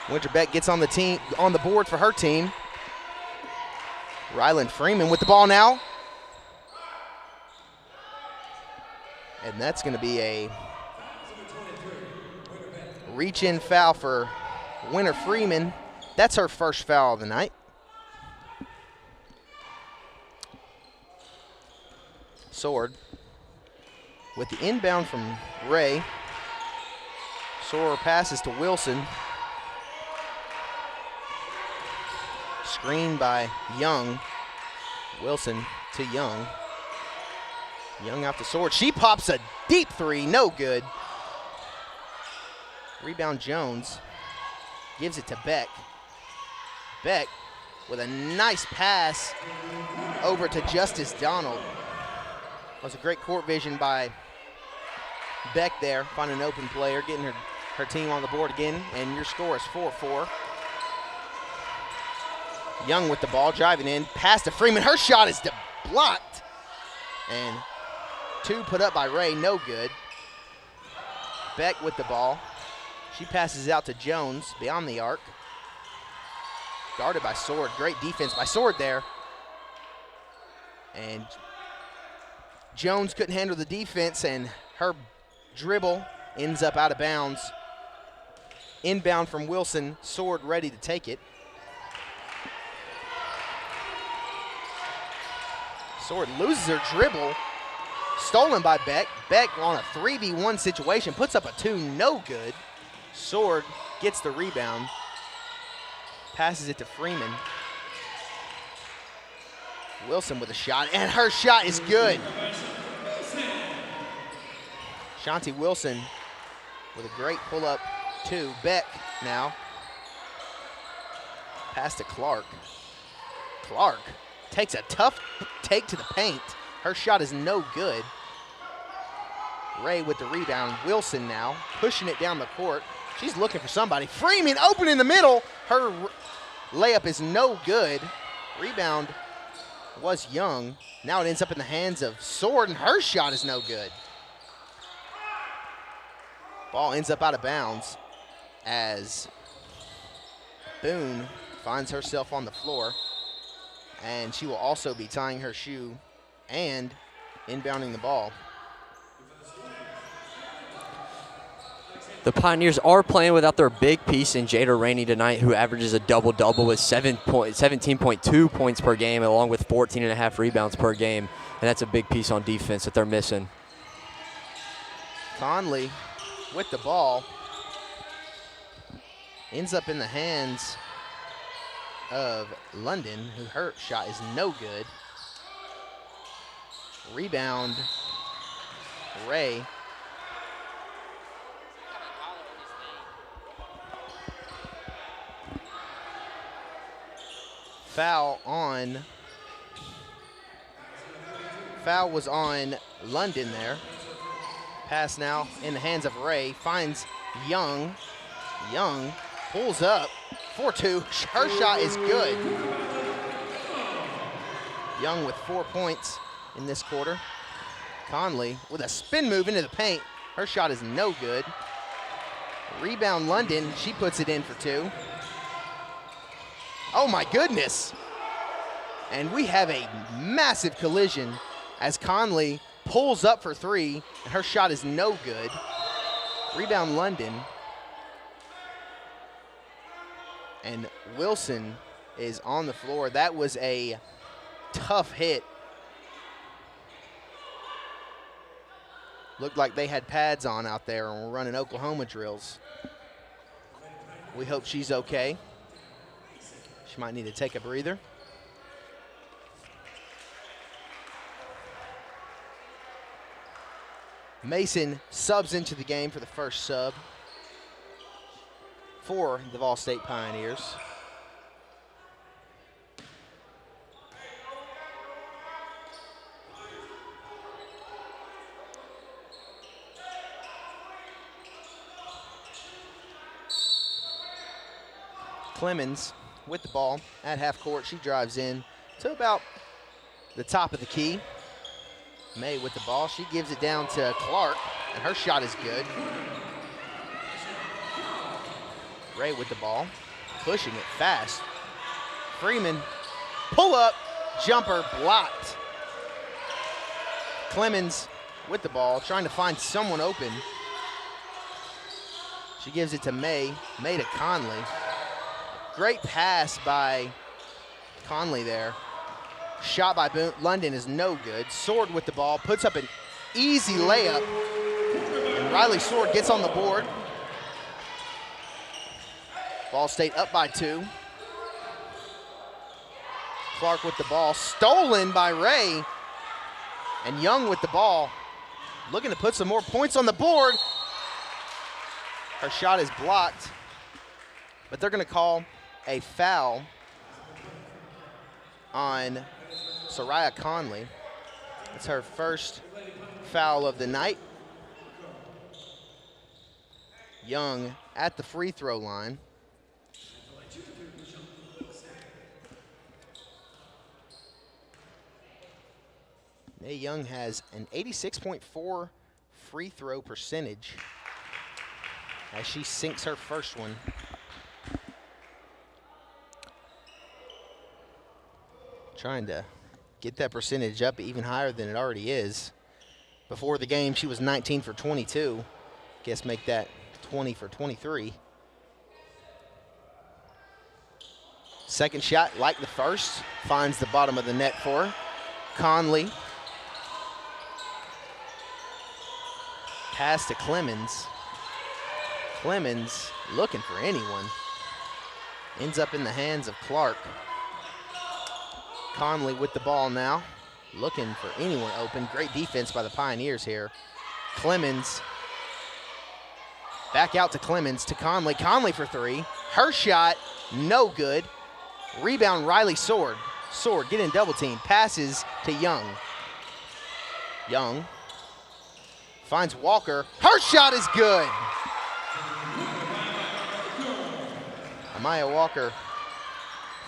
Winterbeck gets on the board for her team. Ryland Freeman with the ball now. And that's going to be a reach-in foul for Winter Freeman. That's her first foul of the night. Sword with the inbound from Ray. Sword passes to Wilson. Screen by Young. Wilson to Young. Young out to Sword. She pops a deep three, no good. Rebound Jones. Gives it to Beck. Beck with a nice pass over to Justice Donald. That was a great court vision by Beck there, finding an open player, getting her team on the board again, and your score is 4-4. Young with the ball, driving in, pass to Freeman. Her shot is blocked. And two put up by Ray, no good. Beck with the ball. She passes out to Jones beyond the arc. Guarded by Sword. Great defense by Sword there. And Jones couldn't handle the defense, and her dribble ends up out of bounds. Inbound from Wilson. Sword ready to take it. Sword loses her dribble. Stolen by Beck. Beck on a 3v1 situation. Puts up a two, no good. Sword gets the rebound. Passes it to Freeman. Wilson with a shot, and her shot is good. Shanti Wilson with a great pull-up to Beck now. Pass to Clark. Clark takes a tough take to the paint. Her shot is no good. Ray with the rebound. Wilson now pushing it down the court. She's looking for somebody. Freeman open in the middle. Her layup is no good. Rebound was Young. Now it ends up in the hands of Sword, and her shot is no good. Ball ends up out of bounds as Boone finds herself on the floor, and she will also be tying her shoe and inbounding the ball. The Pioneers are playing without their big piece in Jada Rainey tonight, who averages a double-double with 17.2 points per game, along with 14.5 rebounds per game. And that's a big piece on defense that they're missing. Conley with the ball. Ends up in the hands of London, who her shot is no good. Rebound, Ray. Foul was on London there. Pass now in the hands of Ray. Finds Young. Young pulls up. 4-2. Her shot is good. Young with 4 points in this quarter. Conley with a spin move into the paint. Her shot is no good. Rebound London. She puts it in for 2. Oh my goodness. And we have a massive collision as Conley pulls up for 3, and her shot is no good. Rebound London. And Wilson is on the floor. That was a tough hit. Looked like they had pads on out there and were running Oklahoma drills. We hope she's okay. She might need to take a breather. Mason subs into the game for the first sub for the VolState Pioneers. Clemens with the ball at half court. She drives in to about the top of the key. May with the ball. She gives it down to Clark, and her shot is good. Ray with the ball. pushing it fast. Freeman, pull up, jumper blocked. Clemens with the ball, trying to find someone open. She gives it to May to Conley. Great pass by Conley there. Shot by London is no good. Sword with the ball, puts up an easy layup. And Riley Sword gets on the board. Ball State up by 2. Clark with the ball, stolen by Ray. And Young with the ball, looking to put some more points on the board. Her shot is blocked, but they're gonna call a foul on Soraya Conley. It's her first foul of the night. Young at the free throw line. Mae Young has an 86.4 free throw percentage as she sinks her first one. Trying to get that percentage up even higher than it already is. Before the game, she was 19 for 22. Guess make that 20 for 23. Second shot, like the first, finds the bottom of the net for her. Conley. Pass to Clemens. Clemens looking for anyone. Ends up in the hands of Clark. Conley with the ball now, looking for anyone open. Great defense by the Pioneers here. Clemens, back out to Clemens, to Conley. Conley for 3. Her shot, no good. Rebound, Riley Sword. Sword getting double team. Passes to Young. Young finds Walker. Her shot is good. Amaya Walker,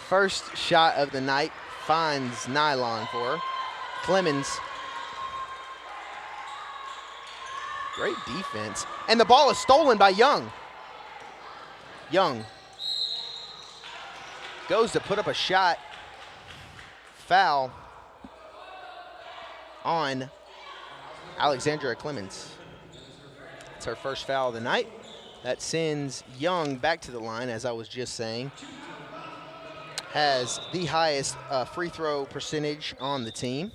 first shot of the night, finds nylon for her. Clemens, great defense. And the ball is stolen by Young. Young goes to put up a shot. Foul on Alexandra Clemens. It's her first foul of the night. That sends Young back to the line, as I was just saying. Has the highest free throw percentage on the team.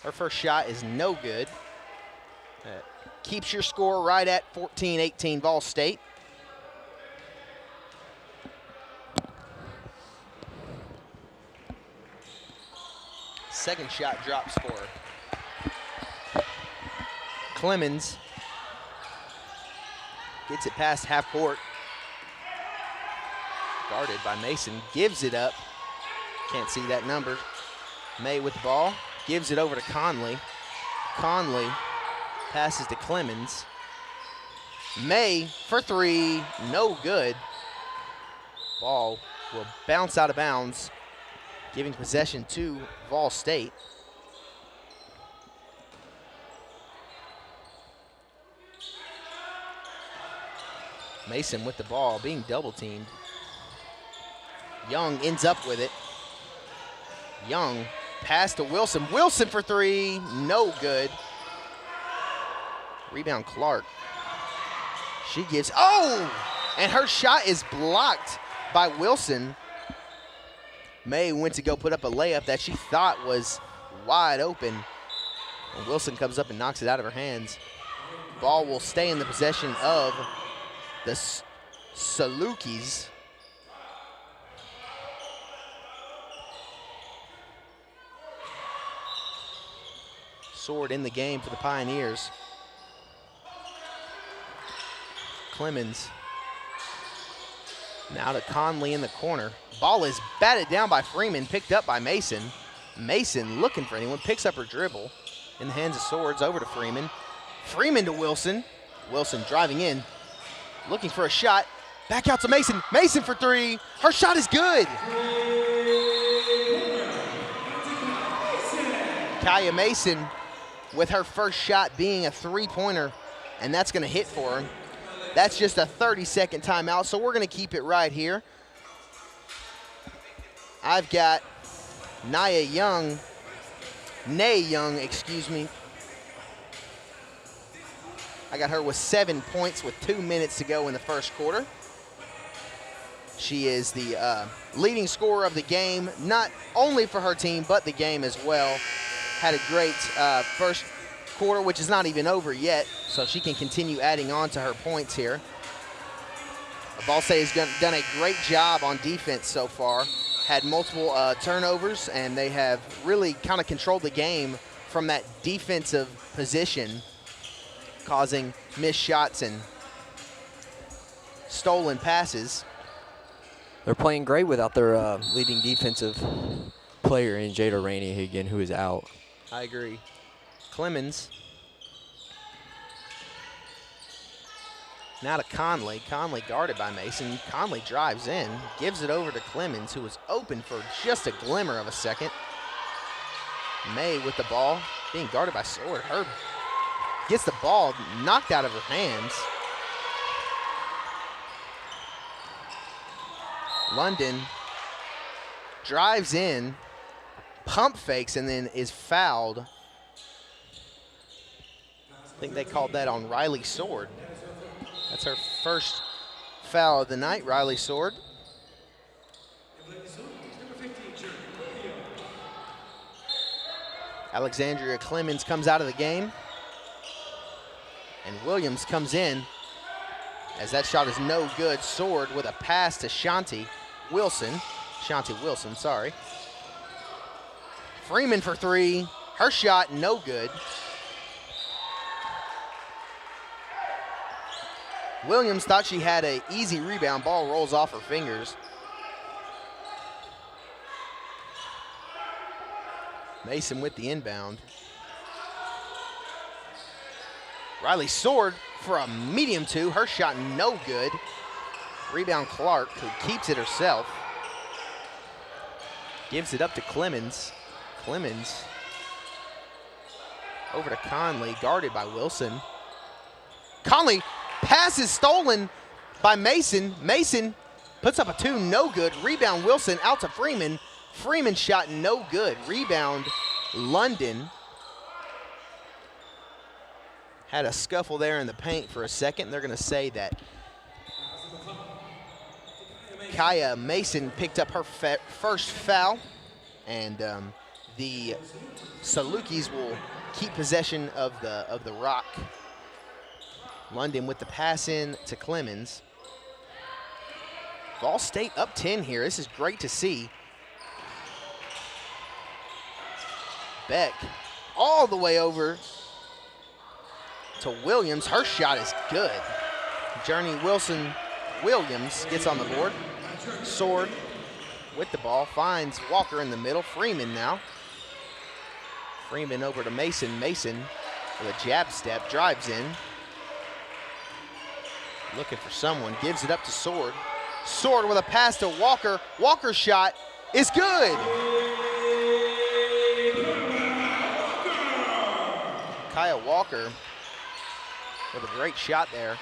Her first shot is no good. Keeps your score right at 14-18 Vol State. Second shot drops for her. Clemens gets it past half court. Guarded by Mason, gives it up. Can't see that number. May with the ball, gives it over to Conley. Conley passes to Clemens. May for 3, no good. Ball will bounce out of bounds, giving possession to Vol State. Mason with the ball, being double teamed. Young ends up with it. Young pass to Wilson. Wilson for 3, no good. Rebound Clark. She gives, and her shot is blocked by Wilson. May went to go put up a layup that she thought was wide open. And Wilson comes up and knocks it out of her hands. Ball will stay in the possession of the Salukis. Sword in the game for the Pioneers. Clemens. Now to Conley in the corner. Ball is batted down by Freeman, picked up by Mason. Mason looking for anyone, picks up her dribble. In the hands of Swords, over to Freeman. Freeman to Wilson. Wilson driving in, looking for a shot. Back out to Mason. Mason for three. Her shot is good. Kaya Mason with her first shot being a three-pointer, and that's going to hit for her. That's just a 30-second timeout, so we're going to keep it right here. I've got Nay Young, excuse me. I got her with 7 points with 2 minutes to go in the first quarter. She is the leading scorer of the game, not only for her team, but the game as well. Had a great first quarter, which is not even over yet, so she can continue adding on to her points here. VolState has done a great job on defense so far. Had multiple turnovers, and they have really kind of controlled the game from that defensive position, causing missed shots and stolen passes. They're playing great without their leading defensive player in Jada Rainey again, who is out. I agree. Clemens. Now to Conley. Conley guarded by Mason. Conley drives in, gives it over to Clemens, who was open for just a glimmer of a second. May with the ball, being guarded by Sword. Herb gets the ball knocked out of her hands. London drives in, pump fakes, and then is fouled. I think they called that on Riley Sword. That's her first foul of the night, Riley Sword. Alexandria Clemens comes out of the game. And Williams comes in as that shot is no good. Sword with a pass to Shanti Wilson. Sorry. Freeman for three. Her shot no good. Williams thought she had an easy rebound. Ball rolls off her fingers. Mason with the inbound. Riley Sword for a medium two. Her shot no good. Rebound Clark, who keeps it herself. Gives it up to Clemens. Clemens over to Conley, guarded by Wilson. Conley, pass is stolen by Mason. Mason puts up a two, no good. Rebound Wilson out to Freeman. Freeman shot no good. Rebound London. Had a scuffle there in the paint for a second. They're going to say that Kaya Mason picked up her first foul, and the Salukis will keep possession of the rock. London with the pass in to Clemens. VolState up 10 here. This is great to see. Beck all the way over to Williams. Her shot is good. Journey Williams gets on the board. Sword with the ball, finds Walker in the middle. Freeman now. Freeman over to Mason. Mason with a jab step, drives in. Looking for someone, gives it up to Sword. Sword with a pass to Walker. Walker's shot is good. Kaya Walker with a great shot there.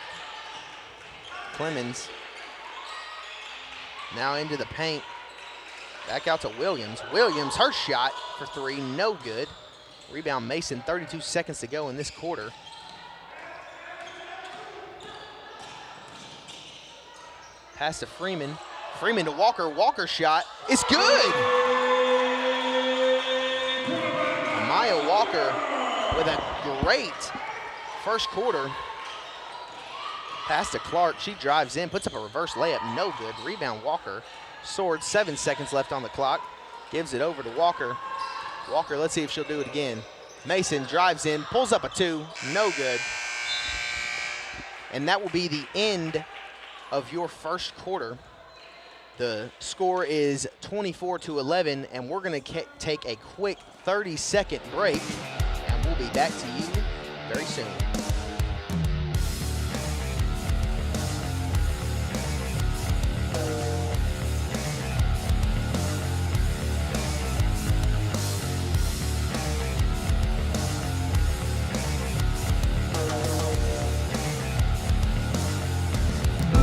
Clemens now into the paint. Back out to Williams. Williams, her shot for three, no good. Rebound Mason, 32 seconds to go in this quarter. Pass to Freeman. Freeman to Walker. Walker's shot is good. Amaya Walker with a great first quarter. Pass to Clark. She drives in, puts up a reverse layup. No good. Rebound Walker. Sword, 7 seconds left on the clock. Gives it over to Walker. Walker, let's see if she'll do it again. Mason drives in, pulls up a two. No good. And that will be the end of your first quarter. The score is 24-11, and we're going to take a quick 30-second break, and we'll be back to you very soon.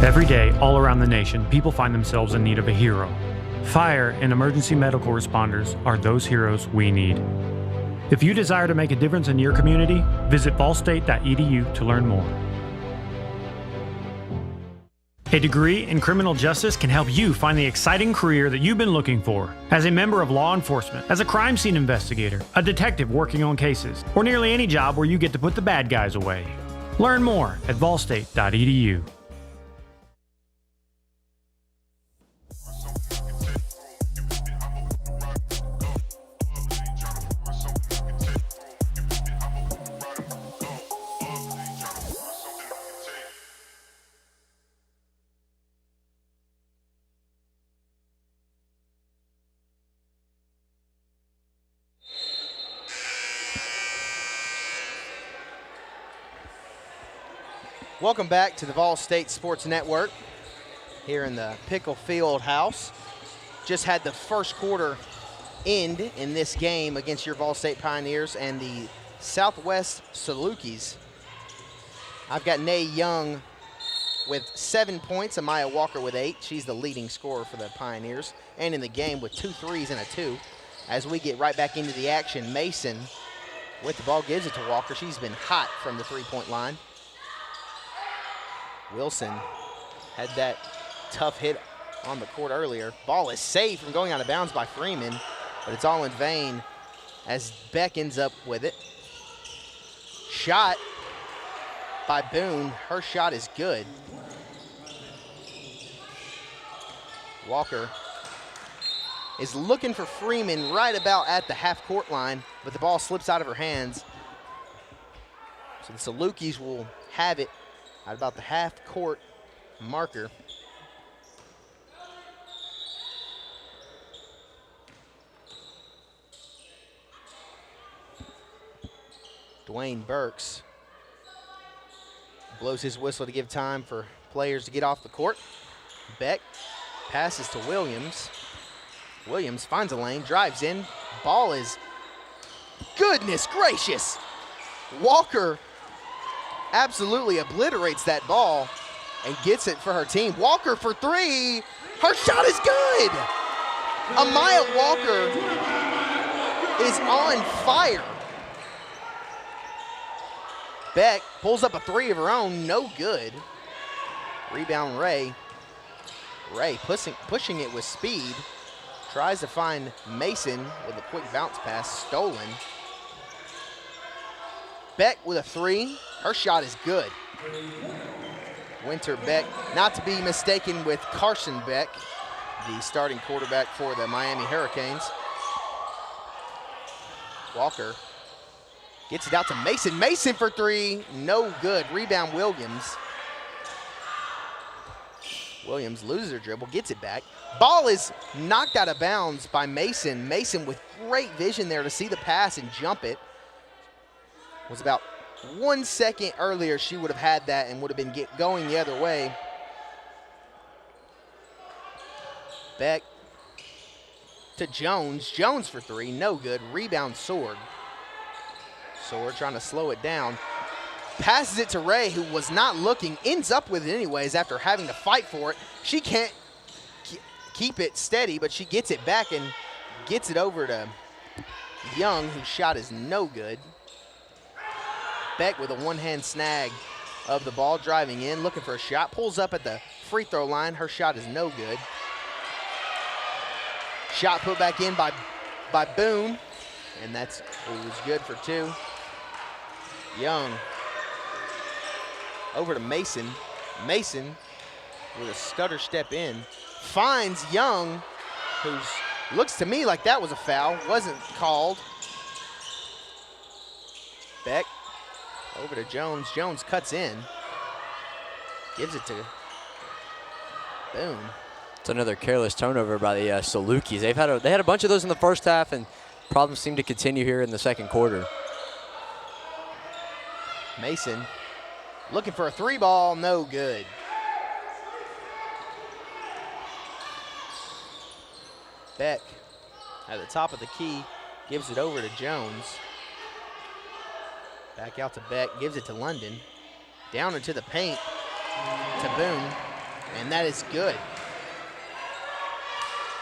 Every day, all around the nation, people find themselves in need of a hero. Fire and emergency medical responders are those heroes we need. If you desire to make a difference in your community, visit VolState.edu to learn more. A degree in criminal justice can help you find the exciting career that you've been looking for. As a member of law enforcement, as a crime scene investigator, a detective working on cases, or nearly any job where you get to put the bad guys away. Learn more at VolState.edu. Welcome back to the VolState Sports Network here in the Pickle Field House. Just had the first quarter end in this game against your VolState Pioneers and the Southwest Salukis. I've got Nay Young with 7 points, Amaya Walker with 8. She's the leading scorer for the Pioneers, and in the game with 2 threes and a 2. As we get right back into the action, Mason with the ball gives it to Walker. She's been hot from the three-point line. Wilson had that tough hit on the court earlier. Ball is saved from going out of bounds by Freeman, but it's all in vain as Beck ends up with it. Shot by Boone. Her shot is good. Walker is looking for Freeman right about at the half-court line, but the ball slips out of her hands. So the Salukis will have it at about the half-court marker. Dwayne Burks blows his whistle to give time for players to get off the court. Beck passes to Williams. Williams finds a lane, drives in. Ball is, goodness gracious. Walker absolutely obliterates that ball and gets it for her team. Walker for 3. Her shot is good. Amaya Walker is on fire. Beck pulls up a 3 of her own, no good. Rebound Ray. Ray pushing it with speed. Tries to find Mason with a quick bounce pass, stolen. Beck with a 3. Her shot is good. Winter Beck, not to be mistaken with Carson Beck, the starting quarterback for the Miami Hurricanes. Walker gets it out to Mason. Mason for 3, no good. Rebound Williams. Williams loses her dribble, gets it back. Ball is knocked out of bounds by Mason. Mason with great vision there to see the pass and jump it. Was about 1 second earlier she would have had that and would have been going the other way. Beck to Jones. Jones for 3, no good. Rebound Sword. Sword trying to slow it down. Passes it to Ray, who was not looking, ends up with it anyways after having to fight for it. She can't keep it steady, but she gets it back and gets it over to Young, whose shot is no good. Beck with a one-hand snag of the ball, driving in, looking for a shot. Pulls up at the free throw line. Her shot is no good. Shot put back in by Boone, and it was good for 2. Young over to Mason. Mason with a stutter step in. Finds Young, who looks to me like that was a foul. Wasn't called. Beck over to Jones. Jones cuts in. Gives it to Boone. It's another careless turnover by the Salukis. They had a bunch of those in the first half, and problems seem to continue here in the second quarter. Mason looking for a 3 ball, no good. Beck at the top of the key gives it over to Jones. Back out to Beck, gives it to London. Down into the paint to Boone. And that is good.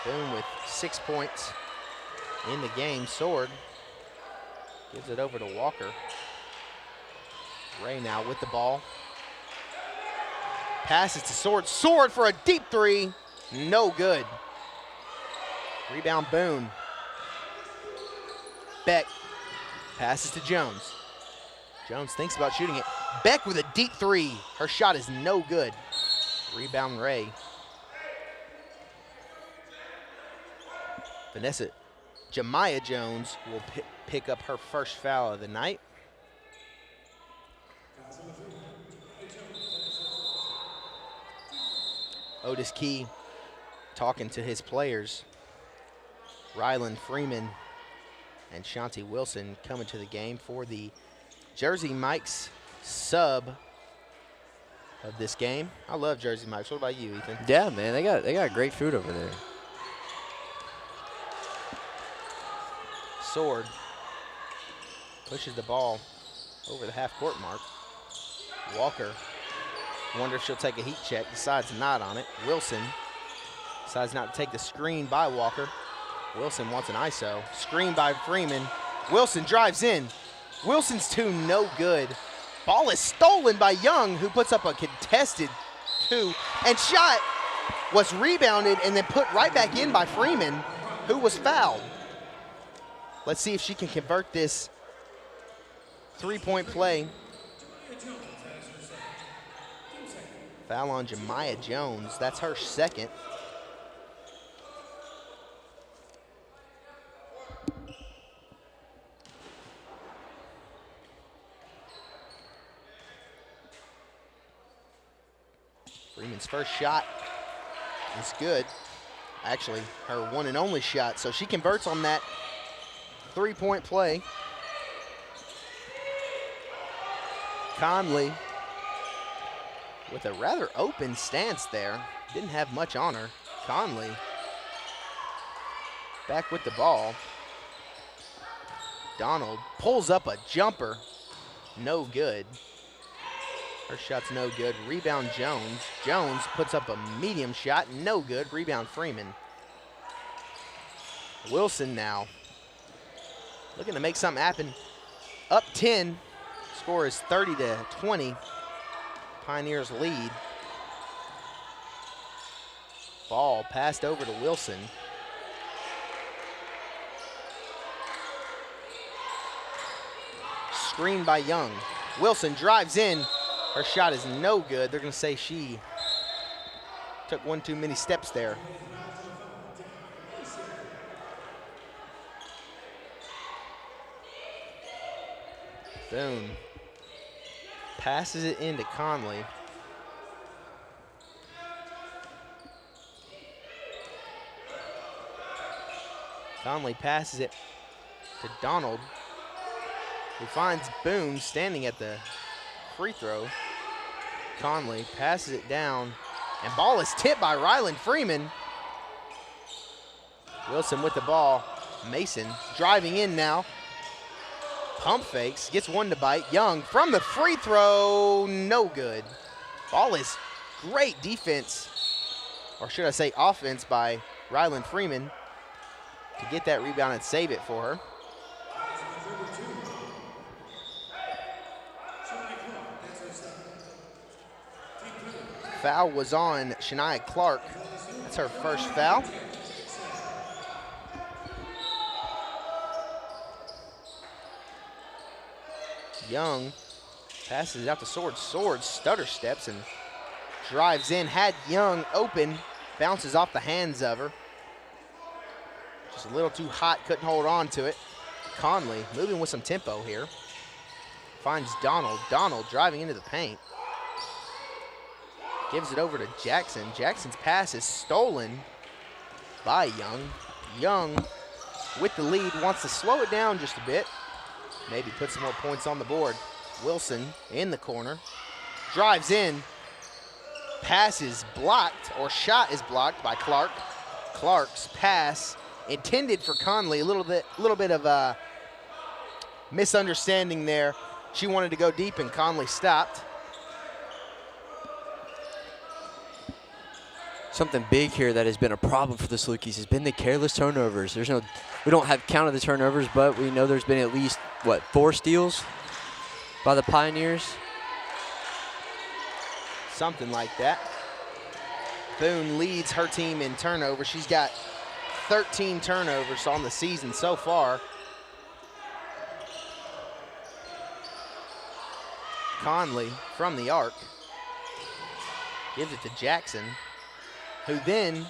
Boone with 6 points in the game. Sword gives it over to Walker. Ray now with the ball. Passes to Sword. Sword for a deep three. No good. Rebound Boone. Beck passes to Jones. Jones thinks about shooting it. Beck with a deep three. Her shot is no good. Rebound Ray. Jemiah Jones will pick up her first foul of the night. Otis Key talking to his players. Ryland Freeman and Shanti Wilson coming to the game for the Jersey Mike's sub of this game. I love Jersey Mike's. What about you, Ethan? Yeah, man, they got great food over there. Sword pushes the ball over the half-court mark. Walker, wonder if she'll take a heat check, decides not on it. Wilson decides not to take the screen by Walker. Wilson wants an ISO. Screen by Freeman. Wilson drives in. Wilson's two, no good. Ball is stolen by Young, who puts up a contested two. And shot was rebounded and then put right back in by Freeman, who was fouled. Let's see if she can convert this three-point play. Foul on Jemiah Jones. That's her second. Freeman's first shot is good. Actually, her one and only shot. So she converts on that three-point play. Conley with a rather open stance there. Didn't have much on her. Conley back with the ball. Donald pulls up a jumper. No good. Her shot's no good. Rebound Jones. Jones puts up a medium shot. No good. Rebound Freeman. Wilson now looking to make something happen. Up 10. Score is 30-20. Pioneers lead. Ball passed over to Wilson. Screen by Young. Wilson drives in. Her shot is no good. They're going to say she took one too many steps there. Boone passes it into Conley. Conley passes it to Donald, who finds Boone standing at the free throw. Conley passes it down, and ball is tipped by Ryland Freeman. Wilson with the ball. Mason driving in now. Pump fakes, gets one to bite. Young from the free throw, no good. Ball is great defense, or should I say offense, by Ryland Freeman to get that rebound and save it for her. Foul was on Shania Clark. That's her first foul. Young passes it out to Sword. Sword stutter steps and drives in. Had Young open, bounces off the hands of her. Just a little too hot, couldn't hold on to it. Conley moving with some tempo here. Finds Donald. Donald driving into the paint. Gives it over to Jackson. Jackson's pass is stolen by Young. Young with the lead wants to slow it down just a bit. Maybe put some more points on the board. Wilson in the corner. Drives in. Pass is blocked, or shot is blocked by Clark. Clark's pass intended for Conley. A little bit of a misunderstanding there. She wanted to go deep and Conley stopped. Something big here that has been a problem for the Salukis has been the careless turnovers. We don't have count of the turnovers, but we know there's been at least, what, 4 steals by the Pioneers? Something like that. Boone leads her team in turnovers. She's got 13 turnovers on the season so far. Conley from the arc gives it to Jackson, who then,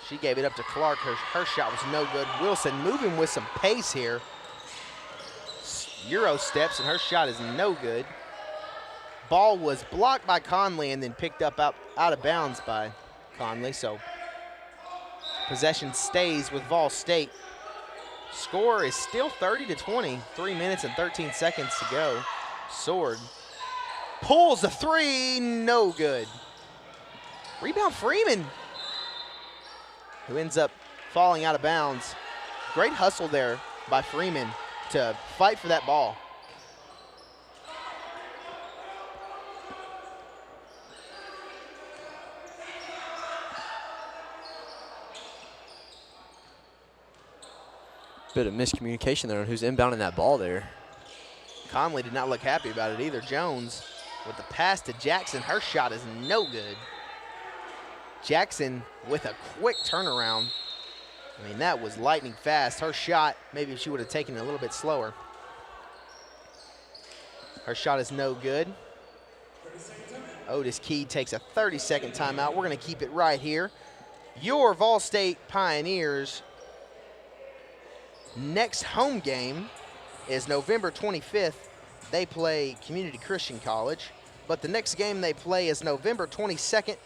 she gave it up to Clark. Her shot was no good. Wilson moving with some pace here. Euro steps, and her shot is no good. Ball was blocked by Conley and then picked up out of bounds by Conley, so possession stays with VolState. Score is still 30-20, 3 minutes and 13 seconds to go. Sword pulls the 3, no good. Rebound Freeman, who ends up falling out of bounds. Great hustle there by Freeman to fight for that ball. Bit of miscommunication there on who's inbounding that ball there. Conley did not look happy about it either. Jones with the pass to Jackson. Her shot is no good. Jackson with a quick turnaround. I mean, that was lightning fast. Her shot, maybe if she would have taken it a little bit slower. Her shot is no good. Otis Key takes a 30-second timeout. We're going to keep it right here. Your VolState Pioneers' next home game is November 25th. They play Community Christian College. But the next game they play is November 22nd.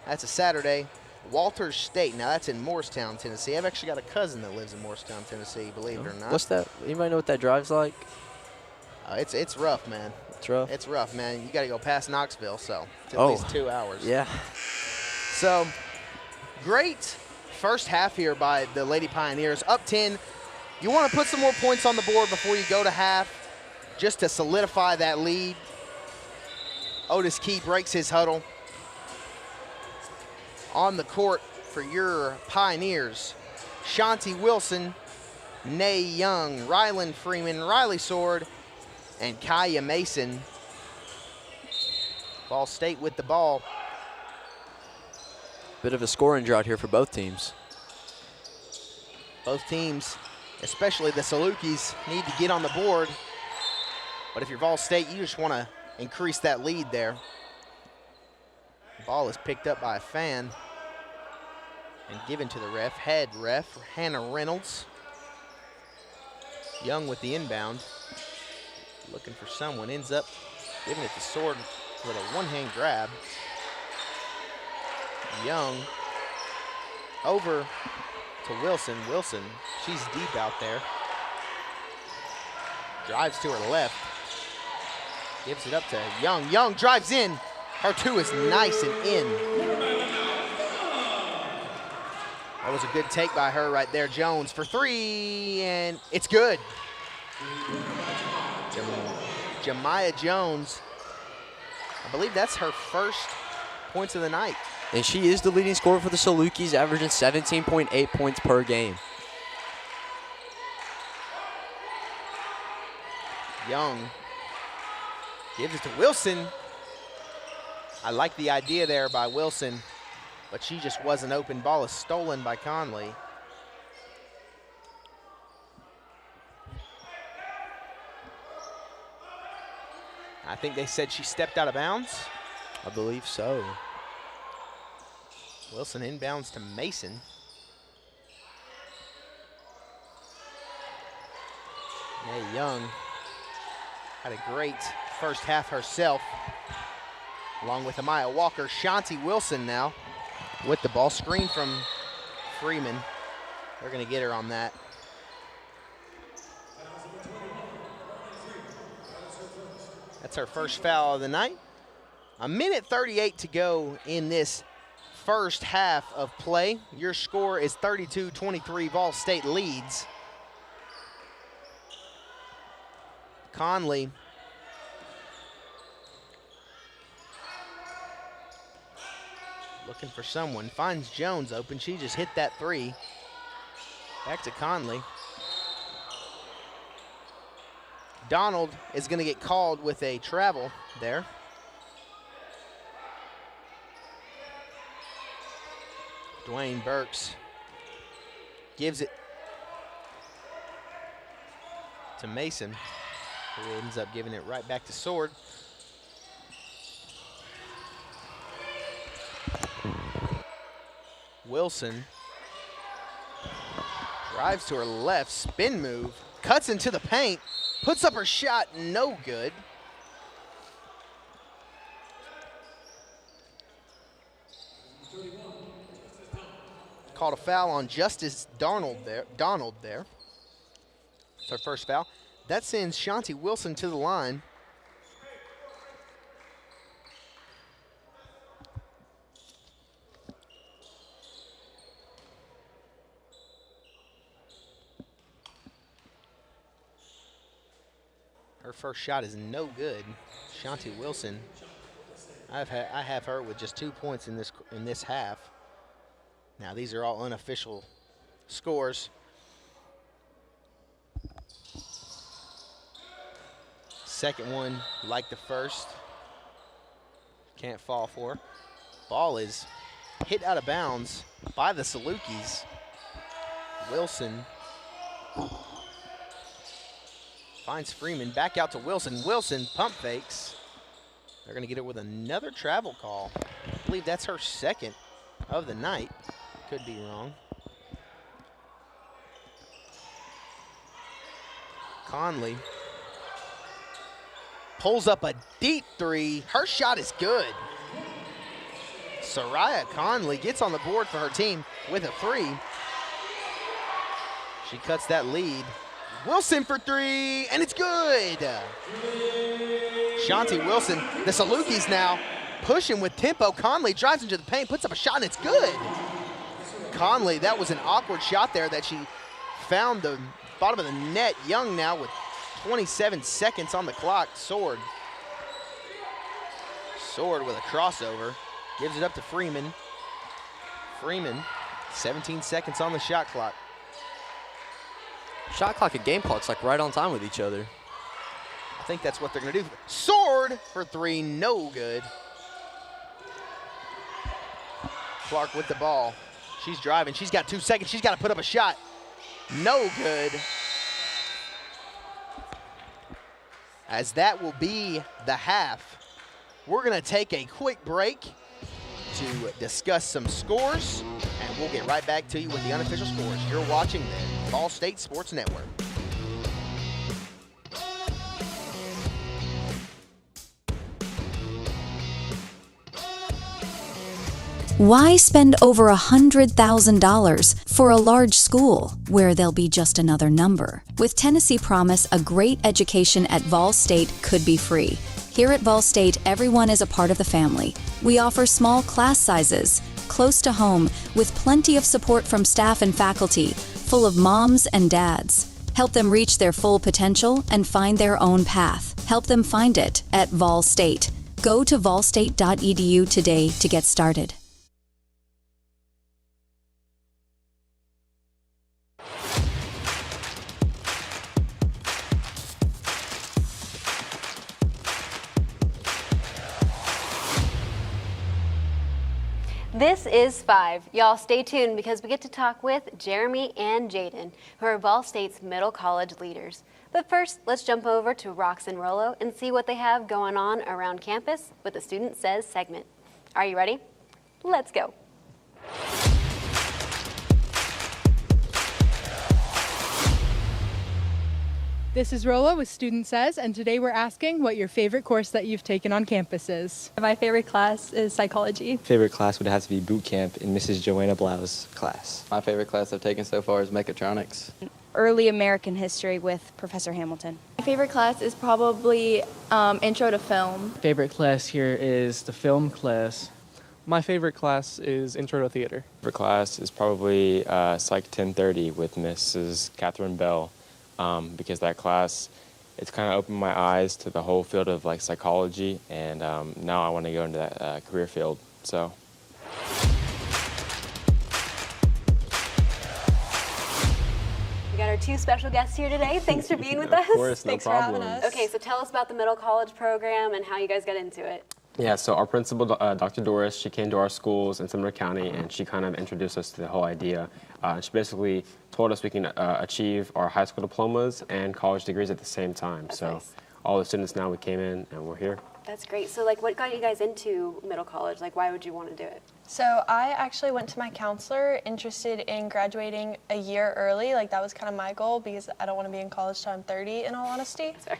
That's a Saturday. Walters State. Now that's in Morristown, Tennessee. I've actually got a cousin that lives in Morristown, Tennessee, believe it or not. What's that? Anybody know what that drive's like? It's rough, man. It's rough? It's rough, man. You got to go past Knoxville, so it's at Oh. least 2 hours. Yeah. So, great first half here by the Lady Pioneers. Up 10. You want to put some more points on the board before you go to half, just to solidify that lead. Otis Key breaks his huddle. On the court for your Pioneers, Shanti Wilson, Nay Young, Rylan Freeman, Riley Sword, and Kaya Mason. VolState with the ball. Bit of a scoring drought here for both teams. Both teams, especially the Salukis, need to get on the board. But if you're VolState, you just want to increase that lead there. The ball is picked up by a fan and given to the ref, head ref, Hannah Reynolds. Young with the inbound, looking for someone, ends up giving it to Sword with a one-hand grab. Young over to Wilson. Wilson, she's deep out there. Drives to her left. Gives it up to Young. Young drives in. Her two is nice and in. That was a good take by her right there. Jones for 3, and it's good. Jemiah Jones, I believe that's her first points of the night. And she is the leading scorer for the Salukis, averaging 17.8 points per game. Young gives it to Wilson. I like the idea there by Wilson, but she just wasn't open. Ball is stolen by Conley. I think they said she stepped out of bounds. I believe so. Wilson inbounds to Mason. Mae Young had a great first half herself, along with Amaya Walker. Shanti Wilson now with the ball. Screen from Freeman. They're going to get her on that. That's her first foul of the night. 1:38 to go in this first half of play. Your score is 32-23. VolState leads. Conley Looking for someone. Finds Jones open. She just hit that three. Back to Conley. Donald is going to get called with a travel there. Dwayne Burks gives it to Mason, who ends up giving it right back to Sword. Wilson drives to her left, spin move, cuts into the paint, puts up her shot, no good. Called a foul on Justice Donald there. It's her first foul. That sends Shanti Wilson to the line. Her first shot is no good. Shanti Wilson. I have her with just 2 points in this half. Now these are all unofficial scores. Second one, like the first, can't fall for. Ball is hit out of bounds by the Salukis. Wilson finds Freeman, back out to Wilson. Wilson pump fakes. They're gonna get it with another travel call. I believe that's her second of the night. Could be wrong. Conley pulls up a deep three. Her shot is good. Soraya Conley gets on the board for her team with a three. She cuts that lead. Wilson for three, and it's good. Shanti Wilson, the Salukis now pushing with tempo. Conley drives into the paint, puts up a shot, and it's good. Conley, that was an awkward shot there that she found the bottom of the net. Young now with 27 seconds on the clock. Sword with a crossover. Gives it up to Freeman. Freeman, 17 seconds on the shot clock. Shot clock and game clock's like right on time with each other. I think that's what they're gonna do. Sword for three, no good. Clark with the ball. She's driving, she's got 2 seconds. She's gotta put up a shot. No good. As that will be the half. We're gonna take a quick break to discuss some scores, and we'll get right back to you with the unofficial scores. You're watching the VolState Sports Network. Why spend over $100,000 for a large school where they'll be just another number? With Tennessee Promise, a great education at VolState could be free. Here at VolState, everyone is a part of the family. We offer small class sizes, close to home, with plenty of support from staff and faculty, full of moms and dads. Help them reach their full potential and find their own path. Help them find it at VolState. Go to volstate.edu today to get started. This is 5. Y'all stay tuned because we get to talk with Jeremy and Jaden, who are VolState's middle college leaders. But first, let's jump over to Rox and Rollo and see what they have going on around campus with the Student Says segment. Are you ready? Let's go. This is Rolla with Student Says, and today we're asking what your favorite course that you've taken on campus is. My favorite class is psychology. Favorite class would have to be boot camp in Mrs. Joanna Blau's class. My favorite class I've taken so far is mechatronics. Early American history with Professor Hamilton. My favorite class is probably intro to film. Favorite class here is the film class. My favorite class is intro to theater. Favorite class is probably Psych 1030 with Mrs. Catherine Bell. Because that class, it's kind of opened my eyes to the whole field of like psychology, and now I want to go into that career field. So. two special guests here today. Thanks for being with us. Of course, no Thanks for problem. having us. Okay, so tell us about the middle college program and how you guys got into it. Yeah, so our principal, Dr. Doris, she came to our schools in Sumner County, and she kind of introduced us to the whole idea. She basically told us we can achieve our high school diplomas and college degrees at the same time. That's so nice. all the students now, we came in, and we're here. That's great. So, like, what got you guys into middle college? Like, why would you want to do it? So I actually went to my counselor interested in graduating a year early. Like that was kind of my goal because I don't want to be in college till I'm 30 in all honesty. Sorry.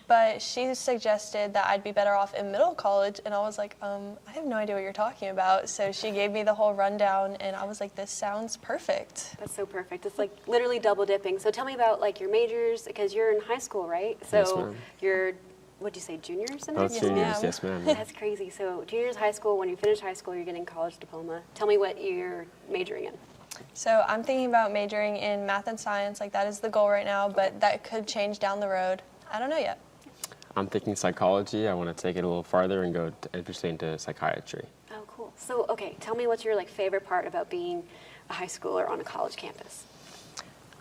But she suggested that I'd be better off in middle college and I was like, I have no idea what you're talking about. So she gave me the whole rundown and I was like, this sounds perfect. That's so perfect. It's like literally double dipping. So tell me about like your majors because you're in high school, right? So Yes, ma'am. you're what'd you say, juniors in Both there? juniors, yes, ma'am. That's crazy. So juniors high school, when you finish high school, you're getting college diploma. Tell me what you're majoring in. So I'm thinking about majoring in math and science, like that is the goal right now, but that could change down the road. I don't know yet. I'm thinking psychology. I want to take it a little farther and go interested into psychiatry. Oh, cool. So, okay, tell me what's your like favorite part about being a high schooler on a college campus?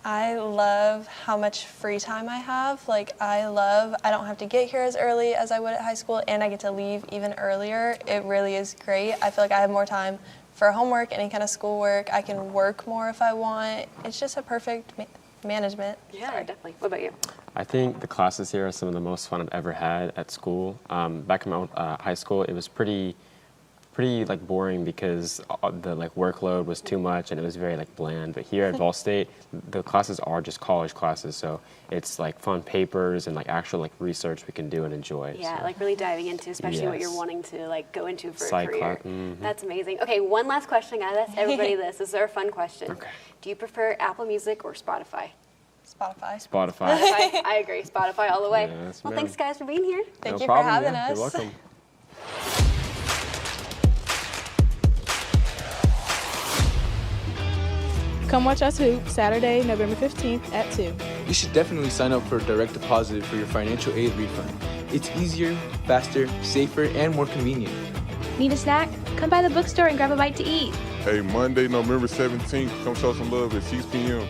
I love how much free time I have. Like I don't have to get here as early as I would at high school and I get to leave even earlier. It really is great. I feel like I have more time for homework, any kind of schoolwork. I can work more if I want. It's just a perfect management. Yeah, definitely. What about you? I think the classes here are some of the most fun I've ever had at school. Back in my high school, it was pretty like boring because the like workload was too much and it was very like bland. But here at VolState, the classes are just college classes, so it's like fun papers and like actual like research we can do and enjoy. Yeah, so. like really diving into, especially what you're Yes. wanting to like go into for Psych a career. class, mhm. That's amazing. Okay, one last question. I gotta ask everybody this. This is our fun question. Okay. Do you prefer Apple Music or Spotify? Spotify. Spotify. Spotify. I agree. Spotify all the way. Yes, Well, ma'am. thanks guys for being here. Thank No you problem, for having yeah. us. You're welcome. Come watch us hoop Saturday, November 15th at 2. You should definitely sign up for direct deposit for your financial aid refund. It's easier, faster, safer, and more convenient. Need a snack? Come by the bookstore and grab a bite to eat. Hey, Monday, November 17th, come show some love at 6 p.m.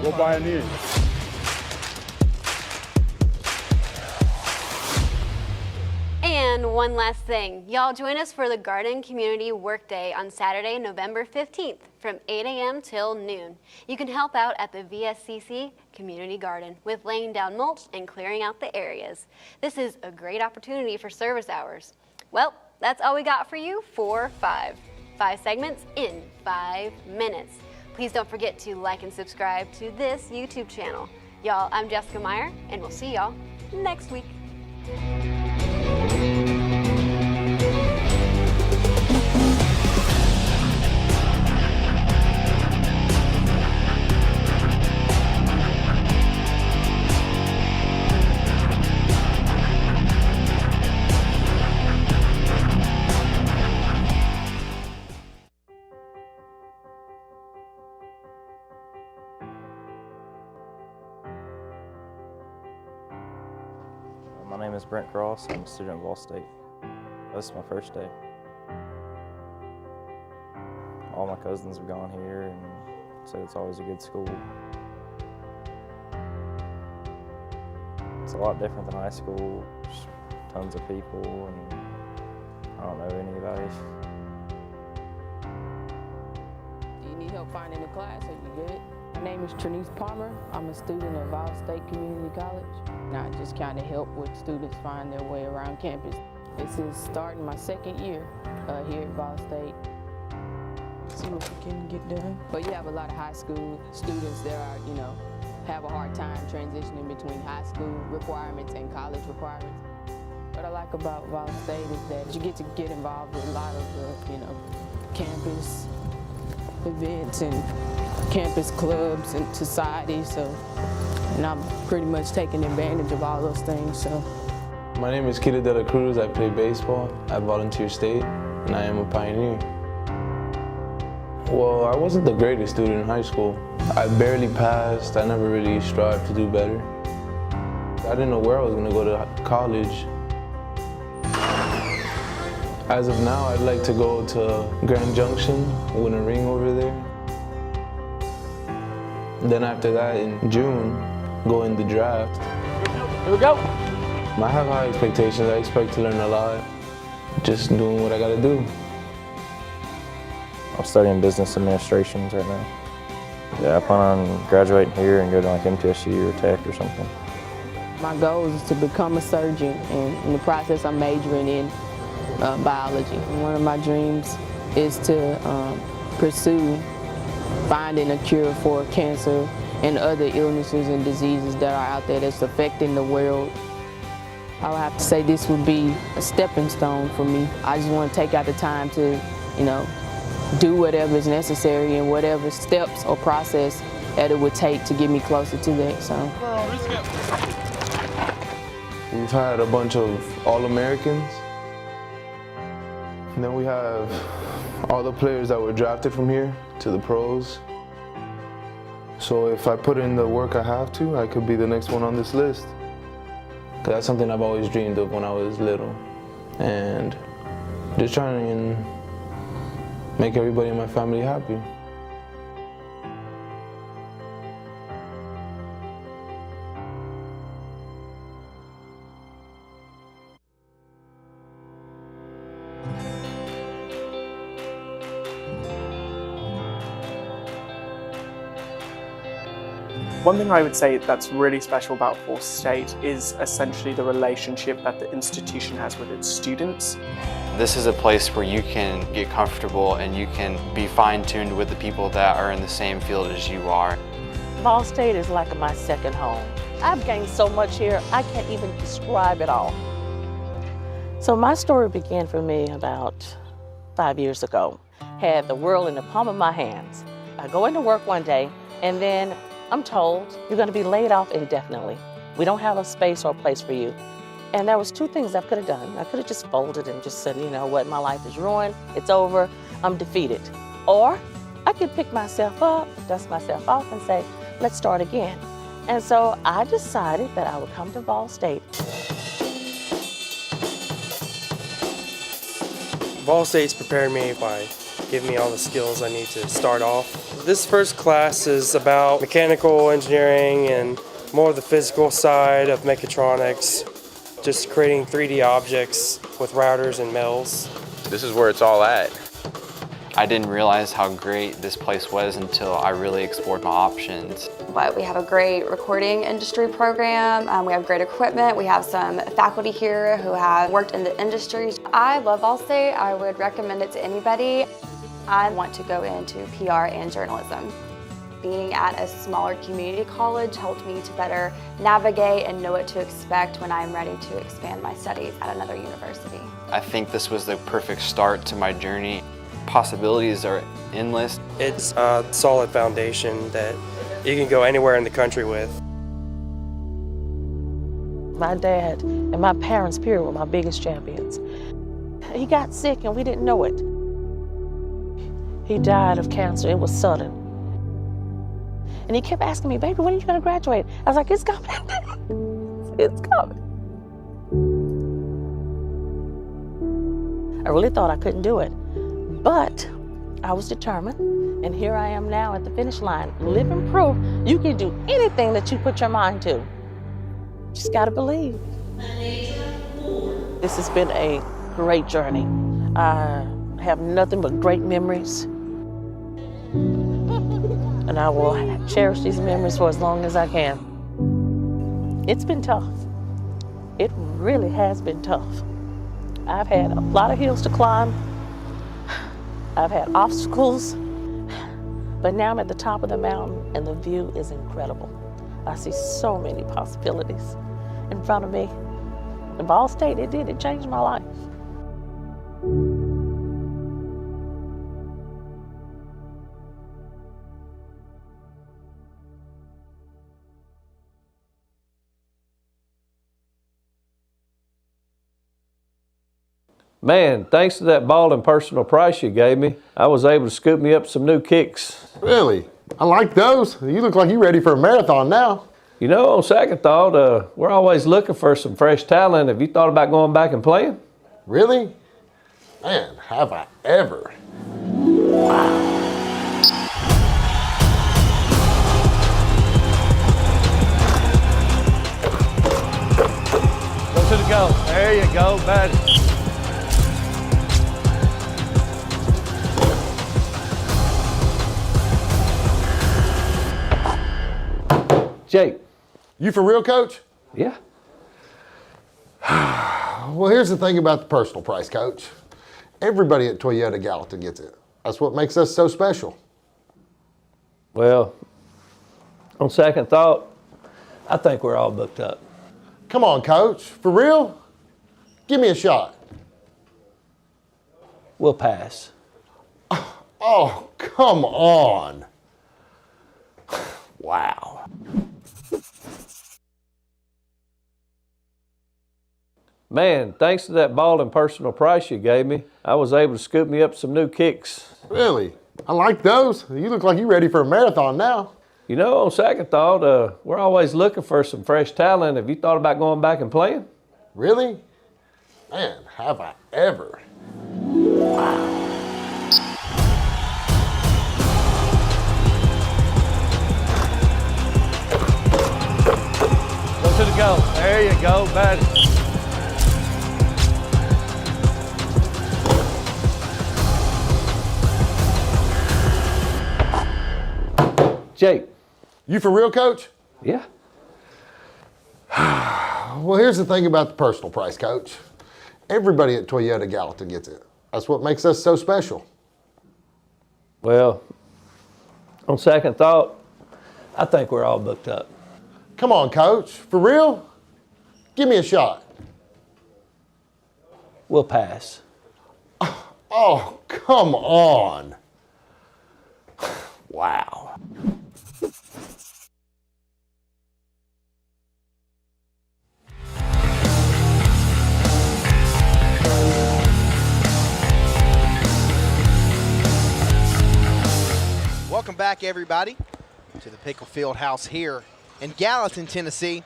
Go Pioneers. And one last thing. Y'all join us for the Garden Community Workday on Saturday, November 15th from 8 a.m. till noon. You can help out at the VSCC Community Garden with laying down mulch and clearing out the areas. This is a great opportunity for service hours. Well, that's all we got for you for 5 segments in 5 minutes. Please don't forget to like and subscribe to this YouTube channel. Y'all, I'm Jessica Meyer, and we'll see y'all next week. My name is Brent Cross. I'm a student at VolState. This is my first day. All my cousins have gone here and said it's always a good school. It's a lot different than high school. There's tons of people and I don't know anybody. Do you need help finding a class? Are you good? My name is Trinice Palmer. I'm a student at VolState Community College. And I just kind of help with students find their way around campus. This is starting my second year here at VolState. See what we can get done. But you have a lot of high school students that are, have a hard time transitioning between high school requirements and college requirements. What I like about VolState is that you get involved with a lot of the, campus events and campus clubs and societies. And I'm pretty much taking advantage of all those things. So. My name is Kida De La Cruz. I play baseball at Volunteer State, and I am a pioneer. Well, I wasn't the greatest student in high school. I barely passed. I never really strived to do better. I didn't know where I was going to go to college. As of now, I'd like to go to Grand Junction, win a ring over there. Then after that, in June, go in the draft. Here we go. I have high expectations. I expect to learn a lot. Just doing what I gotta do. I'm studying business administrations right now. Yeah, I plan on graduating here and go to like MTSU or Tech or something. My goal is to become a surgeon, and in the process I'm majoring in biology. One of my dreams is to pursue finding a cure for cancer and other illnesses and diseases that are out there that's affecting the world. I would have to say this would be a stepping stone for me. I just want to take out the time to, do whatever is necessary and whatever steps or process that it would take to get me closer to that. So. We've had a bunch of All-Americans. And then we have all the players that were drafted from here to the pros. So if I put in the work I have to, I could be the next one on this list. That's something I've always dreamed of when I was little. And just trying to make everybody in my family happy. One thing I would say that's really special about VolState is essentially the relationship that the institution has with its students. This is a place where you can get comfortable and you can be fine-tuned with the people that are in the same field as you are. VolState is like my second home. I've gained so much here, I can't even describe it all. So my story began for me about 5 years ago. Had the world in the palm of my hands. I go into work one day and then I'm told you're going to be laid off indefinitely. We don't have a space or a place for you. And there was two things I could have done. I could have just folded and just said, you know what, my life is ruined, it's over, I'm defeated. Or I could pick myself up, dust myself off and say, let's start again. And so I decided that I would come to VolState. VolState's prepared me by giving me all the skills I need to start off. This first class is about mechanical engineering and more of the physical side of mechatronics, just creating 3D objects with routers and mills. This is where it's all at. I didn't realize how great this place was until I really explored my options. But we have a great recording industry program, we have great equipment, we have some faculty here who have worked in the industry. I love VolState, I would recommend it to anybody. I want to go into PR and journalism. Being at a smaller community college helped me to better navigate and know what to expect when I'm ready to expand my studies at another university. I think this was the perfect start to my journey. Possibilities are endless. It's a solid foundation that you can go anywhere in the country with. My dad and my parents, period, were my biggest champions. He got sick and we didn't know it. He died of cancer, it was sudden. And he kept asking me, baby, when are you gonna graduate? I was like, it's coming, it's coming. I really thought I couldn't do it, but I was determined, and here I am now at the finish line, living proof you can do anything that you put your mind to. Just gotta believe. This has been a great journey. I have nothing but great memories. And I will cherish these memories for as long as I can. It's been tough. It really has been tough. I've had a lot of hills to climb. I've had obstacles, but now I'm at the top of the mountain and the view is incredible. I see so many possibilities in front of me. And VolState, it changed my life. Man, thanks to that ball and personal price you gave me, I was able to scoop me up some new kicks. Really? I like those. You look like you're ready for a marathon now. You know, on second thought, we're always looking for some fresh talent. Have you thought about going back and playing? Really? Man, have I ever. Wow. go. There you go, buddy. Jake. You for real, Coach? Yeah. Well, here's the thing about the personal price, Coach. Everybody at Toyota Gallatin gets it. That's what makes us so special. Well, on second thought, I think we're all booked up. Come on, Coach. For real? Give me a shot. We'll pass. Oh, come on. Wow. Man, thanks to that ball and personal price you gave me, I was able to scoop me up some new kicks. Really? I like those. You look like you're ready for a marathon now. You know, on second thought, we're always looking for some fresh talent. Have you thought about going back and playing? Really? Man, have I ever. Wow. Go to the goal. There you go, buddy. Jake. You for real, Coach? Yeah. Well, here's the thing about the personal price, Coach. Everybody at Toyota Gallatin gets it. That's what makes us so special. Well, on second thought, I think we're all booked up. Come on, Coach. For real? Give me a shot. We'll pass. Oh, come on. Wow. Welcome back, everybody, to the Pickle Field House here in Gallatin, Tennessee,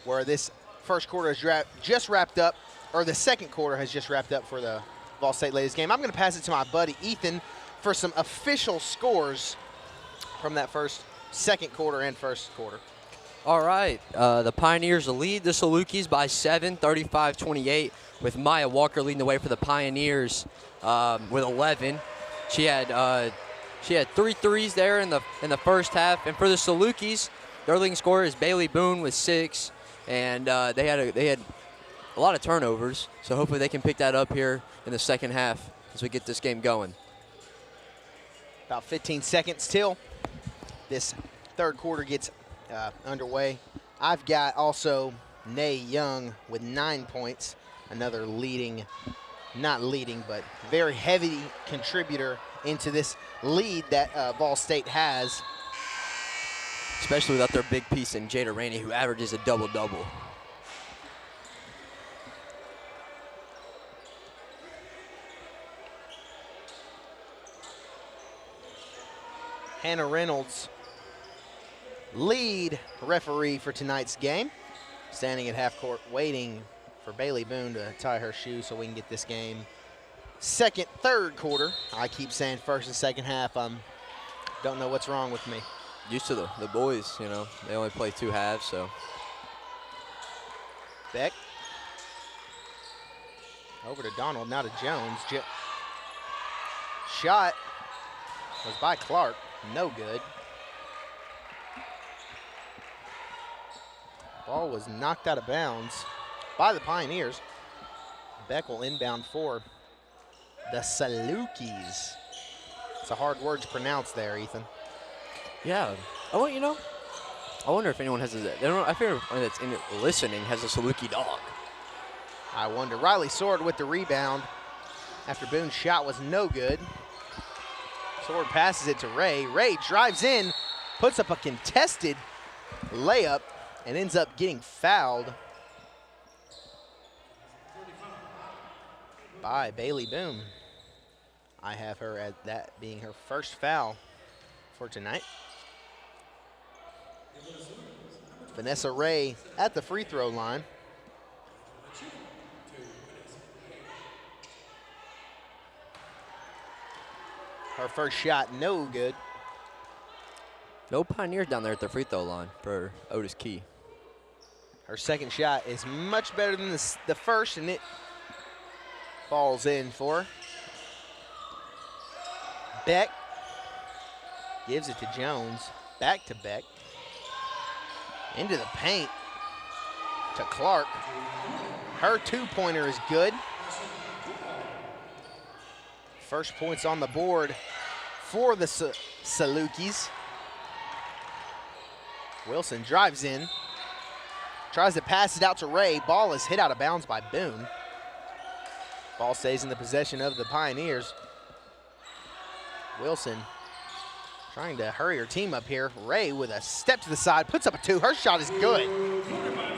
where this first quarter is just wrapped up, or the second quarter has just wrapped up for the VolState ladies game. I'm going to pass it to my buddy Ethan for some official scores from that second quarter and first quarter. All right, the Pioneers lead the Salukis by 7, 35-28, with Maya Walker leading the way for the Pioneers with 11. She had 3 threes there in the first half, and for the Salukis, their leading scorer is Bailey Boone with 6, and they had a lot of turnovers. So hopefully they can pick that up here in the second half as we get this game going. About 15 seconds till this third quarter gets underway. I've got also Nay Young with 9 points, another not leading, but very heavy contributor into this lead that VolState has. Especially without their big piece in Jada Rainey, who averages a double-double. Hannah Reynolds, lead referee for tonight's game, standing at half court waiting for Bailey Boone to tie her shoe so we can get this game third quarter. I keep saying first and second half. Don't know what's wrong with me. Used to the boys, you know, they only play 2 halves, so. Beck. Over to Donald, now to Jones. Shot was by Clark, no good. Ball was knocked out of bounds by the Pioneers. Beck will inbound for the Salukis. It's a hard word to pronounce there, Ethan. Yeah. Oh, you know, I wonder if anyone has I feel anyone that's listening has a Saluki dog. I wonder. Riley Sword with the rebound after Boone's shot was no good. Sword passes it to Ray. Ray drives in, puts up a contested layup, and ends up getting fouled by Bailey Boone. I have her at that being her first foul for tonight. Vanessa Ray at the free throw line. Her first shot, no good. No Pioneers down there at the free throw line for Otis Key. Her second shot is much better than the first, and it falls in for her. Beck gives it to Jones. Back to Beck. Into the paint to Clark. Her two-pointer is good. First points on the board for the Salukis. Wilson drives in. Tries to pass it out to Ray. Ball is hit out of bounds by Boone. Ball stays in the possession of the Pioneers. Wilson trying to hurry her team up here. Ray with a step to the side, puts up a two. Her shot is good.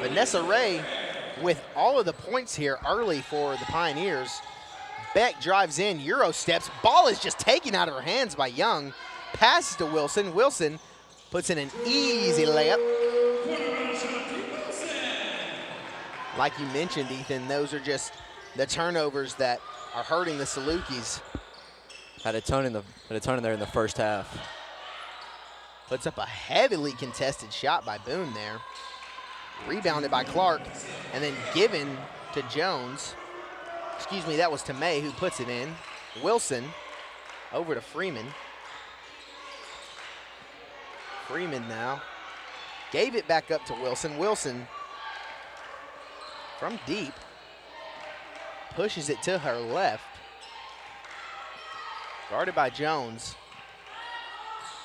Vanessa Ray with all of the points here early for the Pioneers. Beck drives in, Euro steps. Ball is just taken out of her hands by Young. Passes to Wilson. Wilson puts in an easy layup. Like you mentioned, Ethan, those are just the turnovers that are hurting the Salukis. Had a ton in there in the first half. Puts up a heavily contested shot by Boone there. Rebounded by Clark and then given to Jones. Excuse me, that was to May who puts it in. Wilson over to Freeman. Freeman now gave it back up to Wilson. Wilson from deep pushes it to her left. Guarded by Jones.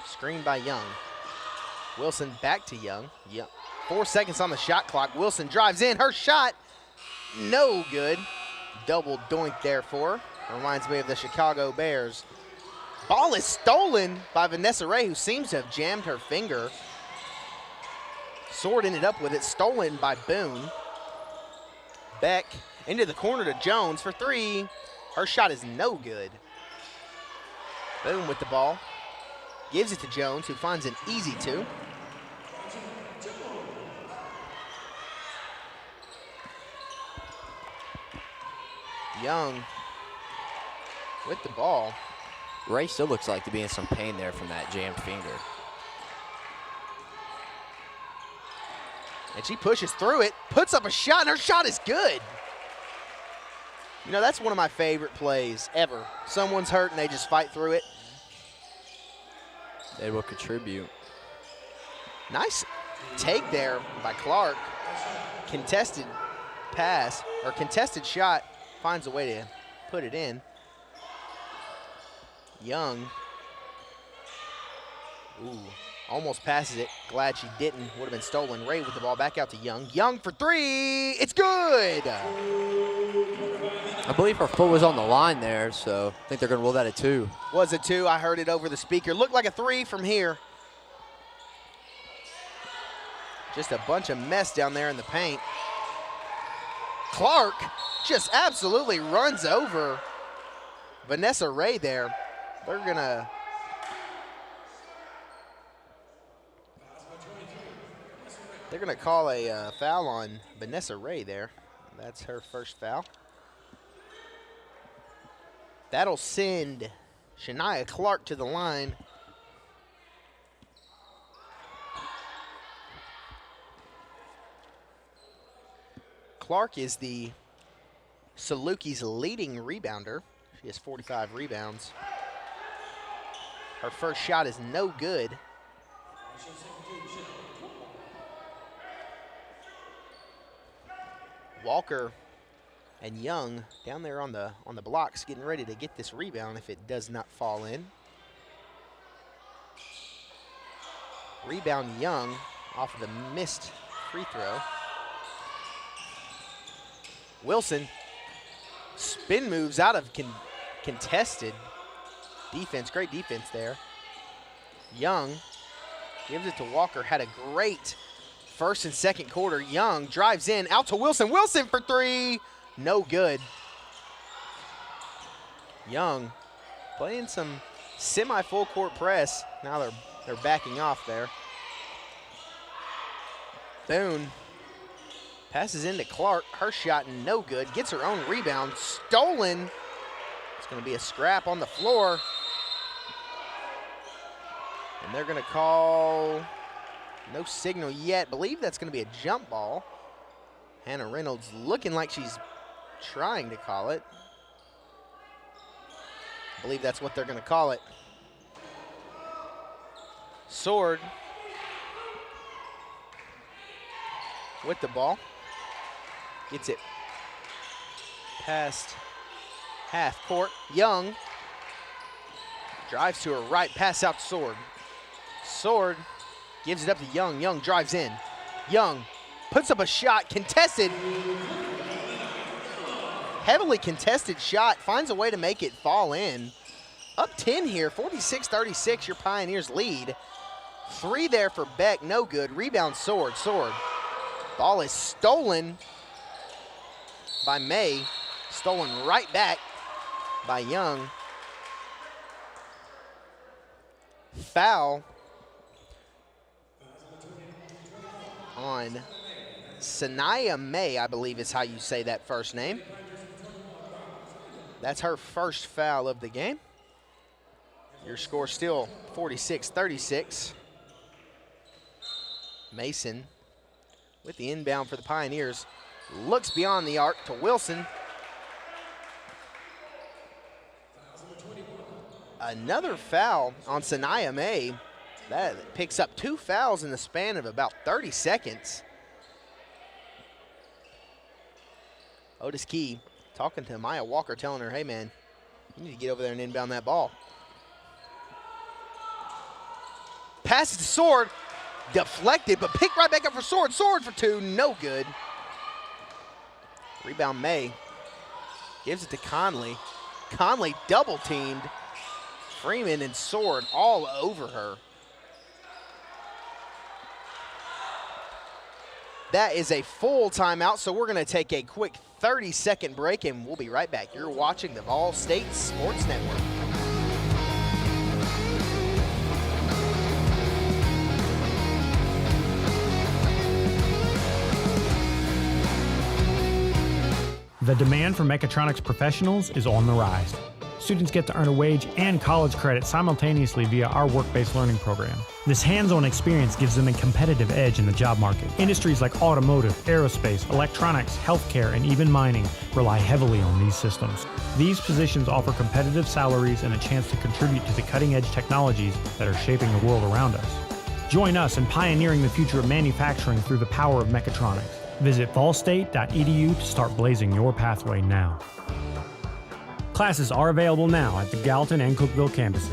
Screened by Young. Wilson back to Young. Yep. 4 seconds on the shot clock. Wilson drives in. Her shot, no good. Double doink there for her. Reminds me of the Chicago Bears. Ball is stolen by Vanessa Ray, who seems to have jammed her finger. Sword ended up with it. Stolen by Boone. Beck into the corner to Jones for three. Her shot is no good. Boone with the ball. Gives it to Jones, who finds an easy two. Young with the ball. Ray still looks like to be in some pain there from that jammed finger. And she pushes through it, puts up a shot, and her shot is good. You know, that's one of my favorite plays ever. Someone's hurt and they just fight through it. They will contribute. Nice take there by Clark. Contested pass, or contested shot, finds a way to put it in. Young. Ooh, almost passes it. Glad she didn't. Would have been stolen. Ray with the ball back out to Young. Young for three. It's good. I believe her foot was on the line there, so I think they're going to rule that a two. Was a two. I heard it over the speaker. Looked like a three from here. Just a bunch of mess down there in the paint. Clark just absolutely runs over Vanessa Ray there. They're gonna call a foul on Vanessa Ray there. That's her first foul. That'll send Shania Clark to the line. Clark is the Salukis' leading rebounder. She has 45 rebounds. Her first shot is no good. Walker and Young down there on the blocks getting ready to get this rebound if it does not fall in. Rebound Young off of the missed free throw. Wilson spin moves out of contested defense. Great defense there. Young gives it to Walker. Had a great first and second quarter. Young drives in, out to Wilson. Wilson for three. No good. Young playing some semi-full court press. Now they're backing off there. Boone passes into Clark. Her shot no good. Gets her own rebound. Stolen. It's going to be a scrap on the floor. And they're going to call no signal yet. Believe that's going to be a jump ball. Hannah Reynolds looking like she's trying to call it. I believe that's what they're going to call it. Sword with the ball. Gets it past half court. Young drives to her right, pass out to Sword. Sword gives it up to Young. Young drives in. Young puts up a shot, contested. Heavily contested shot, finds a way to make it fall in. Up 10 here, 46-36, your Pioneers lead. 3 there for Beck, no good. Rebound Sword, Sword. Ball is stolen by May. Stolen right back by Young. Foul on Sanaya May, I believe is how you say that first name. That's her first foul of the game. Your score still 46-36. Mason with the inbound for the Pioneers. Looks beyond the arc to Wilson. Another foul on Sanaya May. That picks up 2 fouls in the span of about 30 seconds. Otis Key talking to Maya Walker, telling her, hey man, you need to get over there and inbound that ball. Passes to Sword, deflected, but picked right back up for Sword. Sword for 2, no good. Rebound May, gives it to Conley. Conley double teamed. Freeman and Sword all over her. That is a full timeout, so we're going to take a quick 30-second break, and we'll be right back. You're watching the VolState Sports Network. The demand for mechatronics professionals is on the rise. Students get to earn a wage and college credit simultaneously via our work-based learning program. This hands-on experience gives them a competitive edge in the job market. Industries like automotive, aerospace, electronics, healthcare, and even mining rely heavily on these systems. These positions offer competitive salaries and a chance to contribute to the cutting-edge technologies that are shaping the world around us. Join us in pioneering the future of manufacturing through the power of mechatronics. Visit volstate.edu to start blazing your pathway now. Classes are available now at the Gallatin and Cookeville campuses.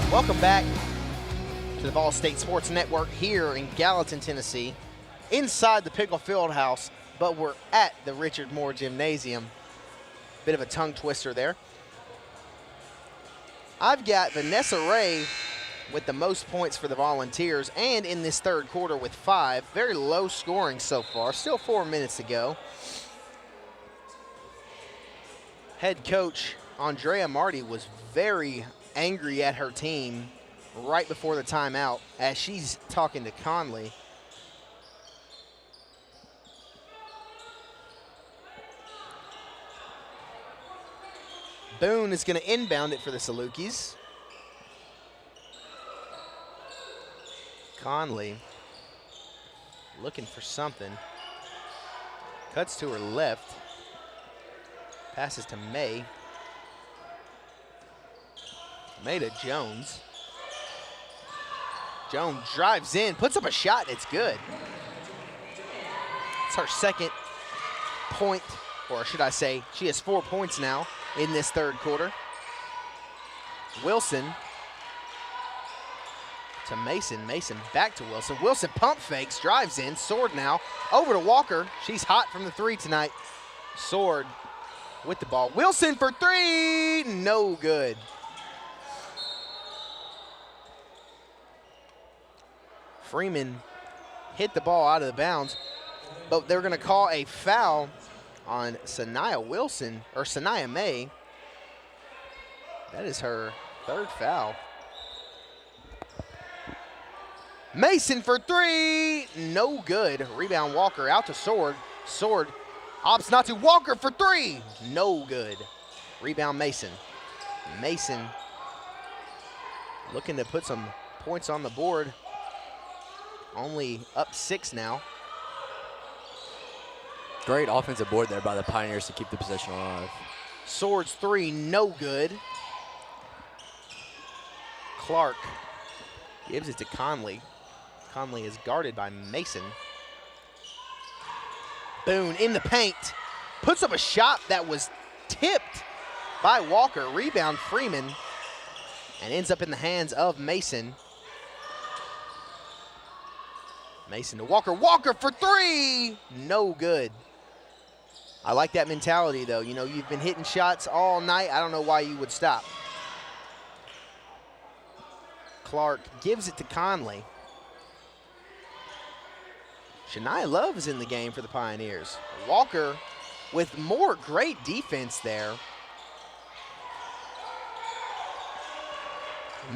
Welcome back to the VolState Sports Network here in Gallatin, Tennessee, inside the Pickle Fieldhouse, but we're at the Richard Moore Gymnasium. Bit of a tongue twister there. I've got Vanessa Ray with the most points for the Volunteers, and in this third quarter with 5. Very low scoring so far, still 4 minutes to go. Head coach Andrea Marty was very angry at her team right before the timeout as she's talking to Conley. Boone is going to inbound it for the Salukis. Conley looking for something. Cuts to her left. Passes to May. May to Jones. Jones drives in, puts up a shot, and it's good. It's her second point, or should I say, she has 4 points now in this third quarter. Wilson to Mason. Mason back to Wilson. Wilson pump fakes, drives in. Sword now over to Walker. She's hot from the 3 tonight. Sword with the ball. Wilson for 3, no good. Freeman hit the ball out of the bounds, but they're going to call a foul on Sanaya Wilson, or Sanaya May. That is her 3rd foul. Mason for 3, no good. Rebound Walker out to Sword. Sword opts not to. Walker for 3, no good. Rebound Mason. Mason looking to put some points on the board. Only up 6 now. Great offensive board there by the Pioneers to keep the possession alive. Swords 3, no good. Clark gives it to Conley. Conley is guarded by Mason. Boone in the paint. Puts up a shot that was tipped by Walker. Rebound Freeman. And ends up in the hands of Mason. Mason to Walker. Walker for 3! No good. I like that mentality, though. You know, you've been hitting shots all night. I don't know why you would stop. Clark gives it to Conley. Shania Love is in the game for the Pioneers. Walker with more great defense there.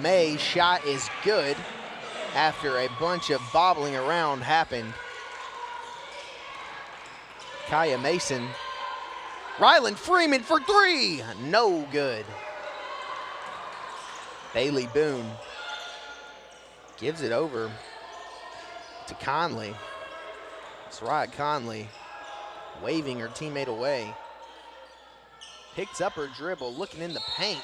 May's shot is good after a bunch of bobbling around happened. Kaya Mason. Ryland Freeman for 3. No good. Bailey Boone gives it over to Conley. Soraya Conley waving her teammate away. Picks up her dribble, looking in the paint.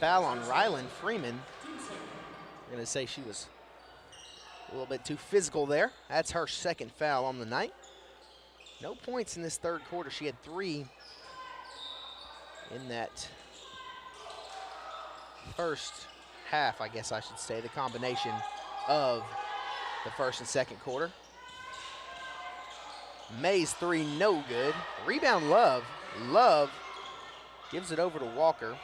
Foul on Ryland Freeman. I'm going to say she was a little bit too physical there. That's her second foul on the night. No points in this third quarter. She had 3 in that first half, I guess I should say, the combination of the first and second quarter. May's 3, no good. Rebound Love. Love gives it over to Walker.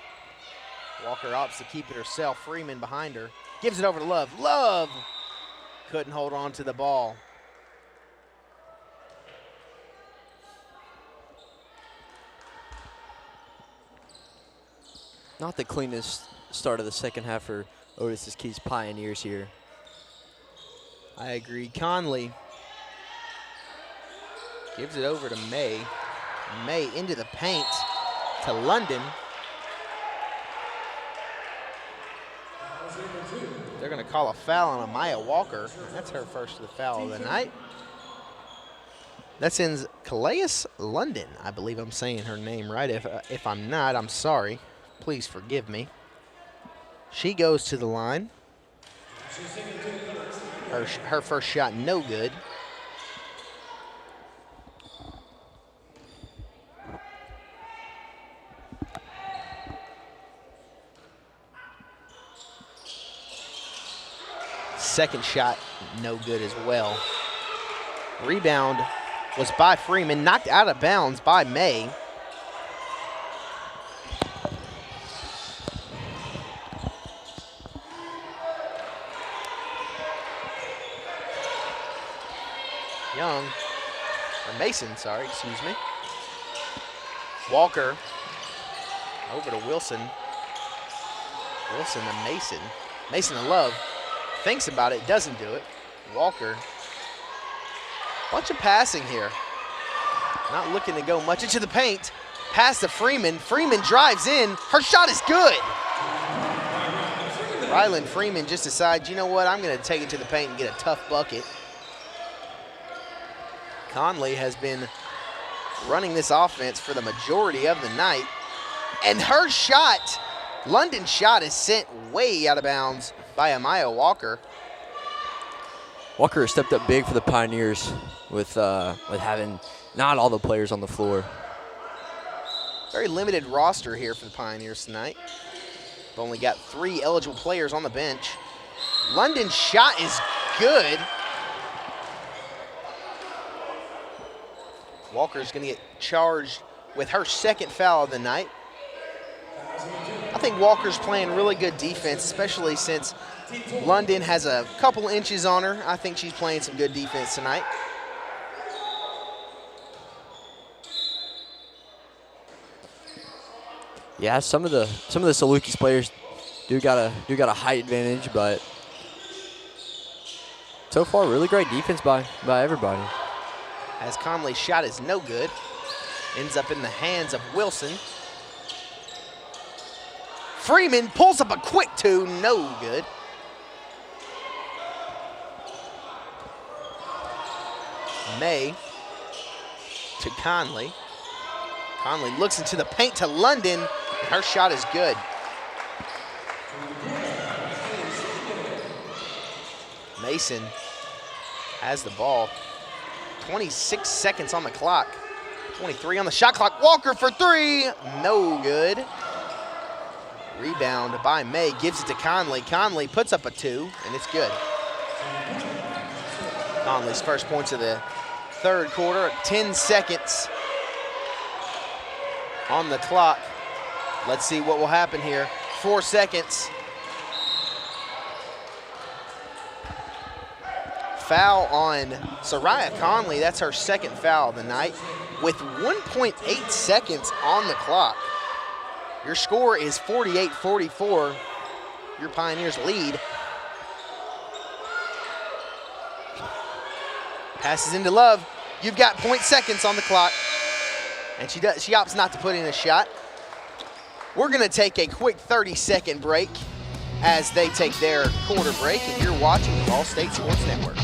Walker opts to keep it herself. Freeman behind her. Gives it over to Love. Love couldn't hold on to the ball. Not the cleanest start of the second half for Otis Keys Pioneers here. I agree. Conley gives it over to May. May into the paint to London. They're going to call a foul on Amaya Walker. That's her first of the foul of the night. That sends Calais London. I believe I'm saying her name right. If I'm not, I'm sorry. Please forgive me. She goes to the line. Her first shot, no good. Second shot, no good as well. Rebound was by Freeman, knocked out of bounds by May. Young, or Mason, sorry, excuse me. Walker over to Wilson. Wilson to Mason. Mason to Love. Thinks about it, doesn't do it. Walker. Bunch of passing here. Not looking to go much into the paint. Pass to Freeman. Freeman drives in. Her shot is good. Ryland Freeman just decides, you know what, I'm going to take it to the paint and get a tough bucket. Conley has been running this offense for the majority of the night. And her shot, London's shot, is sent way out of bounds by Amaya Walker. Walker has stepped up big for the Pioneers with having not all the players on the floor. Very limited roster here for the Pioneers tonight. They've only got 3 eligible players on the bench. London's shot is good. Walker's going to get charged with her second foul of the night. I think Walker's playing really good defense, especially since London has a couple inches on her. I think she's playing some good defense tonight. Yeah, some of the Salukis players do got a height advantage, but so far really great defense by everybody. as Conley's shot is no good. Ends up in the hands of Wilson. Freeman pulls up a quick two, no good. May to Conley. Conley looks into the paint to London. Her shot is good. Mason has the ball. 26 seconds on the clock. 23 on the shot clock. Walker for three, no good. Rebound by May, gives it to Conley. Conley puts up a two, and it's good. Conley's first points of the third quarter, 10 seconds on the clock. Let's see what will happen here. 4 seconds. Foul on Soraya Conley. That's her second foul of the night with 1.8 seconds on the clock. Your score is 48-44. Your Pioneers lead. Passes into Love. You've got 0.6 seconds on the clock. And she opts not to put in a shot. We're going to take a quick 30-second break as they take their quarter break, and you're watching the VolState Sports Network.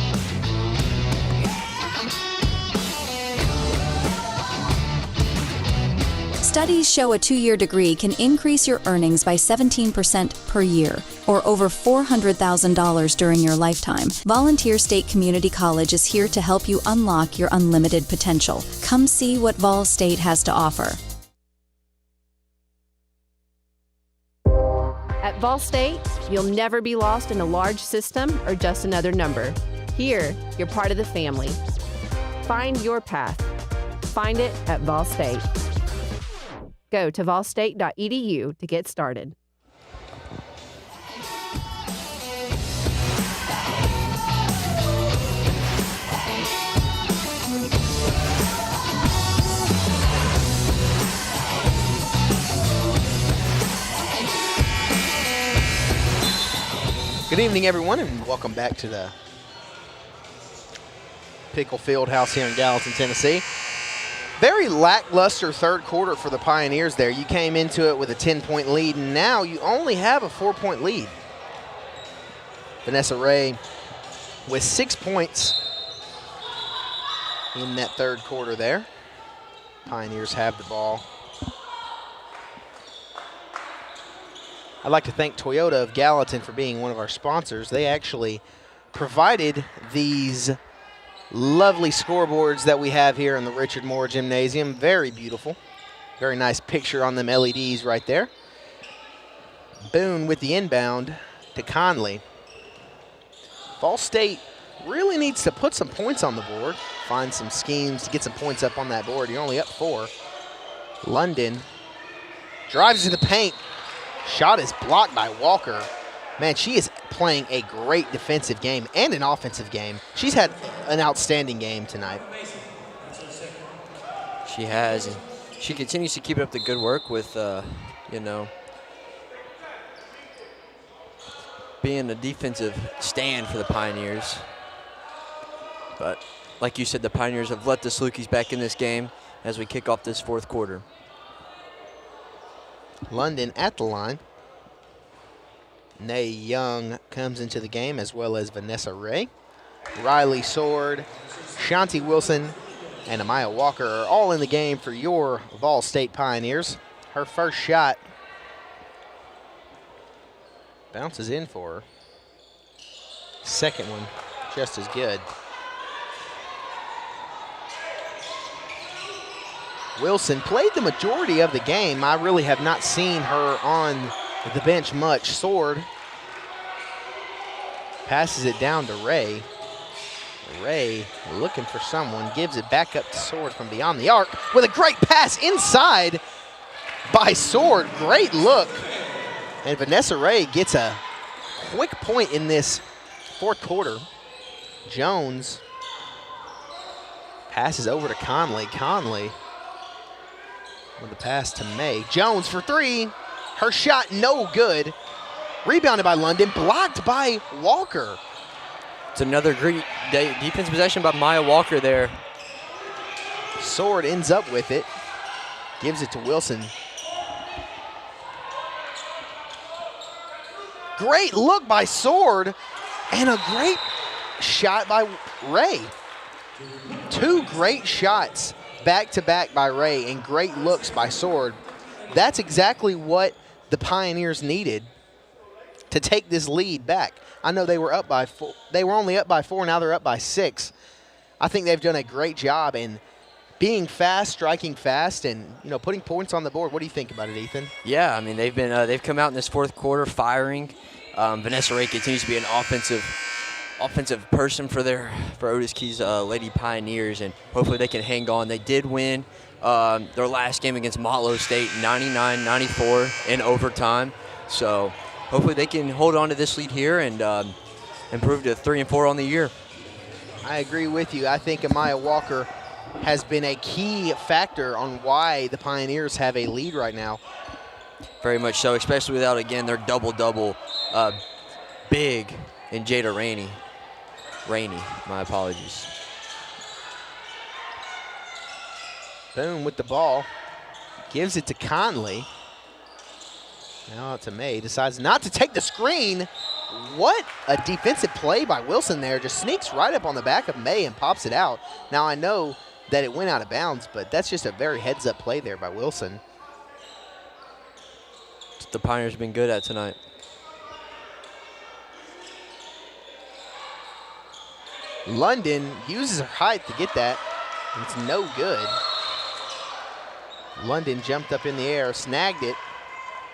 Studies show a 2-year degree can increase your earnings by 17% per year, or over $400,000 during your lifetime. Volunteer State Community College is here to help you unlock your unlimited potential. Come see what VolState has to offer. At VolState, you'll never be lost in a large system or just another number. Here, you're part of the family. Find your path. Find it at VolState. Go to volstate.edu to get started. Good evening, everyone, and welcome back to the Pickle Field House here in Gallatin, Tennessee. Very lackluster third quarter for the Pioneers there. You came into it with a 10-point lead, and now you only have a 4-point lead. Vanessa Ray with 6 points in that third quarter there. Pioneers have the ball. I'd like to thank Toyota of Gallatin for being one of our sponsors. They actually provided these lovely scoreboards that we have here in the Richard Moore Gymnasium. Very beautiful. Very nice picture on them LEDs right there. Boone with the inbound to Conley. VolState really needs to put some points on the board, find some schemes to get some points up on that board. You're only up 4. London drives to the paint. Shot is blocked by Walker. Man, she is playing a great defensive game and an offensive game. She's had an outstanding game tonight. She has. And she continues to keep up the good work with, being a defensive stand for the Pioneers. But like you said, the Pioneers have let the Salukis back in this game as we kick off this fourth quarter. London at the line. Nay Young comes into the game, as well as Vanessa Ray. Riley Sword, Shanti Wilson, and Amaya Walker are all in the game for your VolState Pioneers. Her first shot bounces in for her. Second one, just as good. Wilson played the majority of the game. I really have not seen her on the bench much. Sword passes it down to Ray. Ray looking for someone, gives it back up to Sword from beyond the arc with a great pass inside by Sword. Great look. And Vanessa Ray gets a quick point in this fourth quarter. Jones passes over to Conley. Conley with the pass to May. Jones for three. Her shot no good. Rebounded by London, blocked by Walker. It's another great defense possession by Maya Walker there. Sword ends up with it. Gives it to Wilson. Great look by Sword and a great shot by Ray. Two great shots back-to-back by Ray and great looks by Sword. That's exactly what the Pioneers needed to take this lead back. I know they were up by 4. They were only up by 4. Now they're up by 6. I think they've done a great job in being fast, striking fast, and putting points on the board. What do you think about it, Ethan? Yeah, I mean they've come out in this fourth quarter firing. Vanessa Ray continues to be an offensive person for Otis Key's Lady Pioneers, and hopefully they can hang on. They did win their last game against VolState 99-94 in overtime, so hopefully they can hold on to this lead here and improve to 3-4 on the year. I agree with you. I think Amaya Walker has been a key factor on why the Pioneers have a lead right now. Very much so, especially without, again, their double-double big and Jada Rainey. My apologies. Boone with the ball. Gives it to Conley. Now to May. Decides not to take the screen. What a defensive play by Wilson there. Just sneaks right up on the back of May and pops it out. Now I know that it went out of bounds, but that's just a very heads-up play there by Wilson. That's what the Pioneers have been good at tonight. London uses her height to get that. It's no good. London jumped up in the air, snagged it,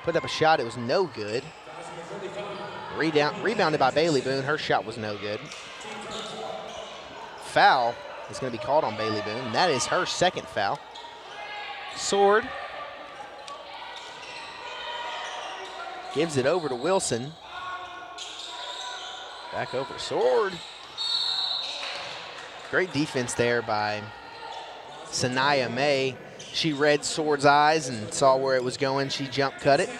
put up a shot. It was no good. Rebounded by Bailey Boone. Her shot was no good. Foul is going to be called on Bailey Boone. That is her second foul. Sword gives it over to Wilson. Back over Sword. Great defense there by Sanaya May. She read Sword's eyes and saw where it was going. She jump cut it.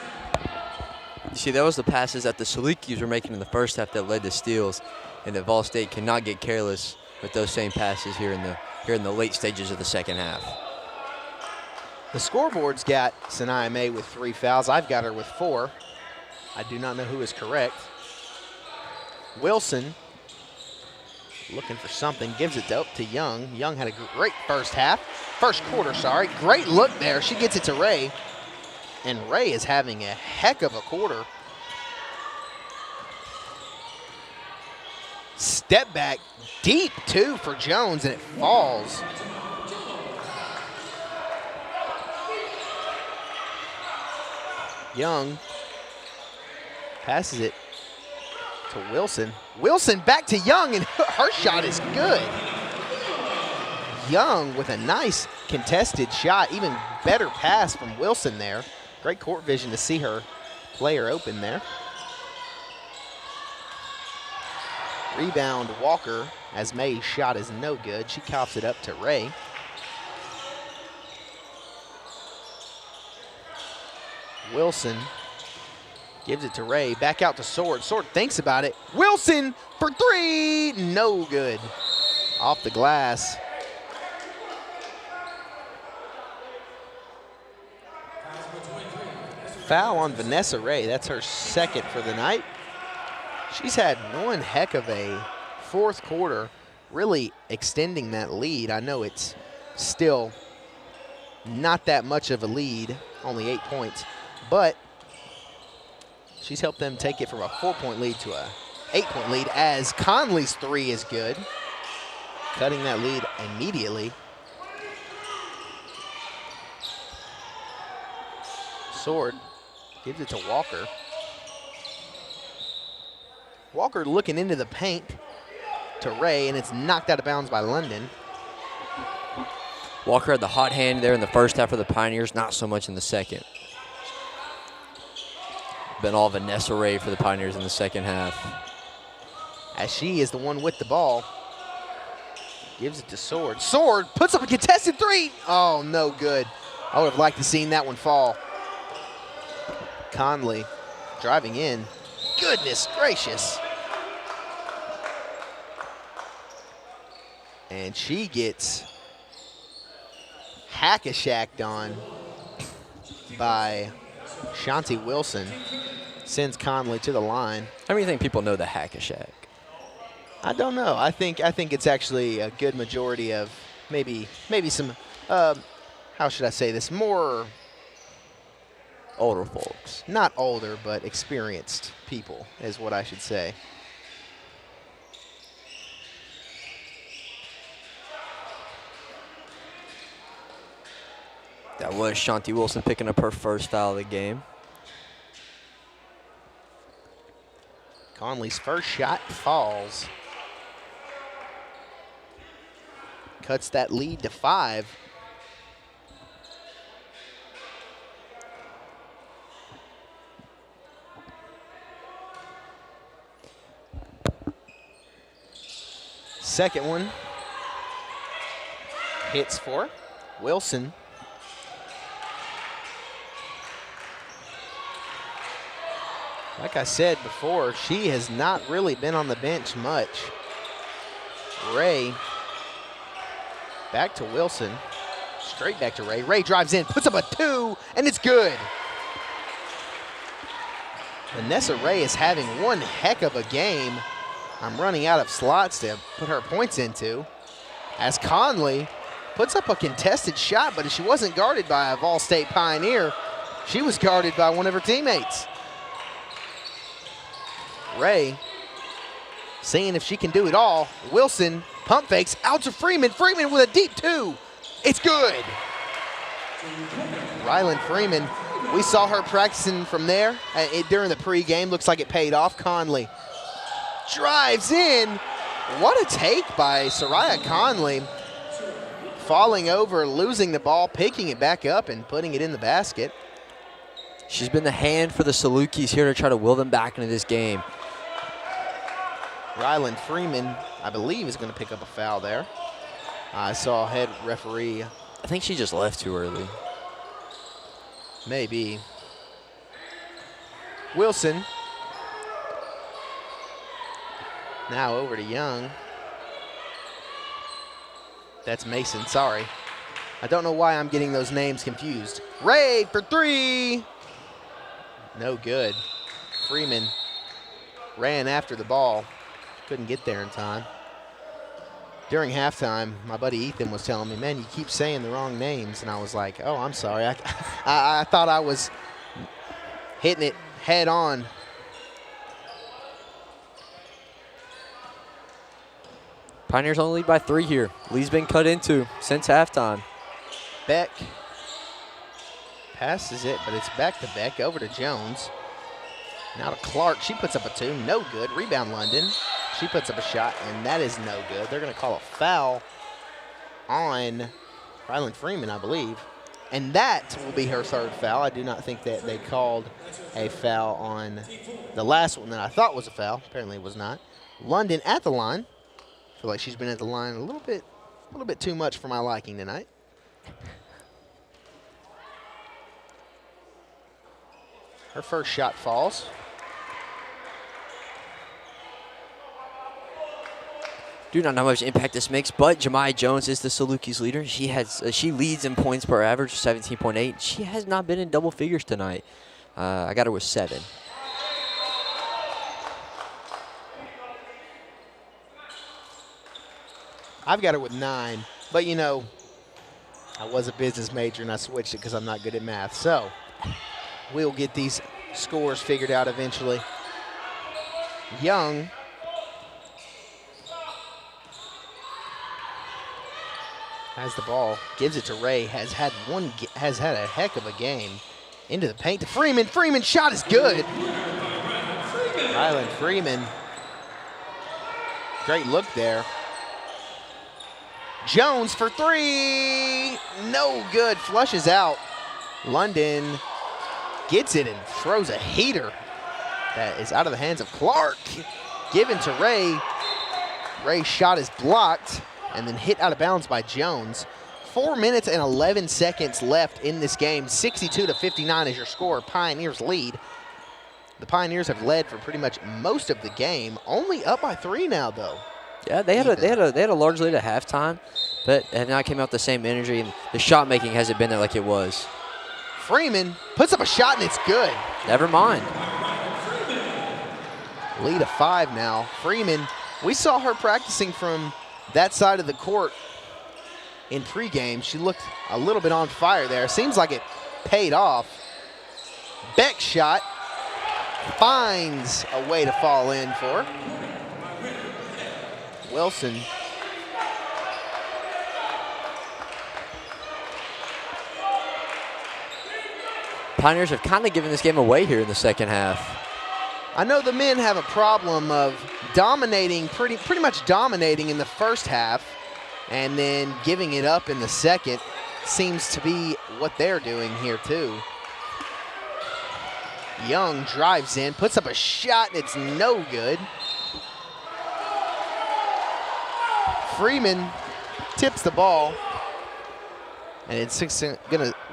You see, that was the passes that the Salukis were making in the first half that led to steals, and that VolState cannot get careless with those same passes here in the late stages of the second half. The scoreboard's got Sanaya May with 3 fouls. I've got her with 4. I do not know who is correct. Wilson looking for something, gives it up to Young. Young had a great first quarter, sorry. Great look there. She gets it to Ray, and Ray is having a heck of a quarter. Step back deep, too, for Jones, and it falls. Young passes it to Wilson. Wilson back to Young, and her shot is good. Young with a nice contested shot, even better pass from Wilson there. Great court vision to see her player open there. Rebound Walker, as May's shot is no good. She cops it up to Ray. Wilson gives it to Ray, back out to Sword. Sword thinks about it. Wilson for 3, no good. Off the glass. Foul on Vanessa Ray, that's her second for the night. She's had one heck of a fourth quarter, really extending that lead. I know it's still not that much of a lead, only 8 points, but she's helped them take it from a 4-point lead to a 8-point lead, as Conley's 3 is good, cutting that lead immediately. Sword gives it to Walker. Walker looking into the paint to Ray, and it's knocked out of bounds by London. Walker had the hot hand there in the first half for the Pioneers, not so much in the second. Been all Vanessa Ray for the Pioneers in the second half. As she is the one with the ball. Gives it to Sword. Sword puts up a contested 3. Oh, no good. I would have liked to seen that one fall. Conley driving in. Goodness gracious. And she gets hack-a-shacked on by Shanti Wilson. Sends Conley to the line. How do you think people know the hack-a-shack? I don't know. I think it's actually a good majority of maybe some, how should I say this, more older folks. Not older, but experienced people is what I should say. That was Shanti Wilson picking up her first foul of the game. Conley's first shot falls. Cuts that lead to 5. Second one hits for Wilson. Like I said before, she has not really been on the bench much. Ray back to Wilson, straight back to Ray. Ray drives in, puts up a 2, and it's good. Vanessa Ray is having one heck of a game. I'm running out of slots to put her points into. As Conley puts up a contested shot, but she wasn't guarded by a VolState Pioneer. She was guarded by one of her teammates. Ray seeing if she can do it all. Wilson pump fakes out to Freeman. Freeman with a deep 2. It's good. Ryland Freeman, we saw her practicing from there during the pregame. Looks like it paid off. Conley drives in. What a take by Soraya Conley. Falling over, losing the ball, picking it back up and putting it in the basket. She's been the hand for the Salukis here to try to will them back into this game. Ryland Freeman, I believe, is going to pick up a foul there. I saw head referee. I think she just left too early. Maybe. Wilson. Now over to Young. That's Mason, sorry. I don't know why I'm getting those names confused. Ray for 3. No good. Freeman ran after the ball. Couldn't get there in time. During halftime, my buddy Ethan was telling me, man, you keep saying the wrong names. And I was like, oh, I'm sorry. I thought I was hitting it head on. Pioneers only lead by 3 here. Lead's been cut into since halftime. Beck passes it, but it's back to Beck, over to Jones. Now to Clark, she puts up a 2, no good. Rebound London, she puts up a shot, and that is no good. They're gonna call a foul on Ryland Freeman, I believe. And that will be her 3rd foul. I do not think that they called a foul on the last one that I thought was a foul. Apparently it was not. London at the line. I feel like she's been at the line a little bit too much for my liking tonight. Her first shot falls. Do not know how much impact this makes, but Jemiah Jones is the Salukis leader. She leads in points per average, 17.8. She has not been in double figures tonight. I got her with 7. I've got her with 9, but you know, I was a business major and I switched it because I'm not good at math. So we'll get these scores figured out eventually. Young has the ball, gives it to Ray, has had a heck of a game. Into the paint to Freeman. Freeman shot is good. Ryland Freeman, great look there. Jones for 3, no good, flushes out. London gets it and throws a heater that is out of the hands of Clark. Given to Ray. Ray's shot is blocked and then hit out of bounds by Jones. 4 minutes and 11 seconds left in this game. 62-59 is your score. Pioneers lead. The Pioneers have led for pretty much most of the game. Only up by 3 now, though. Yeah, they had a large lead at halftime, but have not came out with the same energy, and the shot making hasn't been there like it was. Freeman puts up a shot and it's good. Never mind. Lead of 5 now. Freeman, we saw her practicing from that side of the court in pregame. She looked a little bit on fire there. Seems like it paid off. Beck shot finds a way to fall in for Wilson. Pioneers have kind of given this game away here in the second half. I know the men have a problem of dominating, pretty much dominating in the first half, and then giving it up in the second. Seems to be what they're doing here too. Young drives in, puts up a shot, and it's no good. Freeman tips the ball, and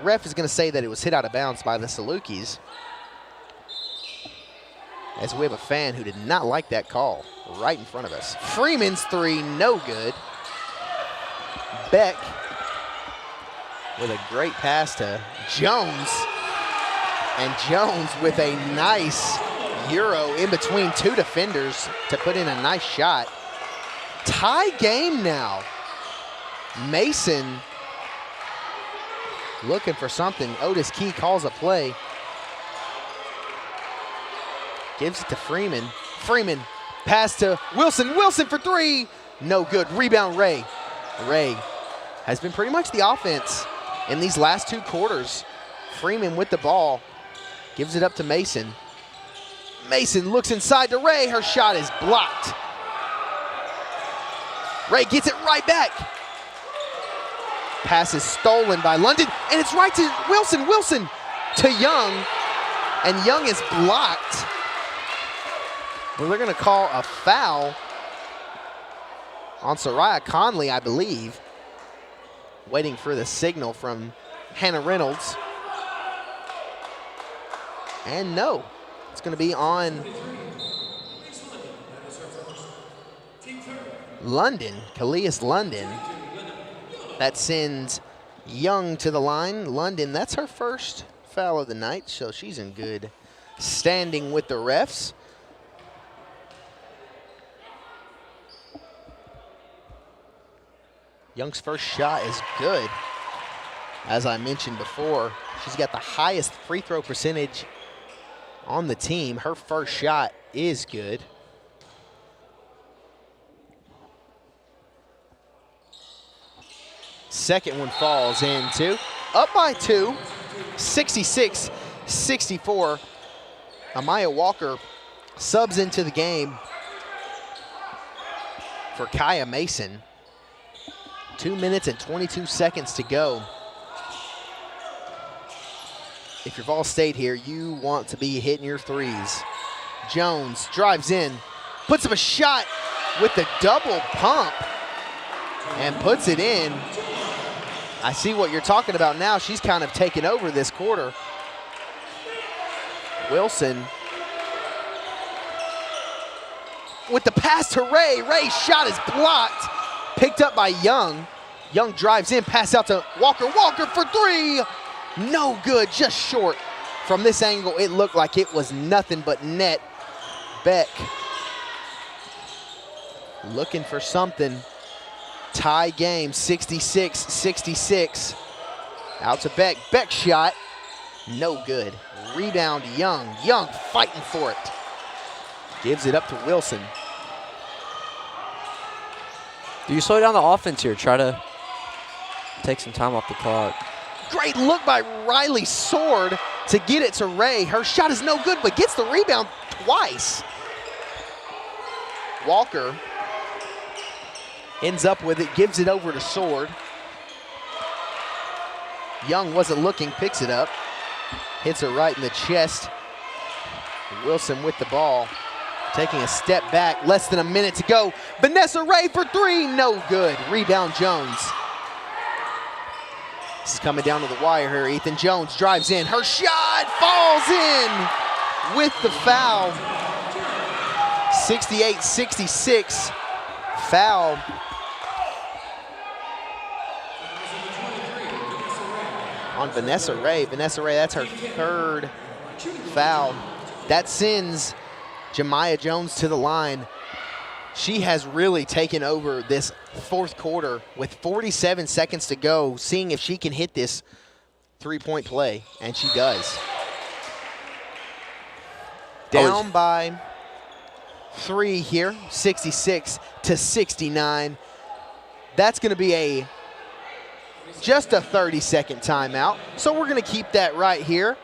ref is gonna say that it was hit out of bounds by the Salukis, as we have a fan who did not like that call right in front of us. Freeman's 3, no good. Beck with a great pass to Jones, and Jones with a nice Euro in between 2 defenders to put in a nice shot. Tie game now. Mason looking for something. Otis Key calls a play. Gives it to Freeman. Freeman, pass to Wilson. Wilson for 3. No good. Rebound, Ray. Ray has been pretty much the offense in these last 2 quarters. Freeman with the ball. Gives it up to Mason. Mason looks inside to Ray. Her shot is blocked. Ray gets it right back. Pass is stolen by London, and it's right to Wilson. Wilson to Young, and Young is blocked. Well, they're going to call a foul on Soraya Conley, I believe. Waiting for the signal from Hannah Reynolds. And no, it's going to be on London, Kalias London. That sends Young to the line. London, that's her first foul of the night, so she's in good standing with the refs. Young's first shot is good. As I mentioned before, she's got the highest free throw percentage on the team. Her first shot is good. Second one falls in too. Up by 2, 66-64. Amaya Walker subs into the game for Kaya Mason. 2 minutes and 22 seconds to go. If you're VolState here, you want to be hitting your threes. Jones drives in, puts up a shot with the double pump, and puts it in. I see what you're talking about now. She's kind of taken over this quarter. Wilson with the pass to Ray. Ray's shot is blocked. Picked up by Young. Young drives in, pass out to Walker. Walker for 3. No good, just short. From this angle, it looked like it was nothing but net. Beck looking for something. Tie game, 66-66. Out to Beck. Beck shot, no good. Rebound, Young. Young fighting for it. Gives it up to Wilson. Do you slow down the offense here? Try to take some time off the clock. Great look by Riley Sword to get it to Ray. Her shot is no good, but gets the rebound twice. Walker ends up with it, gives it over to Sword. Young wasn't looking, picks it up. Hits her right in the chest. Wilson with the ball. Taking a step back, less than a minute to go. Vanessa Ray for 3, no good. Rebound Jones. This is coming down to the wire here. Ethan Jones drives in. Her shot falls in with the foul. 68-66 foul on Vanessa Ray. Vanessa Ray, that's her 3rd foul. That sends Jemiah Jones to the line. She has really taken over this 4th quarter with 47 seconds to go, seeing if she can hit this 3-point play, and she does. Down by 3 here, 66-69. That's going to be just a 30-second timeout, so we're going to keep that right here.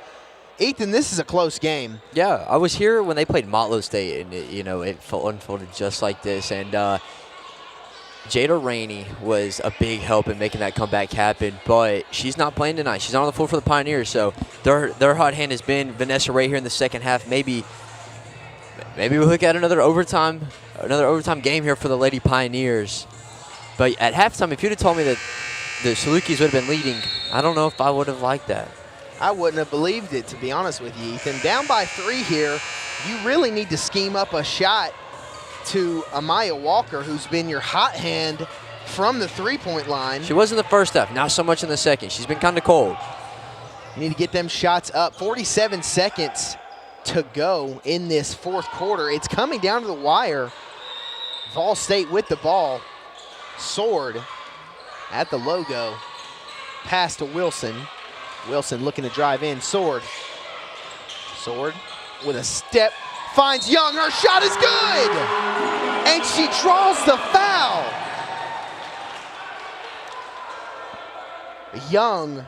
Ethan, this is a close game. Yeah, I was here when they played Motlow State, and it unfolded just like this. And Jada Rainey was a big help in making that comeback happen, but she's not playing tonight. She's not on the floor for the Pioneers, so their hot hand has been Vanessa Ray here in the second half. Maybe we'll look at another overtime game here for the Lady Pioneers. But at halftime, if you'd have told me that the Salukis would have been leading, I don't know if I would have liked that. I wouldn't have believed it, to be honest with you, Ethan. Down by 3 here, you really need to scheme up a shot to Amaya Walker, who's been your hot hand from the 3-point line. She was in the first half, not so much in the second. She's been kind of cold. You need to get them shots up. 47 seconds to go in this 4th quarter. It's coming down to the wire. VolState with the ball. Sword at the logo. Pass to Wilson. Wilson looking to drive in. Sword with a step. Finds Young. Her shot is good. And she draws the foul. Young,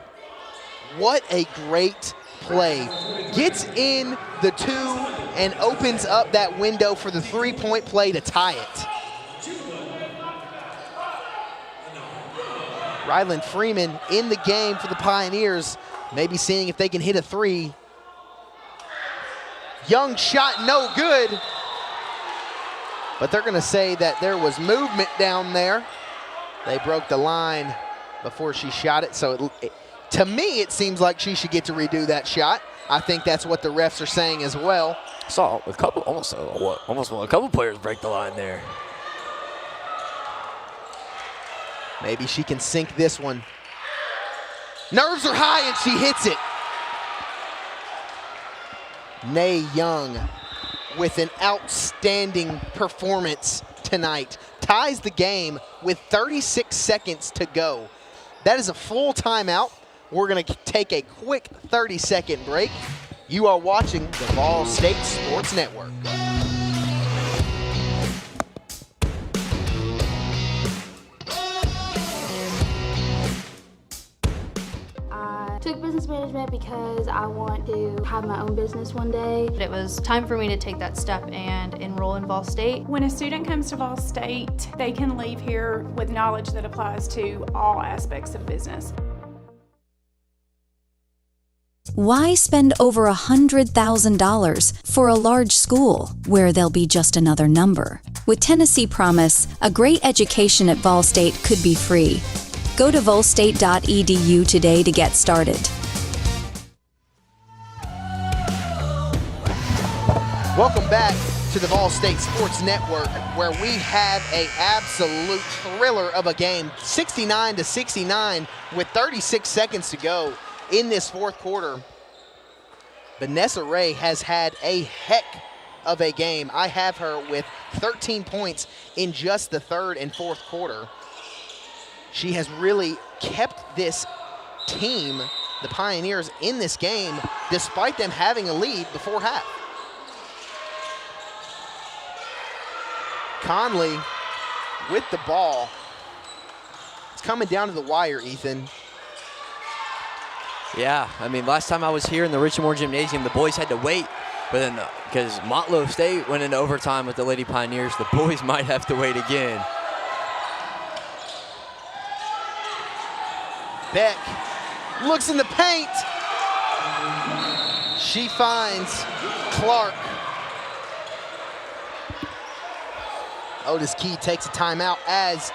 what a great play. Gets in the 2 and opens up that window for the 3-point play to tie it. Ryland Freeman in the game for the Pioneers, maybe seeing if they can hit a 3. Young shot, no good. But they're going to say that there was movement down there. They broke the line before she shot it. So to me, it seems like she should get to redo that shot. I think that's what the refs are saying as well. Saw a couple, almost a couple players break the line there. Maybe she can sink this one. Nerves are high and she hits it. Nay Young with an outstanding performance tonight. Ties the game with 36 seconds to go. That is a full timeout. We're going to take a quick 30-second break. You are watching the VolState Sports Network. I took business management because I want to have my own business one day. It was time for me to take that step and enroll in VolState. When a student comes to VolState, they can leave here with knowledge that applies to all aspects of business. Why spend over $100,000 for a large school where they'll be just another number? With Tennessee Promise, a great education at VolState could be free. Go to volstate.edu today to get started. Welcome back to the VolState Sports Network, where we have an absolute thriller of a game, 69-69 with 36 seconds to go in this 4th quarter. Vanessa Ray has had a heck of a game. I have her with 13 points in just the 3rd and 4th quarter. She has really kept this team, the Pioneers, in this game despite them having a lead before half. Conley with the ball. It's coming down to the wire, Ethan. Yeah, I mean, last time I was here in the Richard Moore Gymnasium, the boys had to wait. But then, because Motlow State went into overtime with the Lady Pioneers, the boys might have to wait again. Beck looks in the paint. She finds Clark. Otis Key takes a timeout as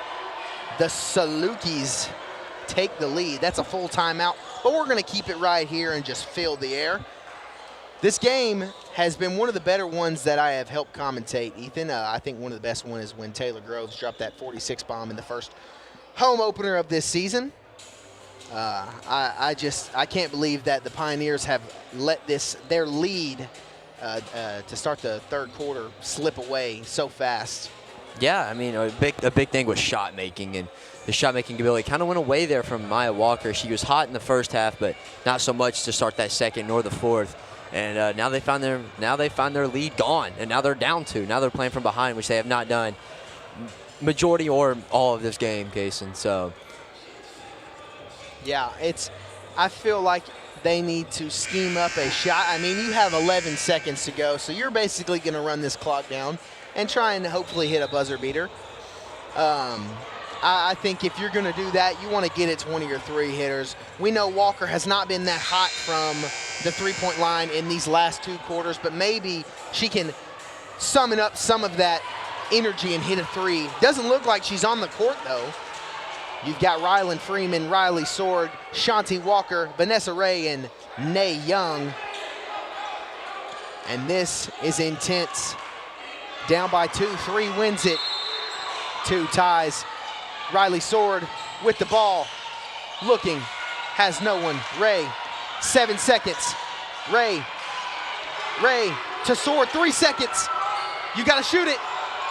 the Salukis take the lead. That's a full timeout, but we're going to keep it right here and just fill the air. This game has been one of the better ones that I have helped commentate, Ethan. I think one of the best ones is when Taylor Groves dropped that 46 bomb in the first home opener of this season. I can't believe that the Pioneers have let their lead to start the third quarter slip away so fast. Yeah, I mean, a big thing was shot making, and the shot making ability kind of went away there from Maya Walker. She was hot in the first half, but not so much to start that second nor the fourth. And now they found their lead gone, and now they're down 2. Now they're playing from behind, which they have not done majority or all of this game, Kaysen. So yeah, I feel like they need to scheme up a shot. I mean, you have 11 seconds to go, so you're basically going to run this clock down and try and hopefully hit a buzzer beater. I think if you're going to do that, you want to get it 20 or 3 hitters. We know Walker has not been that hot from the three-point line in these last 2 quarters, but maybe she can summon up some of that energy and hit a 3. Doesn't look like she's on the court, though. You've got Rylan Freeman, Riley Sword, Shanti Walker, Vanessa Ray, and Nay Young. And this is intense. Down by 2, 3 wins it. 2 ties. Riley Sword with the ball. Looking, has no one. Ray, 7 seconds. Ray to Sword, 3 seconds. You gotta shoot it.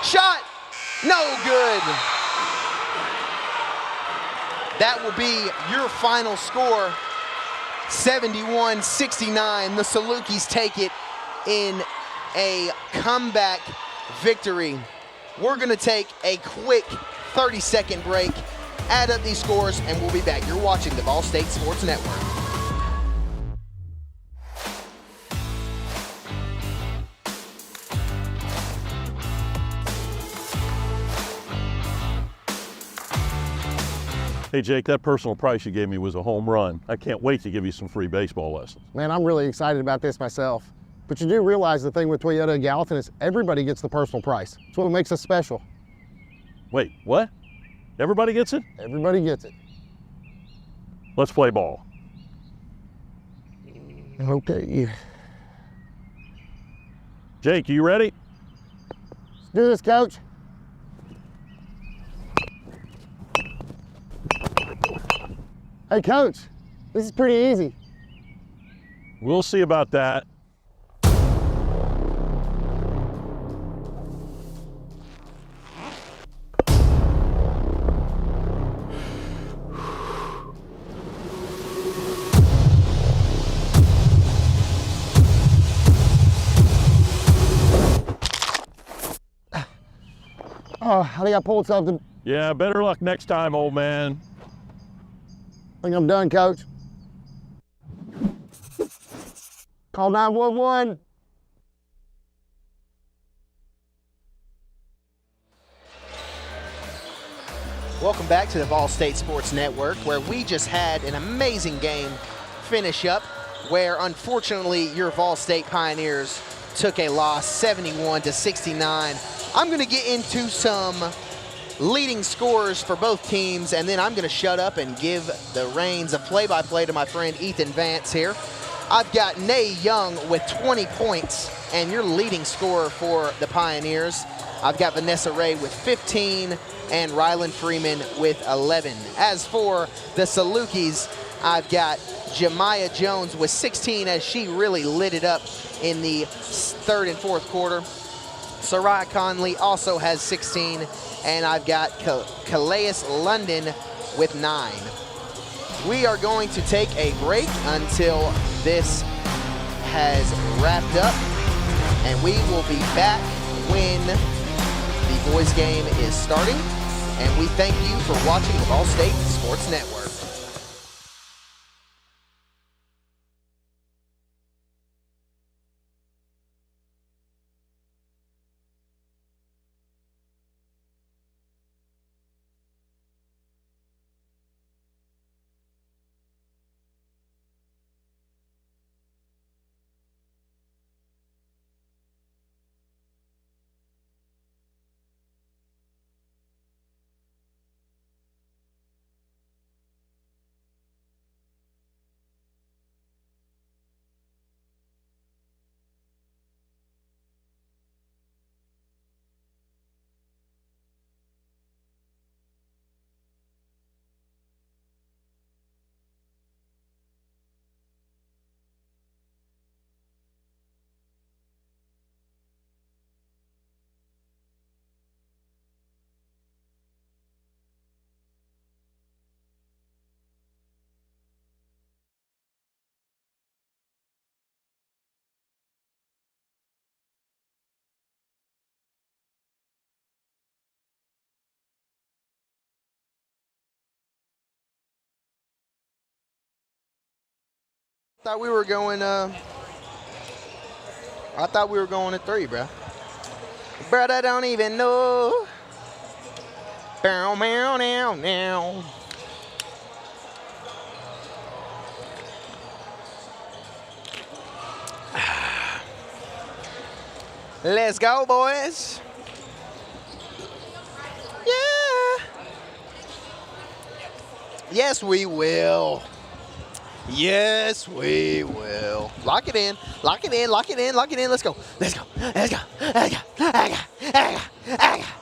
Shot, no good. That will be your final score, 71-69. The Salukis take it in a comeback victory. We're gonna take a quick 30-second break, add up these scores, and we'll be back. You're watching the VolState Sports Network. Hey Jake, that personal price you gave me was a home run. I can't wait to give you some free baseball lessons. Man, I'm really excited about this myself. But you do realize the thing with Toyota of Gallatin is everybody gets the personal price. It's what makes us special. Wait, what? Everybody gets it? Everybody gets it. Let's play ball. Okay. Jake, you ready? Let's do this, Coach. Hey, Coach, this is pretty easy. We'll see about that. Oh, I think I pulled something. Yeah, better luck next time, old man. I think I'm done, Coach. Call 911. Welcome back to the VolState Sports Network, where we just had an amazing game finish up, where unfortunately your VolState Pioneers took a loss 71-69. I'm going to get into some leading scorers for both teams, and then I'm going to shut up and give the reins of play-by-play to my friend Ethan Vance here. I've got Nay Young with 20 points, and your leading scorer for the Pioneers. I've got Vanessa Ray with 15 and Rylan Freeman with 11. As for the Salukis, I've got Jemiah Jones with 16 as she really lit it up in the third and fourth quarter. Sarai Conley also has 16, and I've got Calais London with 9. We are going to take a break until this has wrapped up, and we will be back when the boys game is starting. And we thank you for watching the VolState Sports Network. Thought we were going. I thought we were going at 3, bro. But I don't even know. Bow, meow, now, now. Let's go, boys. Yeah. Yes, we will. Yes, we will. Lock it in. Lock it in. Lock it in. Lock it in. Let's go. Let's go. Let's go. Let's go. Let's go. Let's go.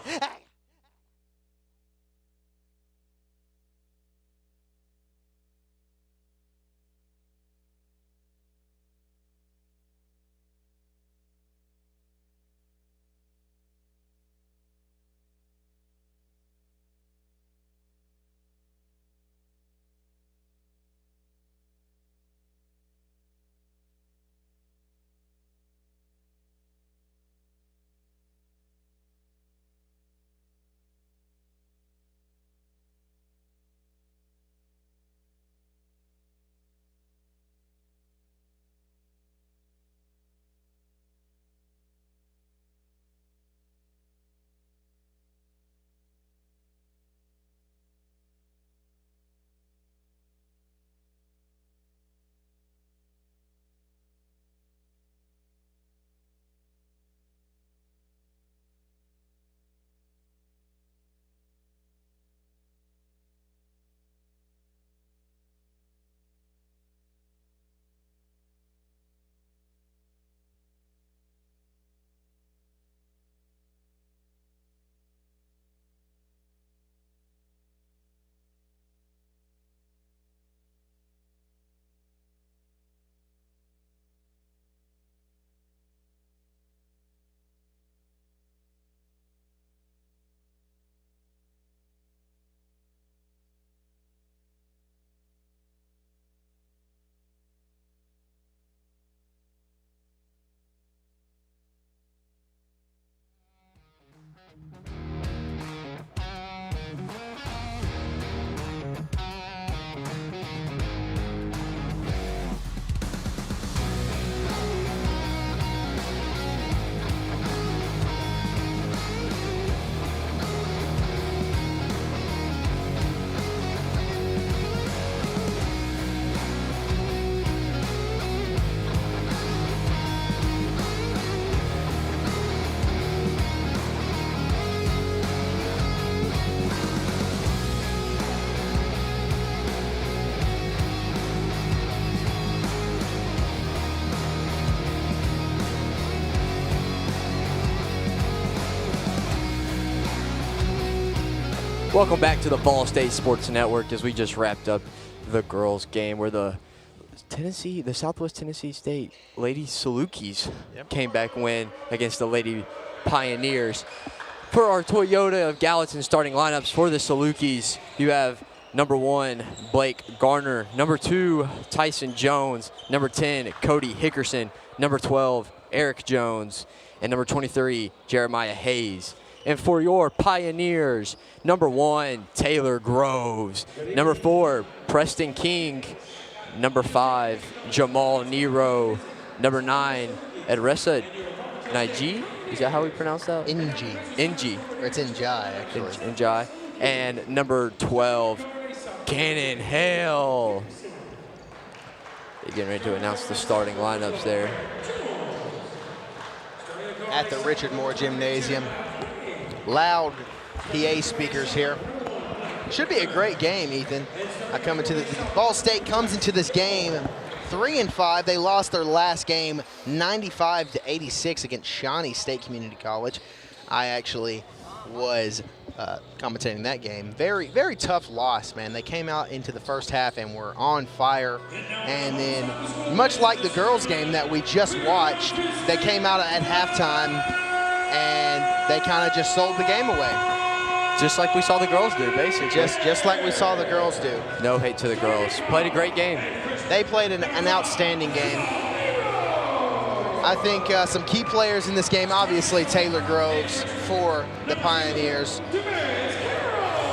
Welcome back to the VolState Sports Network as we just wrapped up the girls' game where the Southwest Tennessee State Lady Salukis came back win against the Lady Pioneers. For our Toyota of Gallatin starting lineups for the Salukis, you have number 1, Blake Garner, number 2, Tyson Jones, number 10, Cody Hickerson, number 12, Eric Jones, and number 23, Jeremiah Hayes. And for your Pioneers, number 1, Taylor Groves. Number 4, Preston King. Number 5, Jamal Nero. Number 9, Edressa Naiji. Is that how we pronounce that? Njai. Or it's Njai, actually. Njai. And number 12, Cannon Hale. They're getting ready to announce the starting lineups there. At the Richard Moore Gymnasium. Loud PA speakers here. Should be a great game, Ethan. Ball State comes into this game 3-5. They lost their last game 95-86 against Shawnee State Community College. I actually was commentating that game. Very, very tough loss, man. They came out into the first half and were on fire. And then, much like the girls' game that we just watched, they came out at halftime and they kind of just sold the game away. Just like we saw the girls do, basically. Just like we saw the girls do. No hate to the girls. Played a great game. They played an outstanding game. I think some key players in this game, obviously Taylor Groves for the Pioneers.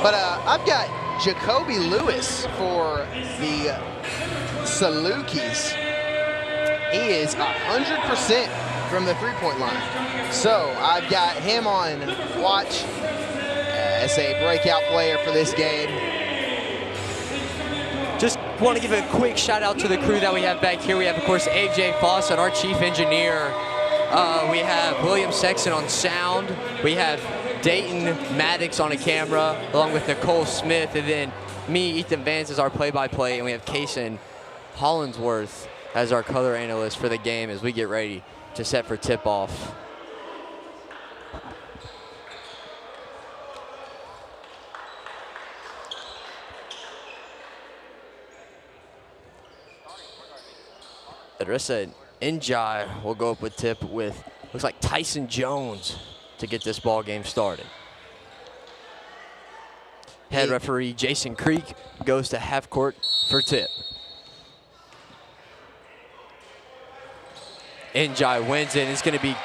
But I've got Jacoby Lewis for the Salukis. He is 100% from the three-point line. So I've got him on watch as a breakout player for this game. Just want to give a quick shout out to the crew that we have back here. We have, of course, AJ Fawcett, our chief engineer. We have William Sexton on sound. We have Dayton Maddox on a camera, along with Nicole Smith, and then me, Ethan Vance, as our play-by-play, and we have Kaysen Hollinsworth as our color analyst for the game as we get ready to set for tip-off. Adressa Njai will go up with tip with, looks like Tyson Jones to get this ball game started. Head referee Jason Creek goes to half court for tip. Njai wins it. It's going to be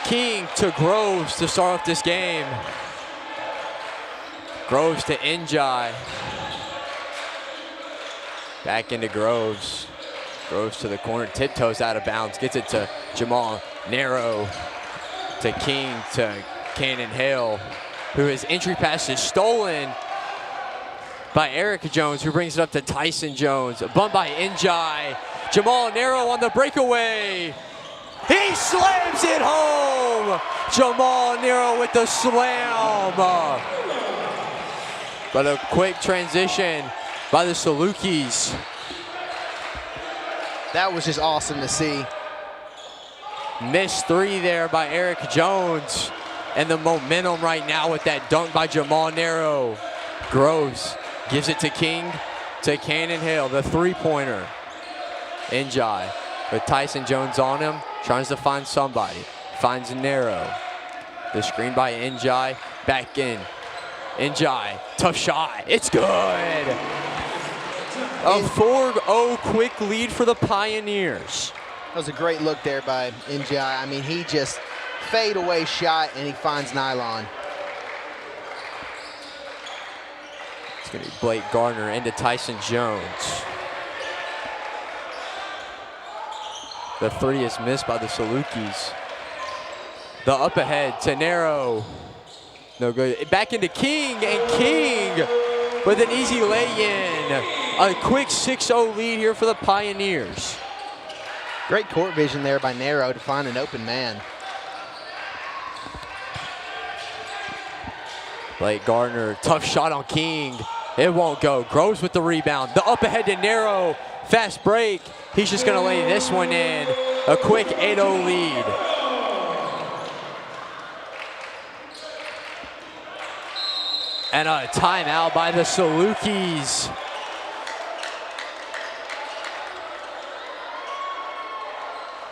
King to Groves to start off this game. Groves to Njai. Back into Groves. Groves to the corner, tiptoes out of bounds, gets it to Jamal Narrow, to King, to Cannon Hale, who his entry pass is stolen by Eric Jones, who brings it up to Tyson Jones. A bump by Njai. Jamal Narrow on the breakaway. He slams it home. Jamal Narrow with the slam. But a quick transition by the Salukis. That was just awesome to see. Missed three there by Eric Jones. And the momentum right now with that dunk by Jamal Narrow. Groves gives it to King, to Cannon Hale, the three-pointer. Njai with Tyson Jones on him, tries to find somebody. Finds Narrow. The screen by Njai, back in. Njai, tough shot, it's good. A 4-0 quick lead for the Pioneers. That was a great look there by Njai. I mean, he just fade away shot and he finds nylon. It's gonna be Blake Gardner into Tyson Jones. The three is missed by the Salukis. The up ahead to Narrow. No good. Back into King, and King with an easy lay-in. A quick 6-0 lead here for the Pioneers. Great court vision there by Narrow to find an open man. Blake Gardner, tough shot on King. It won't go. Groves with the rebound. The up ahead to Narrow. Fast break. He's just going to lay this one in. A quick 8-0 lead. And a timeout by the Salukis.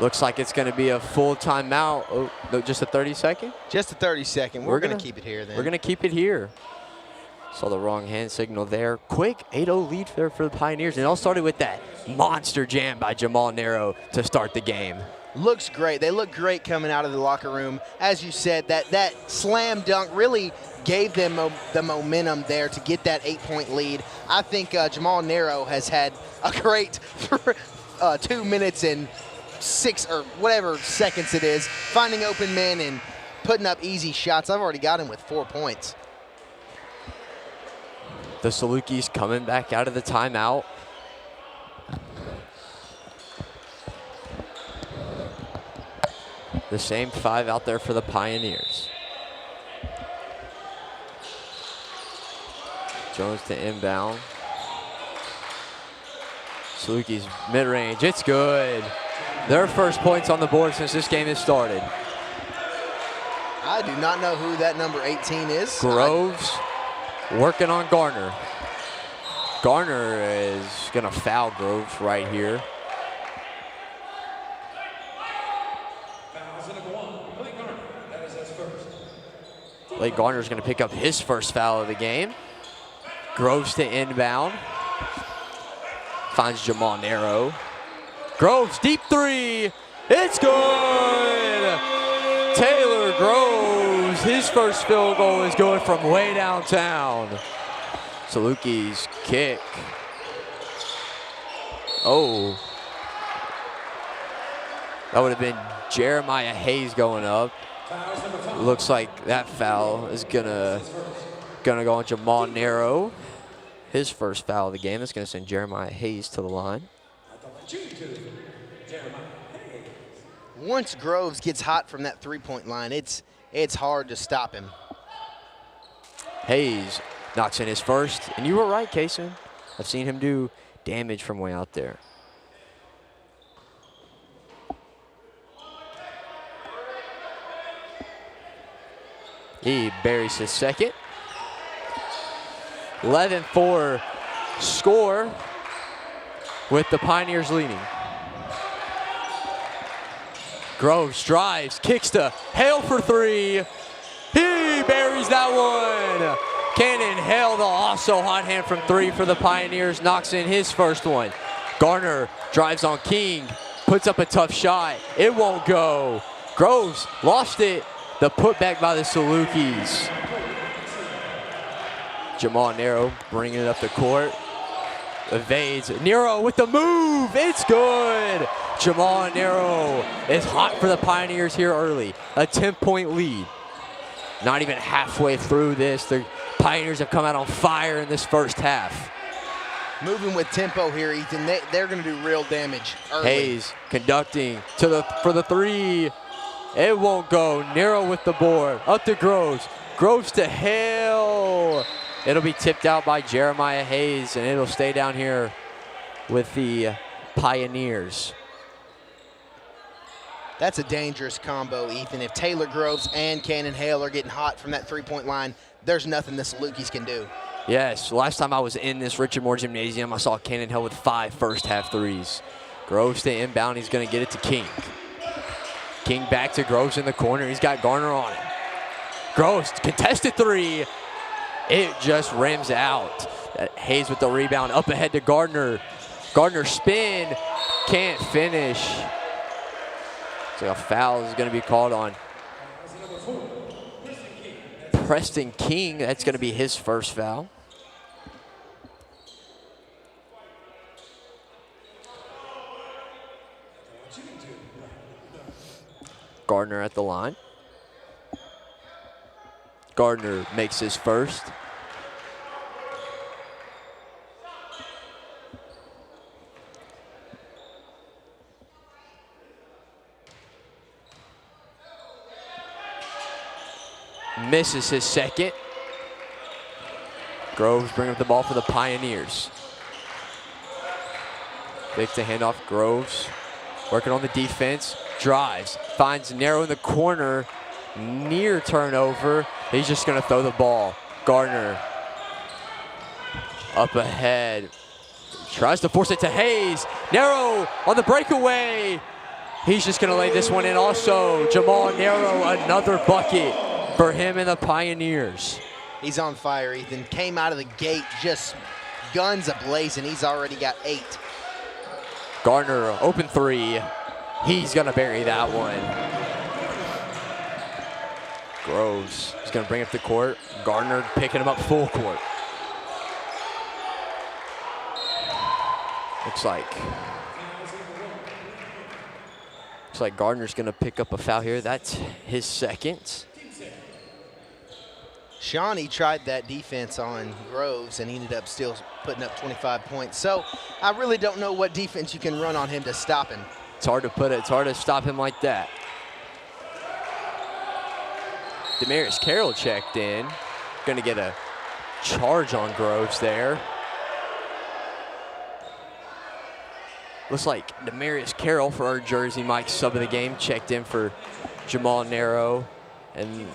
Looks like it's going to be a full timeout. Oh, no, just a 30-second? Just a 30-second. We're going to keep it here then. We're going to keep it here. Saw the wrong hand signal there. Quick 8-0 lead there for the Pioneers. And it all started with that monster jam by Jamal Narrow to start the game. Looks great. They look great coming out of the locker room. As you said, that slam dunk really gave them the momentum there to get that 8-point lead. I think Jamal Narrow has had a great 2 minutes and 6 or whatever seconds it is, finding open men and putting up easy shots. I've already got him with 4 points. The Salukis coming back out of the timeout. The same 5 out there for the Pioneers. Jones to inbound. Salukis mid-range, it's good. Their first points on the board since this game has started. I do not know who that number 18 is. Groves working on Garner. Garner is gonna foul Groves right here. Blake Garner's gonna pick up his first foul of the game. Groves to inbound. Finds Jamal Narrow. Groves, deep three. It's good. Taylor Groves, his first field goal is going from way downtown. Salukis kick. Oh. That would have been Jeremiah Hayes going up. Looks like that foul is gonna go on Jamal Nero. His first foul of the game. That's gonna send Jeremiah Hayes to the line. Once Groves gets hot from that three-point line, it's hard to stop him. Hayes knocks in his first, and you were right, Kaysen. I've seen him do damage from way out there. He buries his second. 11-4 score with the Pioneers leading. Groves drives, kicks to Hale for three. He buries that one. Cannon Hale, the also hot hand from three for the Pioneers, knocks in his first one. Garner drives on King, puts up a tough shot. It won't go. Groves lost it. The putback by the Salukis. Jamal Nero bringing it up the court. Evades. Nero with the move. It's good. Jamal Nero is hot for the Pioneers here early. A 10-point lead. Not even halfway through this. The Pioneers have come out on fire in this first half. Moving with tempo here, Ethan. They're going to do real damage early. Hayes conducting for the three. It won't go. Nero with the board. Up to Groves. Groves to Hale. It'll be tipped out by Jeremiah Hayes, and it'll stay down here with the Pioneers. That's a dangerous combo, Ethan. If Taylor Groves and Cannon Hale are getting hot from that three-point line, there's nothing the Salukis can do. Yes, last time I was in this Richard Moore Gymnasium, I saw Cannon Hale with 5 first-half threes. Groves to inbound. He's going to get it to King. King back to Groves in the corner. He's got Garner on it. Groves, contested three. It just rims out. Hayes with the rebound. Up ahead to Gardner. Gardner spin. Can't finish. So a foul is going to be called on Preston King. That's going to be his first foul. Gardner at the line. Gardner makes his first. Misses his second. Groves bringing up the ball for the Pioneers. Big to hand off. Groves working on the defense. Drives. Finds Nero in the corner. Near turnover. He's just going to throw the ball. Gardner up ahead. Tries to force it to Hayes. Nero on the breakaway. He's just going to lay this one in also. Jamal Nero, another bucket for him and the Pioneers. He's on fire, Ethan. Came out of the gate just guns ablazing. He's already got 8. Gardner, open three. He's going to bury that one. Groves is going to bring up the court. Gardner picking him up full court. Looks like Gardner's going to pick up a foul here. That's his second. Shawnee tried that defense on Groves and ended up still putting up 25 points. So I really don't know what defense you can run on him to stop him. It's hard to put it. It's hard to stop him like that. Demarius Carroll checked in. Going to get a charge on Groves there. Looks like Demarius Carroll for our Jersey Mike sub of the game checked in for Jamal Nero. And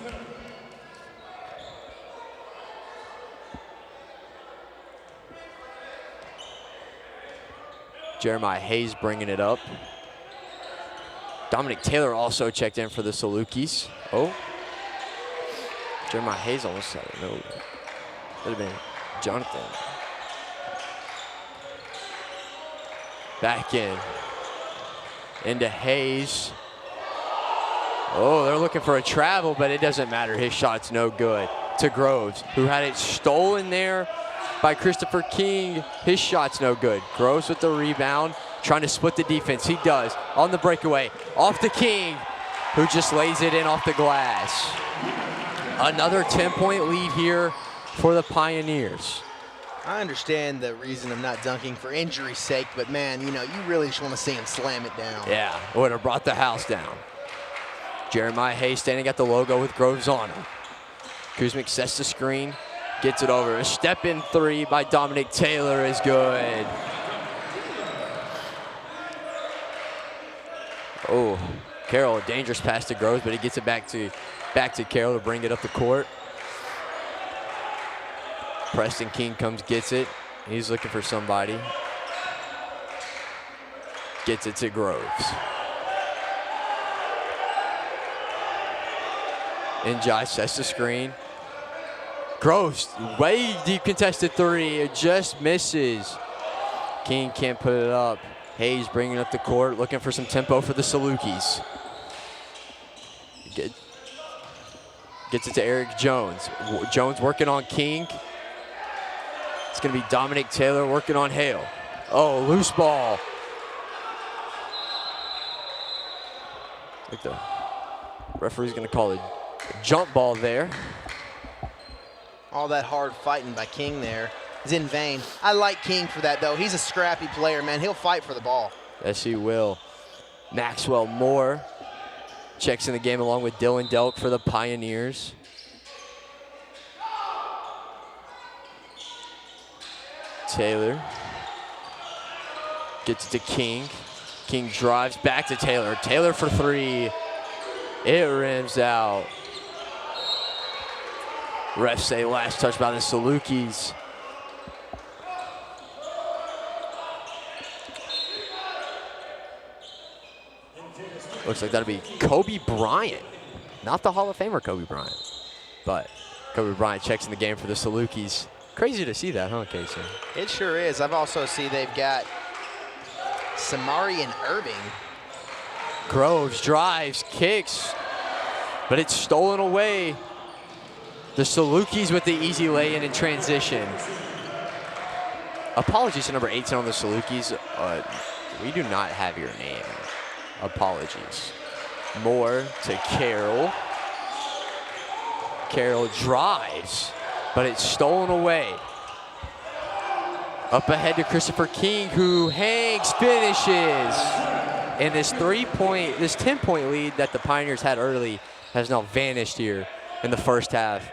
Jeremiah Hayes bringing it up. Dominic Taylor also checked in for the Salukis. Oh. Jeremiah Hayes almost had it. No. Would have been Jonathan. Back in. Into Hayes. Oh, they're looking for a travel, but it doesn't matter. His shot's no good. To Groves, who had it stolen there by Christopher King. His shot's no good. Groves with the rebound. trying to split the defense. He does. On the breakaway. Off to King, who just lays it in off the glass. Another 10-point lead here for the Pioneers. I understand the reason of not dunking for injury's sake, but man, you know, you really just want to see him slam it down. Yeah, would have brought the house down. Jeremiah Hayes standing at the logo with Groves on him. Kuzmic sets the screen, gets it over. A step-in three by Dominic Taylor is good. Oh, Carroll, a dangerous pass to Groves, but he gets it back to Carroll to bring it up the court. Preston King comes, gets it. He's looking for somebody. Gets it to Groves. Njai sets the screen. Groves, way deep contested three. It just misses. King can't put it up. Hayes bringing up the court, looking for some tempo for the Salukis. Gets it to Eric Jones. Jones working on King. It's going to be Dominic Taylor working on Hale. Oh, loose ball. I think the referee's going to call a jump ball there. All that hard fighting by King there is in vain. I like King for that, though. He's a scrappy player, man. He'll fight for the ball. Yes, he will. Maxwell Moore checks in the game along with Dylan Delk for the Pioneers. Taylor gets it to King. King drives back to Taylor. Taylor for three. It rims out. Refs say last touch by the Salukis. Looks like that'll be Kobe Bryant. Not the Hall of Famer Kobe Bryant, but Kobe Bryant checks in the game for the Salukis. Crazy to see that, huh, Casey? It sure is. I've also seen they've got Samari and Irving. Groves drives, kicks, but it's stolen away. The Salukis with the easy lay-in in transition. Apologies to number 18 on the Salukis. We do not have your name. Apologies. Moore to Carroll. Carroll drives, but it's stolen away. Up ahead to Christopher King, who hangs, finishes. And this 10-point lead that the Pioneers had early has now vanished here in the first half.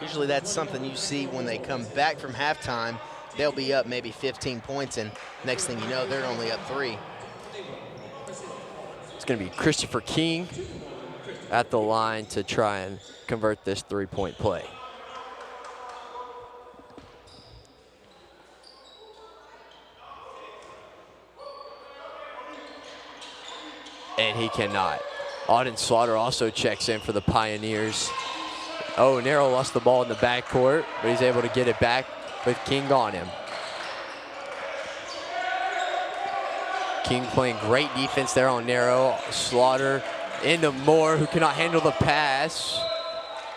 Usually that's something you see when they come back from halftime. They'll be up maybe 15 points, and next thing you know, they're only up 3. It's going to be Christopher King at the line to try and convert this 3-point play. And he cannot. Auden Slaughter also checks in for the Pioneers. Oh, Nero lost the ball in the backcourt, but he's able to get it back with King on him. King playing great defense there on Nero. Slaughter into Moore, who cannot handle the pass.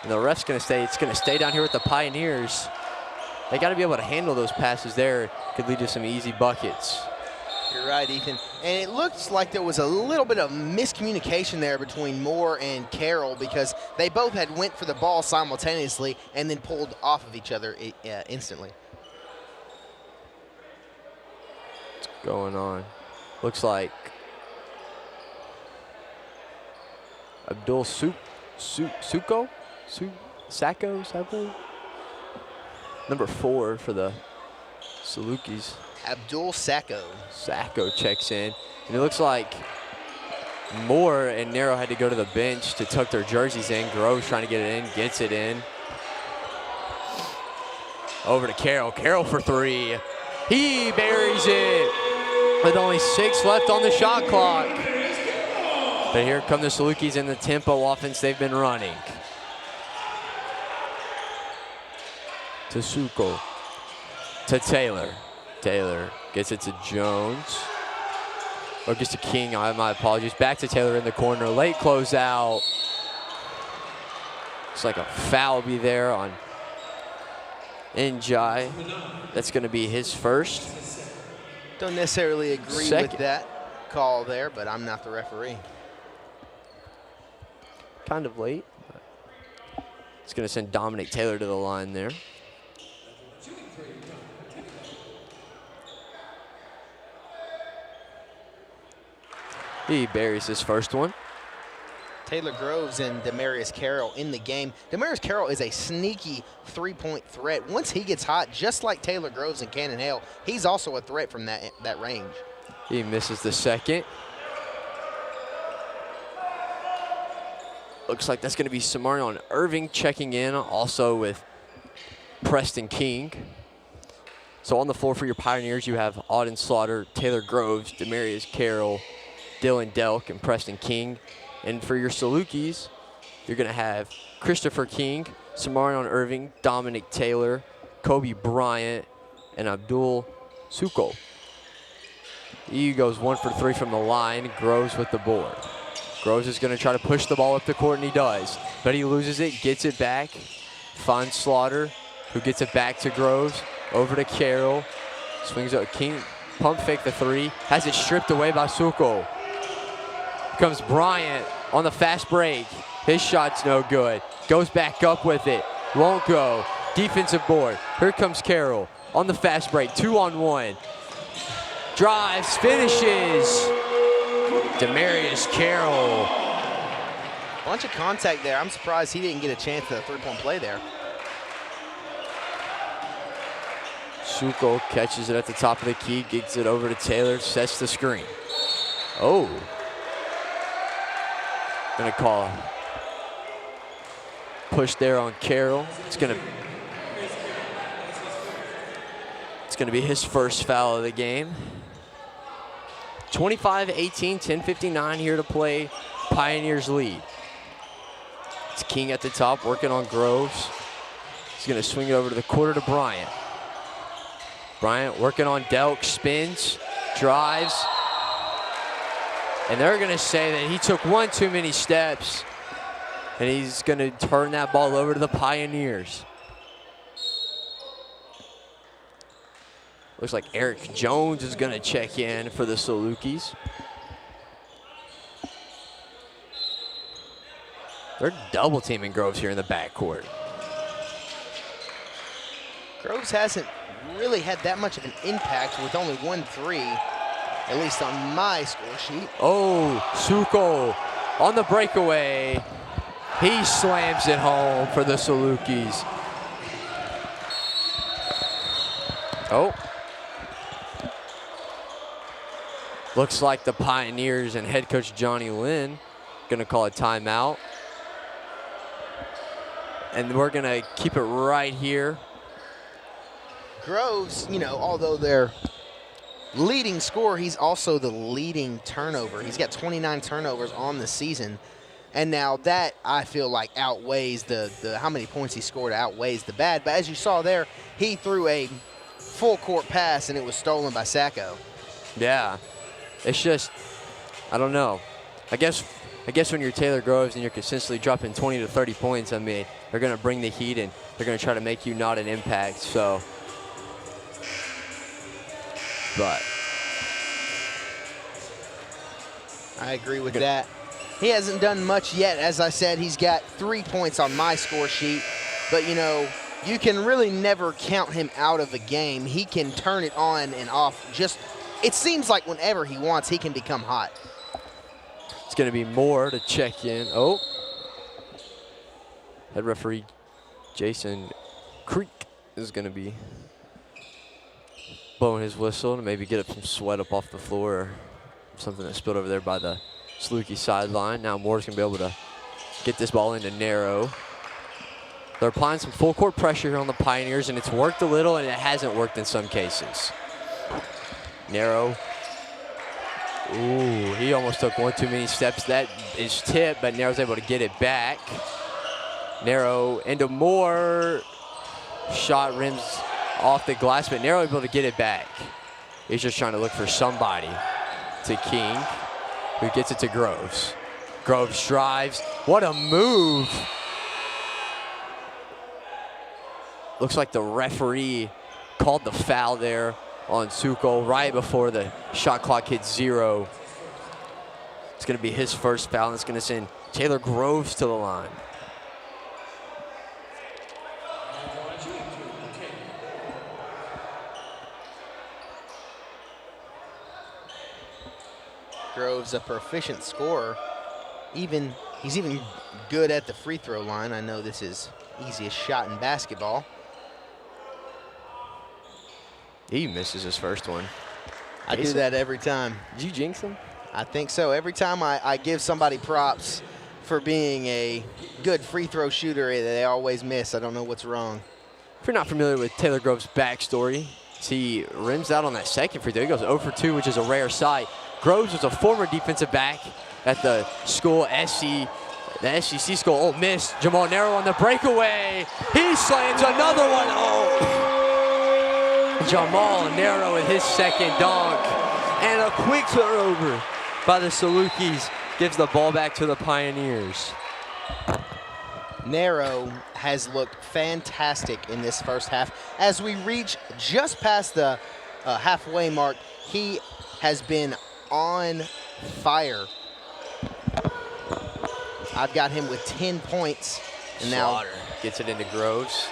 And the ref's gonna stay, it's gonna stay down here with the Pioneers. They gotta be able to handle those passes there. Could lead to some easy buckets. You're right, Ethan. And it looks like there was a little bit of miscommunication there between Moore and Carroll, because they both had went for the ball simultaneously and then pulled off of each other instantly. What's going on? Looks like Abdul Sacco? Number 4 for the Salukis. Abdul Sacco. Sacco checks in. And it looks like Moore and Nero had to go to the bench to tuck their jerseys in. Groves trying to get it in, gets it in. Over to Carroll. Carroll for 3. He buries it with only 6 left on the shot clock. But here come the Salukis in the tempo offense they've been running. To Suko. To Taylor. Taylor gets it to Jones. Or gets to King, my apologies. Back to Taylor in the corner. Late closeout. It's like a foul be there on Njai. That's going to be his first. Don't necessarily agree with that call there, but I'm not the referee. Kind of late. It's going to send Dominic Taylor to the line there. He buries his first one. Taylor Groves and Demarius Carroll in the game. Demarius Carroll is a sneaky three-point threat. Once he gets hot, just like Taylor Groves and Cannon Hale, he's also a threat from that range. He misses the second. Looks like that's going to be Samarion Irving checking in, also with Preston King. So on the floor for your Pioneers, you have Auden Slaughter, Taylor Groves, Demarius Carroll, Dylan Delk, and Preston King. And for your Salukis, you're going to have Christopher King, Samarion Irving, Dominic Taylor, Kobe Bryant, and Abdul Suko. He goes 1 for 3 from the line. Groves with the board. Groves is going to try to push the ball up the court, and he does. But he loses it, gets it back, finds Slaughter, who gets it back to Groves, over to Carroll. Swings up, King, pump fake the three, has it stripped away by Suko. Comes Bryant on the fast break. His shot's no good. Goes back up with it. Won't go. Defensive board. Here comes Carroll on the fast break. 2-on-1. Drives, finishes. Demarius Carroll. Bunch of contact there. I'm surprised he didn't get a chance at a three-point play there. Suko catches it at the top of the key, gets it over to Taylor, sets the screen. Oh. Gonna call a push there on Carroll. It's gonna be his first foul of the game. 25-18, 10:59 here to play. Pioneers lead. It's King at the top, working on Groves. He's gonna swing it over to the quarter to Bryant. Bryant working on Delk, spins, drives. And they're going to say that he took one too many steps, and he's going to turn that ball over to the Pioneers. Looks like Eric Jones is going to check in for the Salukis. They're double teaming Groves here in the backcourt. Groves hasn't really had that much of an impact with only 1 3. At least on my score sheet. Oh, Suko on the breakaway. He slams it home for the Salukis. Oh. Looks like the Pioneers and head coach Johnny Lynn gonna call a timeout. And we're gonna keep it right here. Groves, you know, although they're leading scorer, he's also the leading turnover. He's got 29 turnovers on the season. And now that, I feel like, outweighs the how many points he scored outweighs the bad. But as you saw there, he threw a full court pass and it was stolen by Sacco. Yeah. It's just, I don't know. I guess when you're Taylor Groves and you're consistently dropping 20 to 30 points, I mean, they're going to bring the heat and they're going to try to make you not an impact. So, but I agree with that. He hasn't done much yet. As I said, he's got 3 points on my score sheet. But, you know, you can really never count him out of a game. He can turn it on and off. Just, it seems like whenever he wants, he can become hot. It's going to be Moore to check in. Oh. Head referee Jason Creek is going to be blowing his whistle to maybe get up some sweat up off the floor or something that spilled over there by the Saluki sideline. Now Moore's going to be able to get this ball into narrow. They're applying some full court pressure here on the Pioneers, and it's worked a little, and it hasn't worked in some cases. Narrow. Ooh, he almost took one too many steps. That is tipped, but Narrow's able to get it back. Narrow into Moore. Shot rims off the glass, but Narrow able to get it back. He's just trying to look for somebody. To King, who gets it to Groves. Groves drives. What a move. Looks like the referee called the foul there on Suko right before the shot clock hits 0. It's going to be his first foul, and it's going to send Taylor Groves to the line. Groves, a proficient scorer. He's even good at the free throw line. I know this is easiest shot in basketball. He misses his first one. I do that every time. Did you jinx him? I think so. Every time I give somebody props for being a good free throw shooter, they always miss. I don't know what's wrong. If you're not familiar with Taylor Groves' backstory, he rims out on that second free throw. He goes 0 for 2, which is a rare sight. Groves was a former defensive back at the school the SEC school, Ole Miss. Jamal Nero on the breakaway. He slams another one. Oh! Jamal Nero with his second dunk. And a quick turnover by the Salukis gives the ball back to the Pioneers. Nero has looked fantastic in this first half. As we reach just past the halfway mark, he has been on fire. I've got him with 10 points. And Slaughter gets it into Groves.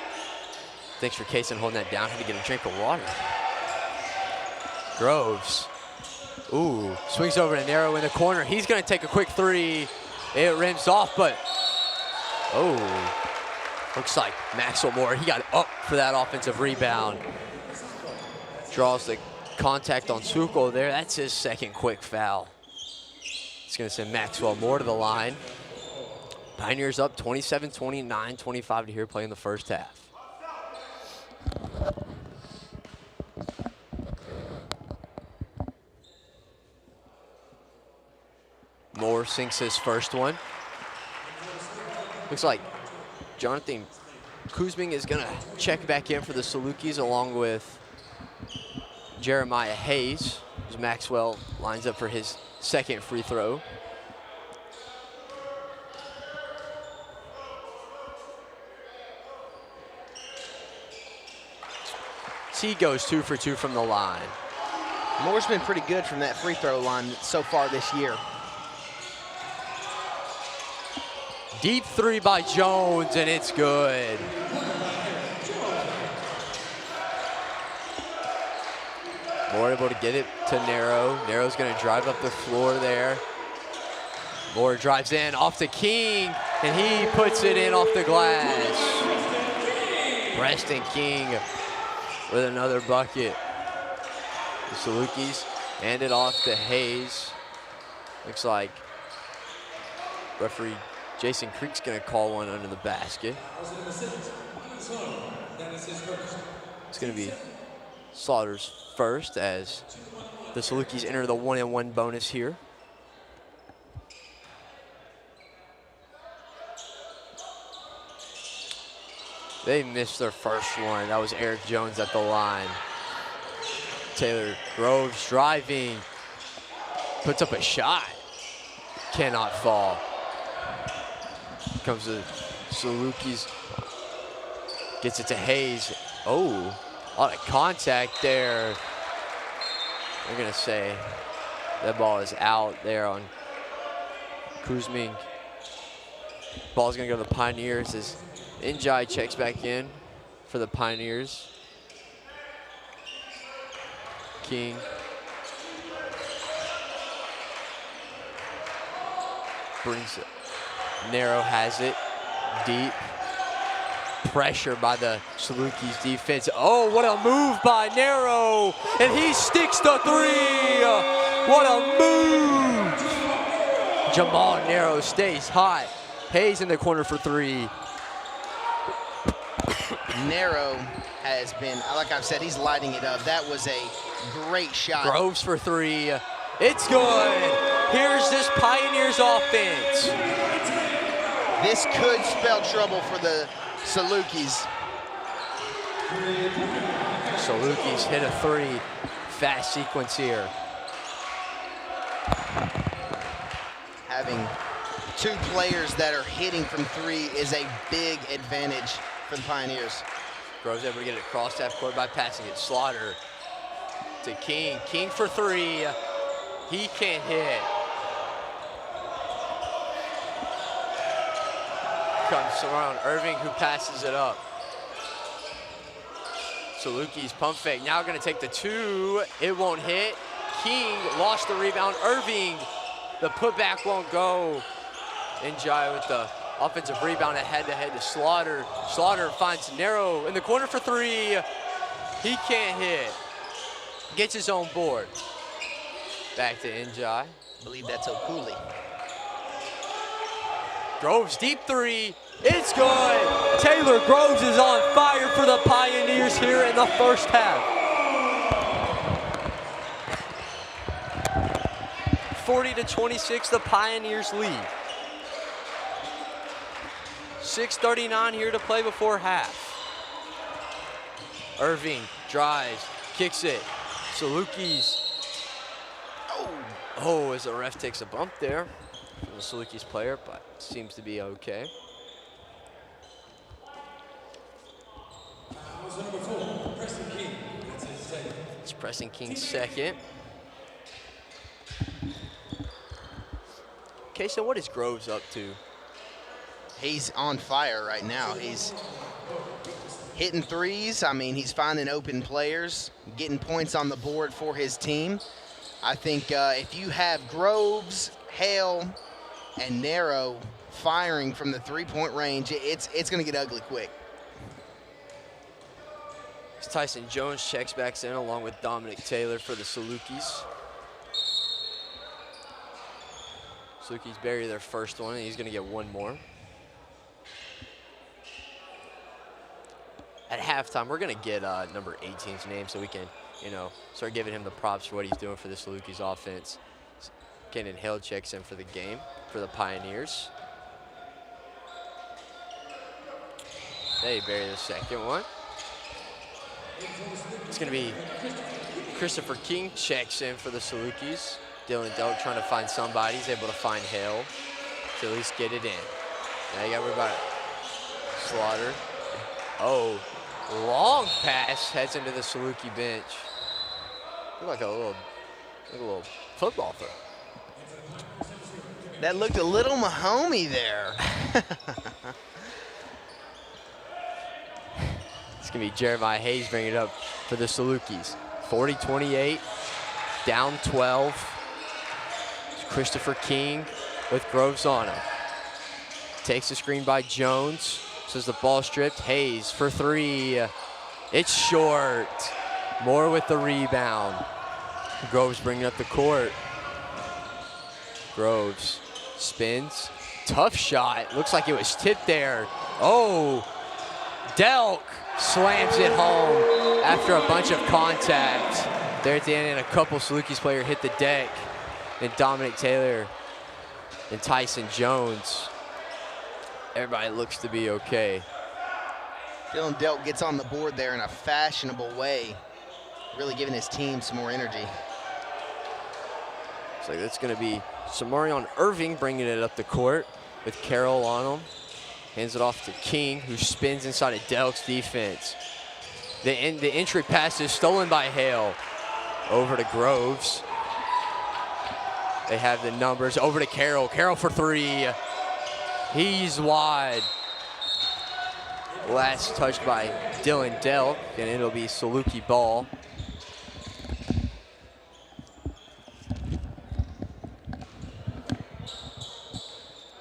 Thanks for Kaysen holding that down. Had to get a drink of water. Groves. Ooh, swings over to Nero in the corner. He's going to take a quick three. It rims off, but looks like Maxwell Moore. He got up for that offensive rebound. Draws the contact on Suko there. That's his second quick foul. It's going to send Maxwell Moore to the line. Pioneers up 27-29, 25 to here play in the first half. Moore sinks his first one. Looks like Jonathan Kuzming is going to check back in for the Salukis along with Jeremiah Hayes, as Maxwell lines up for his second free throw. He goes 2 for 2 from the line. Moore's been pretty good from that free throw line so far this year. Deep three by Jones, and it's good. Moore able to get it to Nero. Nero's going to drive up the floor there. Moore drives in off to King, and he puts it in off the glass. Preston King with another bucket. The Salukis hand it off to Hayes. Looks like referee Jason Creek's going to call one under the basket. It's going to be Slaughter's first as the Salukis enter the 1-and-1 bonus here. They missed their first one. That was Eric Jones at the line. Taylor Groves driving, puts up a shot, cannot fall. Comes to Salukis, gets it to Hayes. Oh, a lot of contact there. They're gonna say that ball is out there on Kuzming. Ball's gonna go to the Pioneers as Njai checks back in for the Pioneers. King. Brings it. Nero has it. Deep. Pressure by the Salukis defense. Oh, what a move by Nero. And he sticks the three. What a move. Jamal Nero stays hot. Hayes in the corner for three. Nero has been, like I've said, he's lighting it up. That was a great shot. Groves for three. It's good. Here's this Pioneers offense. This could spell trouble for the Salukis. Salukis hit a three. Fast sequence here. Having two players that are hitting from three is a big advantage for the Pioneers. Groves able to get it across half court by passing it. Slaughter to King. King for three. He can't hit. Comes around Irving, who passes it up. Saluki's pump fake, now gonna take the two. It won't hit. King lost the rebound. Irving, the putback won't go. Njai with the offensive rebound head-to-head to Slaughter. Slaughter finds Narrow in the corner for three. He can't hit. Gets his own board. Back to Njai. I believe that's Okuli. Groves, deep three. It's good. Taylor Groves is on fire for the Pioneers here in the first half. 40-26, the Pioneers lead. 6:39 here to play before half. Irving drives, kicks it. Salukis. Oh, as the ref takes a bump there from the Salukis player, but seems to be okay. It's Preston King's second. Okay, so what is Groves up to? He's on fire right now. He's hitting threes. I mean, he's finding open players, getting points on the board for his team. I think if you have Groves, Hale, and Narrow firing from the three-point range, it's going to get ugly quick. Tyson Jones checks back in along with Dominic Taylor for the Salukis. Salukis bury their first one, and he's going to get one more. At halftime, we're going to get number 18's name so we can, start giving him the props for what he's doing for the Salukis offense. Kenan Hill checks in for the game for the Pioneers. They bury the second one. It's going to be Christopher King checks in for the Salukis. Dylan Delk trying to find somebody. He's able to find Hill to at least get it in. Now you got everybody. Slaughter. Oh, long pass heads into the Saluki bench. Look like a little football throw. That looked a little Mahomey there. It's going to be Jeremiah Hayes bringing it up for the Salukis. 40-28, down 12. It's Christopher King with Groves on him. Takes the screen by Jones. Says the ball stripped. Hayes for three. It's short. Moore with the rebound. Groves bringing up the court. Groves spins. Tough shot. Looks like it was tipped there. Oh, Delk slams it home after a bunch of contact. There at the end, and a couple Salukis players hit the deck. And Dominic Taylor and Tyson Jones. Everybody looks to be okay. Dylan Delk gets on the board there in a fashionable way, really giving his team some more energy. So that's going to be Samarion Irving bringing it up the court with Carroll on him. Hands it off to King, who spins inside of Delk's defense. The entry pass is stolen by Hale. Over to Groves. They have the numbers. Over to Carroll. Carroll for three. He's wide. Last touched by Dylan Delk, and it'll be Saluki ball.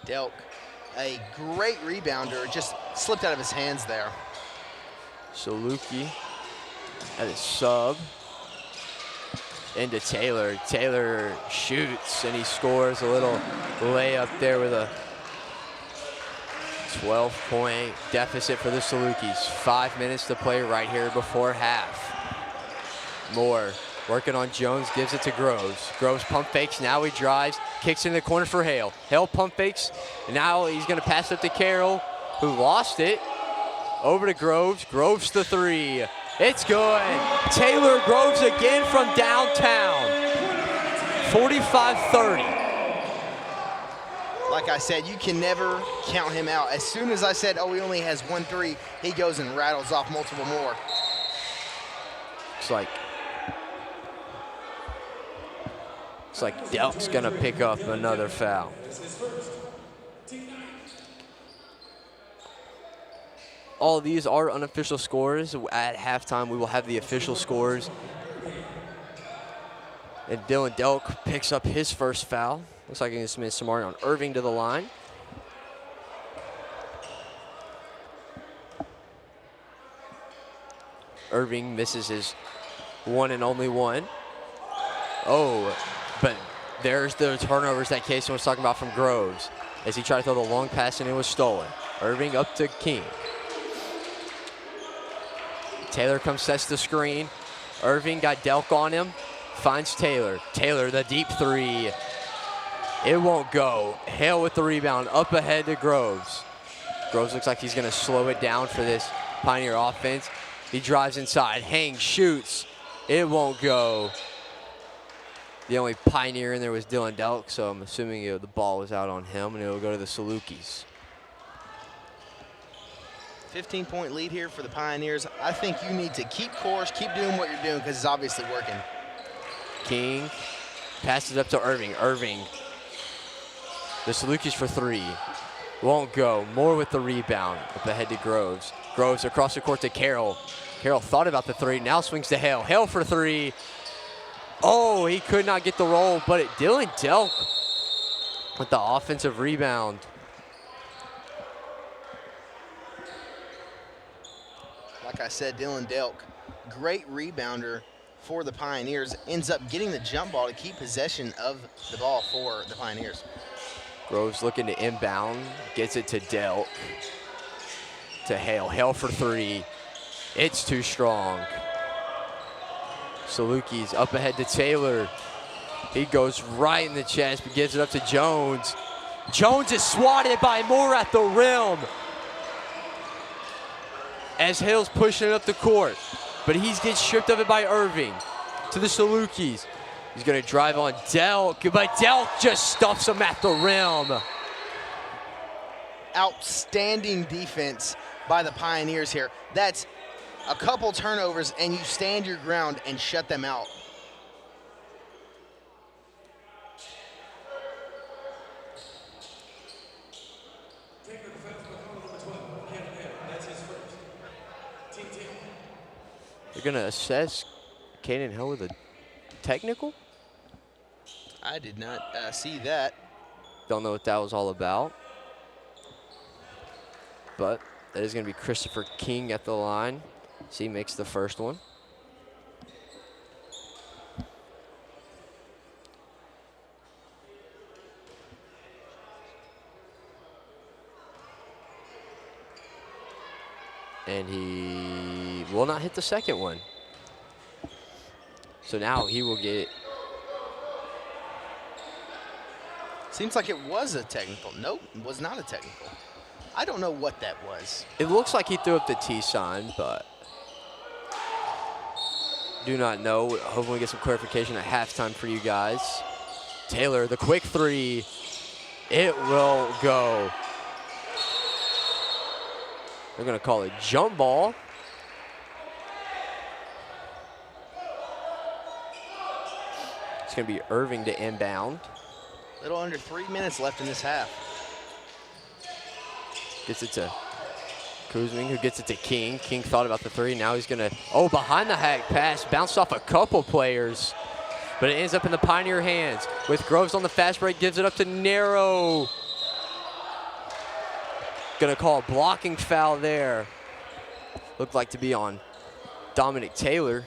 Delk, a great rebounder, just slipped out of his hands there. Saluki at a sub. Into Taylor. Taylor shoots, and he scores a little layup there with a 12-point deficit for the Salukis. 5 minutes to play right here before half. Moore working on Jones, gives it to Groves. Groves pump fakes, now he drives, kicks in the corner for Hale. Hale pump fakes, and now he's gonna pass it to Carroll, who lost it. Over to Groves, Groves the three. It's good. Taylor Groves again from downtown. 45-30. Like I said, you can never count him out. As soon as I said, oh, he only has 1 3, he goes and rattles off multiple more. It's like Looks like Delk's gonna pick up another foul. All of these are unofficial scores. At halftime, we will have the official scores. And Dylan Delk picks up his first foul. Looks like he's made some on Irving to the line. Irving misses his one and only one. Oh, but there's the turnovers that Casey was talking about from Groves as he tried to throw the long pass and it was stolen. Irving up to King. Taylor comes, sets the screen. Irving got Delk on him, finds Taylor. Taylor, the deep three. It won't go. Hale with the rebound, up ahead to Groves. Groves looks like he's gonna slow it down for this Pioneer offense. He drives inside, hangs, shoots. It won't go. The only Pioneer in there was Dylan Delk, so I'm assuming the ball was out on him, and it'll go to the Salukis. 15-point lead here for the Pioneers. I think you need to keep course, keep doing what you're doing, because it's obviously working. King passes up to Irving. Irving, the Salukis for three. Won't go. Moore with the rebound. Up ahead to Groves. Groves across the court to Carroll. Carroll thought about the three, now swings to Hale. Hale for three. Oh, he could not get the roll, but Dylan Delk with the offensive rebound. Like I said, Dylan Delk, great rebounder for the Pioneers, ends up getting the jump ball to keep possession of the ball for the Pioneers. Groves looking to inbound, gets it to Delk. To Hale. Hale for three. It's too strong. Salukis up ahead to Taylor. He goes right in the chest, but gives it up to Jones. Jones is swatted by Moore at the rim as Hale's pushing it up the court. But he gets stripped of it by Irving to the Salukis. He's gonna drive on Delk, but Delk just stuffs him at the rim. Outstanding defense by the Pioneers here. That's a couple turnovers and you stand your ground and shut them out. They're gonna assess Caden Hill with a technical? I did not see that. Don't know what that was all about. But that is gonna be Christopher King at the line. So he makes the first one. And he will not hit the second one. So now he will get. Seems like it was a technical. Nope, it was not a technical. I don't know what that was. It looks like he threw up the T sign, but do not know. Hopefully we get some clarification at halftime for you guys. Taylor, the quick three. It will go. They're gonna call it jump ball. It's gonna be Irving to inbound. Little under 3 minutes left in this half. Gets it to Kuzmin, who gets it to King. King thought about the three. Now he's gonna, behind the hack pass. Bounced off a couple players, but it ends up in the Pioneer hands. With Groves on the fast break, gives it up to Narrow. Gonna call a blocking foul there. Looked like to be on Dominic Taylor.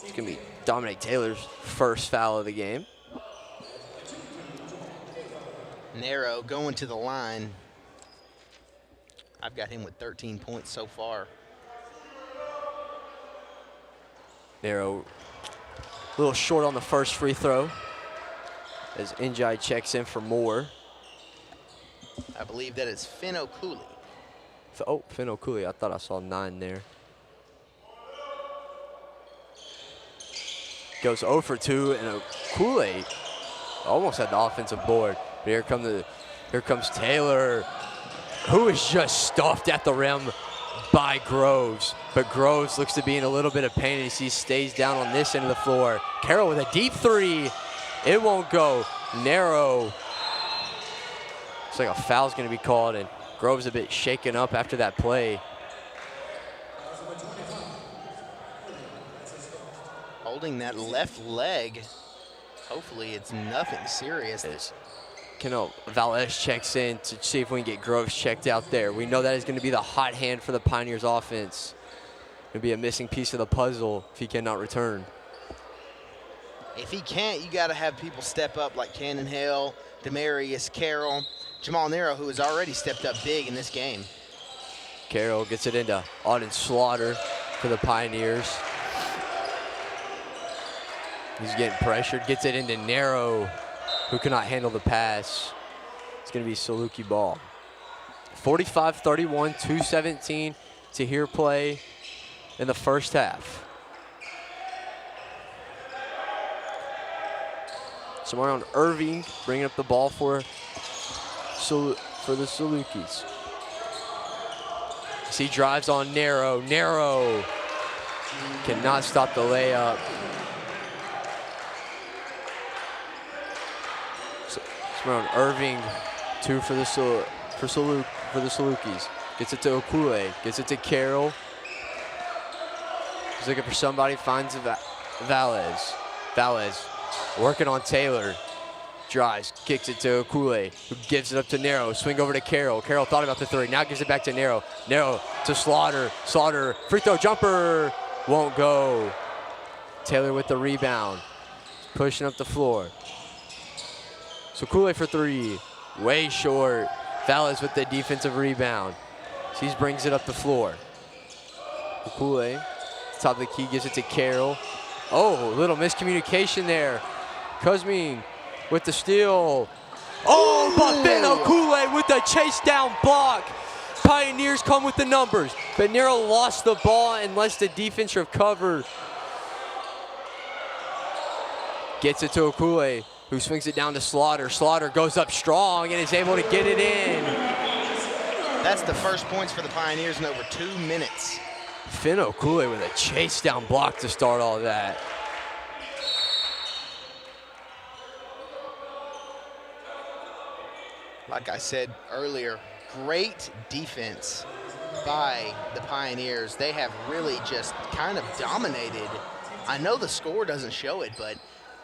It's gonna be Dominic Taylor's first foul of the game. Narrow going to the line. I've got him with 13 points so far. Narrow, a little short on the first free throw as Njai checks in for Moore. I believe that is Finn O'Cooley. Oh, Finn O'Cooley. I thought I saw 9 there. Goes 0 for 2, and O'Cooley almost had the offensive board. But here comes Taylor, who is just stuffed at the rim by Groves, but Groves looks to be in a little bit of pain as he stays down on this end of the floor. Carroll with a deep three. It won't go. Narrow. Looks like a foul's going to be called, and Groves a bit shaken up after that play. Holding that left leg. Hopefully it's nothing serious. Valles checks in to see if we can get Groves checked out there. We know that is going to be the hot hand for the Pioneers offense. It'll be a missing piece of the puzzle if he cannot return. If he can't, you got to have people step up like Cannon Hale, Demarius Carroll, Jamal Nero, who has already stepped up big in this game. Carroll gets it into Auden Slaughter for the Pioneers. He's getting pressured, gets it into Nero, who cannot handle the pass. It's going to be Saluki ball. 45-31, 2:17 to here play in the first half. Somewhere on Irving bringing up the ball for the Salukis. As he drives on Nero. Nero cannot stop the layup. Around Irving, two for the Salukis. Gets it to Okule, gets it to Carroll. He's looking for somebody, finds Valles. Valles working on Taylor. Drives, kicks it to Okule, who gives it up to Nero. Swing over to Carroll. Carroll thought about the three, now gives it back to Nero. Nero to Slaughter. Slaughter, free throw jumper, won't go. Taylor with the rebound, pushing up the floor. So Kool-Aid for three, way short. Valles with the defensive rebound. He brings it up the floor. Kool-Aid, top of the key, gives it to Carroll. Oh, a little miscommunication there. Kuzmin with the steal. Oh, but Benno Kool-Aid with the chase down block. Pioneers come with the numbers. But Nero lost the ball and lets the defense recover. Gets it to Kool-Aid, who swings it down to Slaughter. Slaughter goes up strong and is able to get it in. That's the first points for the Pioneers in over 2 minutes. Finn Okule with a chase down block to start all that. Like I said earlier, great defense by the Pioneers. They have really just kind of dominated. I know the score doesn't show it, but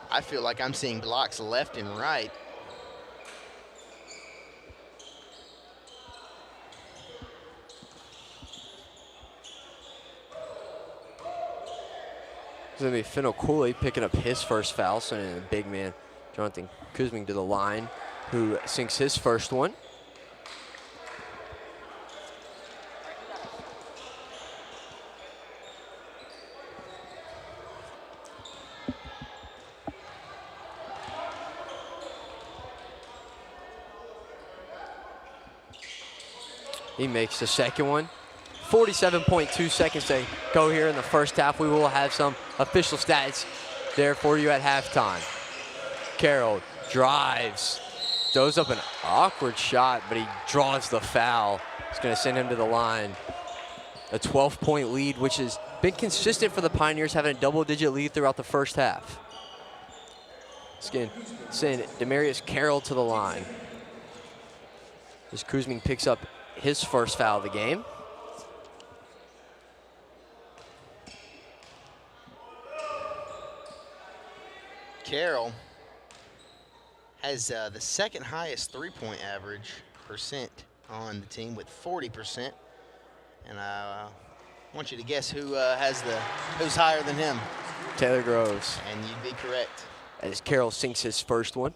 I feel like I'm seeing blocks left and right. It's going to be Finn Okule picking up his first foul, sending the big man, Jonathan Kuzmin, to the line, who sinks his first one. He makes the second one. 47.2 seconds to go here in the first half. We will have some official stats there for you at halftime. Carroll drives, throws up an awkward shot, but he draws the foul. It's going to send him to the line. A 12-point lead, which has been consistent for the Pioneers, having a double-digit lead throughout the first half. It's going to send Demarius Carroll to the line. As Kuzmin picks up his first foul of the game. Carroll has the second highest three-point average percent on the team with 40%. And I want you to guess who's higher than him. Taylor Groves. And you'd be correct. As Carroll sinks his first one.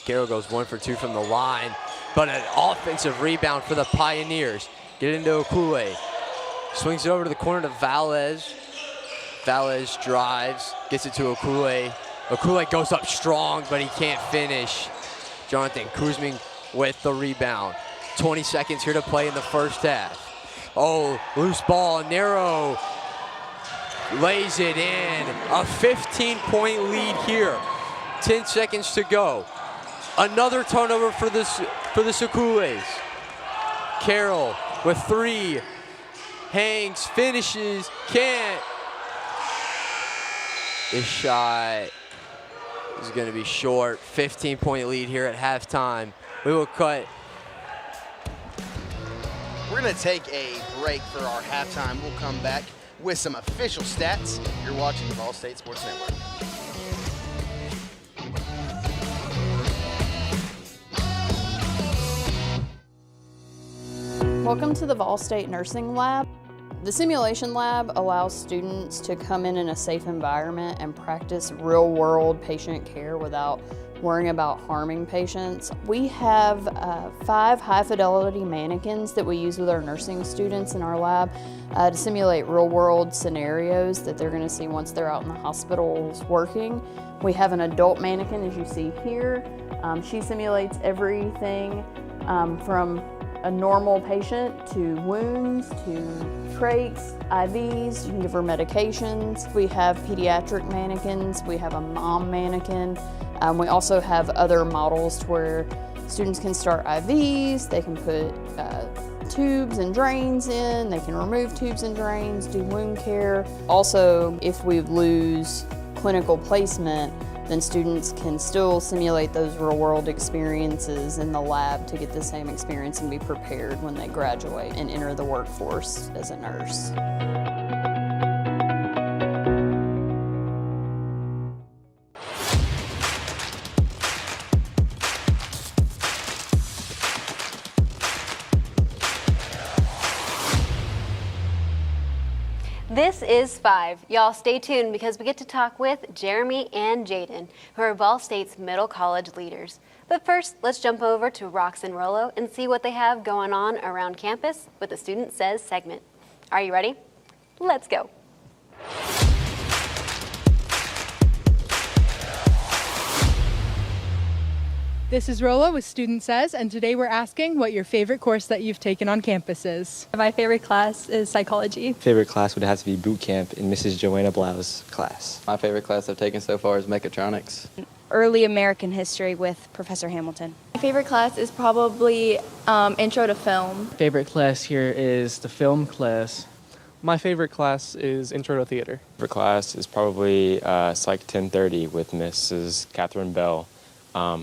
Carroll goes 1 for 2 from the line, but an offensive rebound for the Pioneers. Get into Okule. Swings it over to the corner to Valles. Valles drives, gets it to Okule. Okule goes up strong, but he can't finish. Jonathan Kuzmin with the rebound. 20 seconds here to play in the first half. Oh, loose ball, Nero lays it in. A 15-point lead here. 10 seconds to go. Another turnover for the Sakules. Carroll with 3. Hangs, finishes, can't. This shot is going to be short. 15-point lead here at halftime. We will cut. We're going to take a break for our halftime. We'll come back with some official stats. You're watching the VolState Sports Network. Welcome to the VolState Nursing Lab. The simulation lab allows students to come in a safe environment and practice real-world patient care without worrying about harming patients. We have 5 high-fidelity mannequins that we use with our nursing students in our lab to simulate real-world scenarios that they're going to see once they're out in the hospitals working. We have an adult mannequin, as you see here. She simulates everything from a normal patient to wounds, to trachs, IVs. You can give her medications. We have pediatric mannequins. We have a mom mannequin. We also have other models where students can start IVs. They can put tubes and drains in. They can remove tubes and drains, do wound care. Also, if we lose clinical placement, then students can still simulate those real-world experiences in the lab to get the same experience and be prepared when they graduate and enter the workforce as a nurse. This is 5. Y'all stay tuned because we get to talk with Jeremy and Jaden, who are VolState's middle college leaders. But first, let's jump over to Rox and Rollo and see what they have going on around campus with the Student Says segment. Are you ready? Let's go. This is Rolla with Student Says, and today we're asking what your favorite course that you've taken on campus is. My favorite class is psychology. Favorite class would have to be boot camp in Mrs. Joanna Blau's class. My favorite class I've taken so far is mechatronics. Early American history with Professor Hamilton. My favorite class is probably intro to film. Favorite class here is the film class. My favorite class is intro to theater. Favorite class is probably Psych 1030 with Mrs. Catherine Bell.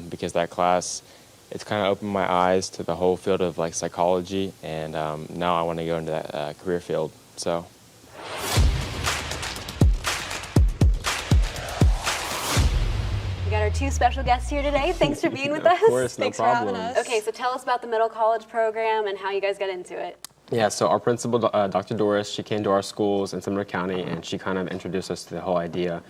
Because that class, it's kind of opened my eyes to the whole field of like psychology, and now I want to go into that career field. So. We got our 2 special guests here today. Thanks for being with us. Of course, Thanks no problem. for having us. Okay, so tell us about the middle college program and how you guys got into it. Yeah, so our principal, Dr. Doris, she came to our schools in Sumner County, and she kind of introduced us to the whole idea.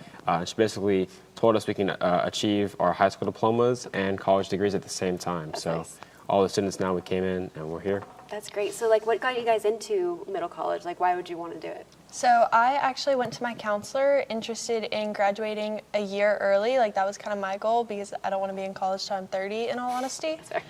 She basically told us we can achieve our high school diplomas and college degrees at the same time. That's so nice. All the students now, we came in and we're here. That's great. So, like, what got you guys into middle college? Like, why would you want to do it? So I actually went to my counselor interested in graduating a year early. Like that was kind of my goal because I don't want to be in college till I'm 30 in all honesty. Sorry.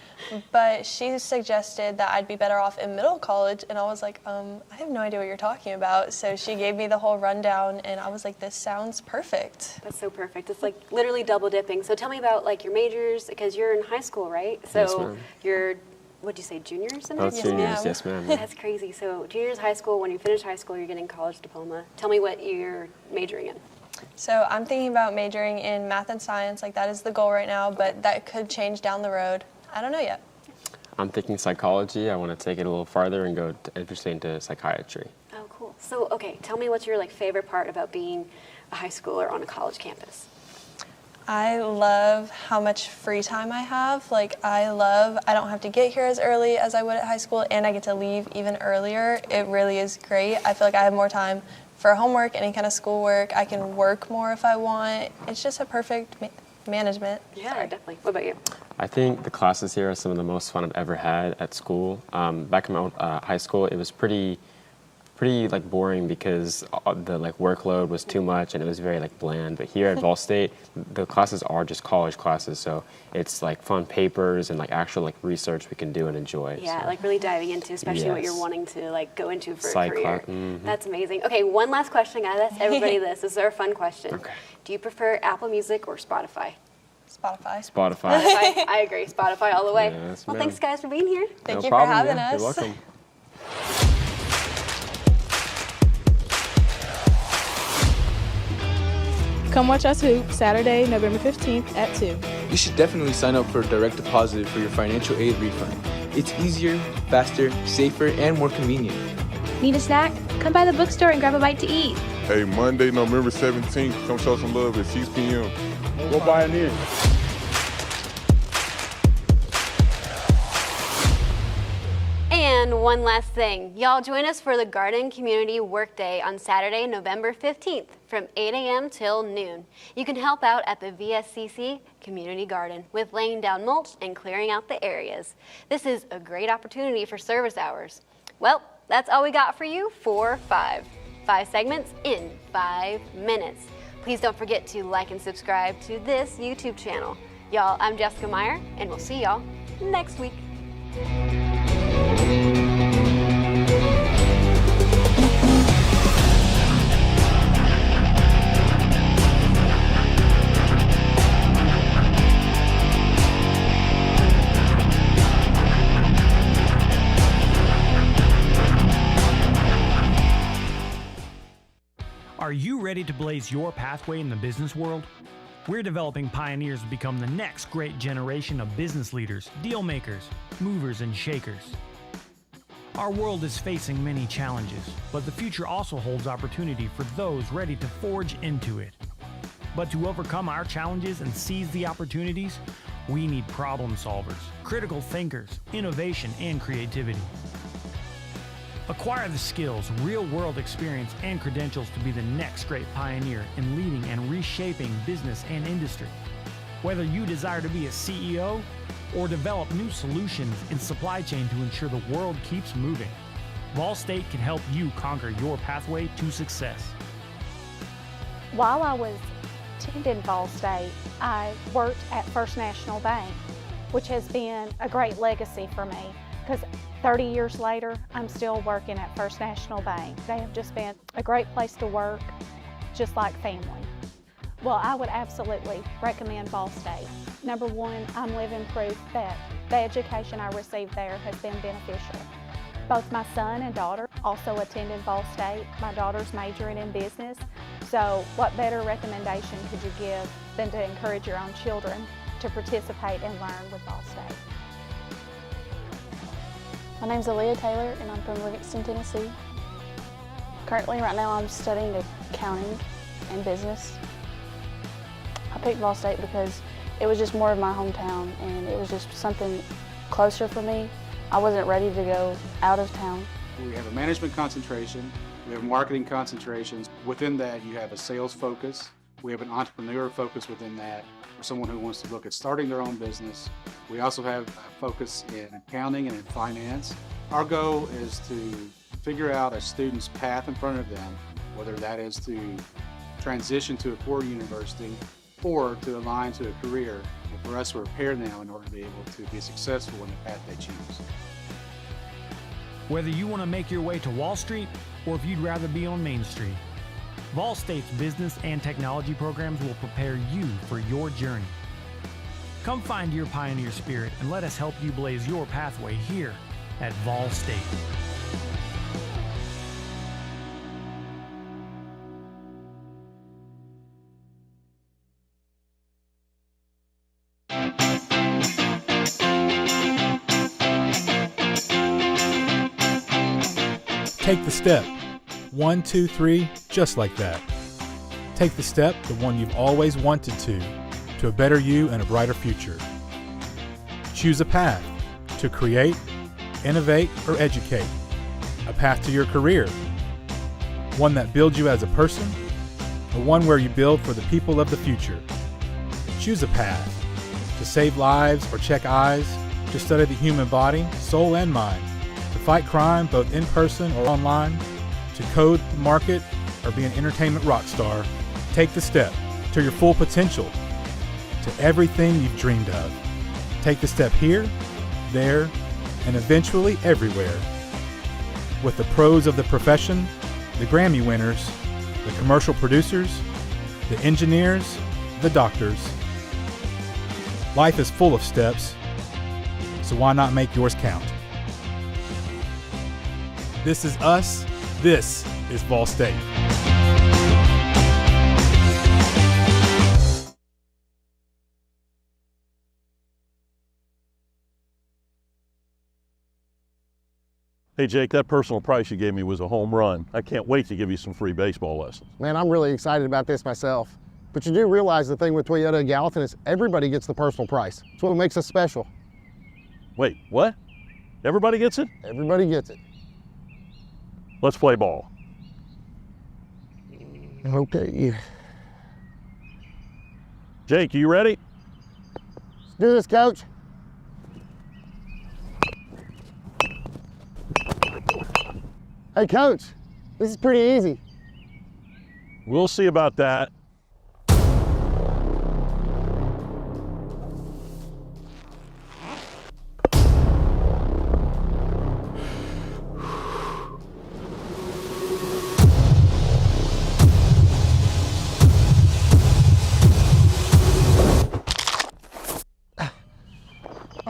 But she suggested that I'd be better off in middle college and I was like, I have no idea what you're talking about. So she gave me the whole rundown and I was like, this sounds perfect. That's so perfect. It's like literally double dipping. So tell me about like your majors because you're in high school, right? So Yes, ma'am. you're what'd you say, juniors in Oh, high school? juniors, yes, ma'am. That's crazy. So juniors high school, when you finish high school, you're getting college diploma. Tell me what you're majoring in. So I'm thinking about majoring in math and science. Like that is the goal right now, but that could change down the road. I don't know yet. I'm thinking psychology. I want to take it a little farther and go interested into psychiatry. Oh, cool. So, okay, tell me what's your like favorite part about being a high schooler on a college campus? I love how much free time I have. Like I don't have to get here as early as I would at high school and I get to leave even earlier. It really is great. I feel like I have more time for homework, any kind of schoolwork. I can work more if I want. It's just a perfect management. Yeah, definitely. What about you? I think the classes here are some of the most fun I've ever had at school. Back in my own, high school, it was pretty like boring because the like workload was too much and it was very like bland. But here at VolState, the classes are just college classes, so it's like fun papers and like actual like research we can do and enjoy. Yeah, so. like really diving into, especially what Yes. you're wanting to like go into for Psych a career. class, mhm. That's amazing. Okay, one last question. I gotta ask everybody this. This is our fun question. Okay. Do you prefer Apple Music or Spotify? Spotify. Spotify. I agree. Spotify all the way. Yes, well, ma'am. thanks, guys, for being here. Thank No you problem, for having yeah. us. You're welcome. Come watch us hoop Saturday, November 15th at 2. You should definitely sign up for direct deposit for your financial aid refund. It's easier, faster, safer, and more convenient. Need a snack? Come by the bookstore and grab a bite to eat. Hey, Monday, November 17th, come show some love at 6 p.m. Go Pioneers. And one last thing. Y'all join us for the Garden Community Workday on Saturday, November 15th from 8 a.m. till noon. You can help out at the VSCC Community Garden with laying down mulch and clearing out the areas. This is a great opportunity for service hours. Well, that's all we got for you for 5 segments in 5 minutes. Please don't forget to like and subscribe to this YouTube channel. Y'all, I'm Jessica Meyer, and we'll see y'all next week. Are you ready to blaze your pathway in the business world? We're developing pioneers to become the next great generation of business leaders, deal makers, movers, and shakers. Our world is facing many challenges, but the future also holds opportunity for those ready to forge into it. But to overcome our challenges and seize the opportunities, we need problem solvers, critical thinkers, innovation, and creativity. Acquire the skills, real-world experience, and credentials to be the next great pioneer in leading and reshaping business and industry. Whether you desire to be a CEO or develop new solutions in supply chain to ensure the world keeps moving, VolState can help you conquer your pathway to success. While I was attending VolState, I worked at First National Bank, which has been a great legacy for me because 30 years later, I'm still working at First National Bank. They have just been a great place to work, just like family. Well, I would absolutely recommend VolState. Number one, I'm living proof that the education I received there has been beneficial. Both my son and daughter also attended VolState. My daughter's majoring in business, so what better recommendation could you give than to encourage your own children to participate and learn with VolState? My name's Aaliyah Taylor, and I'm from Livingston, Tennessee. Currently, right now, I'm studying accounting and business. I picked VolState because it was just more of my hometown, and it was just something closer for me. I wasn't ready to go out of town. We have a management concentration, we have marketing concentrations. Within that, you have a sales focus. We have an entrepreneur focus within that, for someone who wants to look at starting their own business. We also have a focus in accounting and in finance. Our goal is to figure out a student's path in front of them, whether that is to transition to a four-year university or to align to a career. And for us, we're prepared now in order to be able to be successful in the path they choose. Whether you want to make your way to Wall Street or if you'd rather be on Main Street, VolState's business and technology programs will prepare you for your journey. Come find your pioneer spirit and let us help you blaze your pathway here at VolState. Take the step. 1, 2, 3, just like that. Take the step, the one you've always wanted to a better you and a brighter future. Choose a path to create, innovate, or educate. A path to your career. One that builds you as a person, or one where you build for the people of the future. Choose a path to save lives or check eyes, to study the human body, soul, and mind, to fight crime both in person or online, to code, market, or be an entertainment rock star. Take the step to your full potential, to everything you've dreamed of. Take the step here, there, and eventually everywhere. With the pros of the profession, the Grammy winners, the commercial producers, the engineers, the doctors, Life is full of steps, so why not make yours count? This is us. This is VolState. Hey Jake, that personal price you gave me was a home run. I can't wait to give you some free baseball lessons. Man, I'm really excited about this myself. But you do realize the thing with Toyota of Gallatin is everybody gets the personal price. That's what makes us special. Wait, what? Everybody gets it? Everybody gets it. Let's play ball. Okay. Jake, you ready? Let's do this, Coach. Hey, Coach, this is pretty easy. We'll see about that.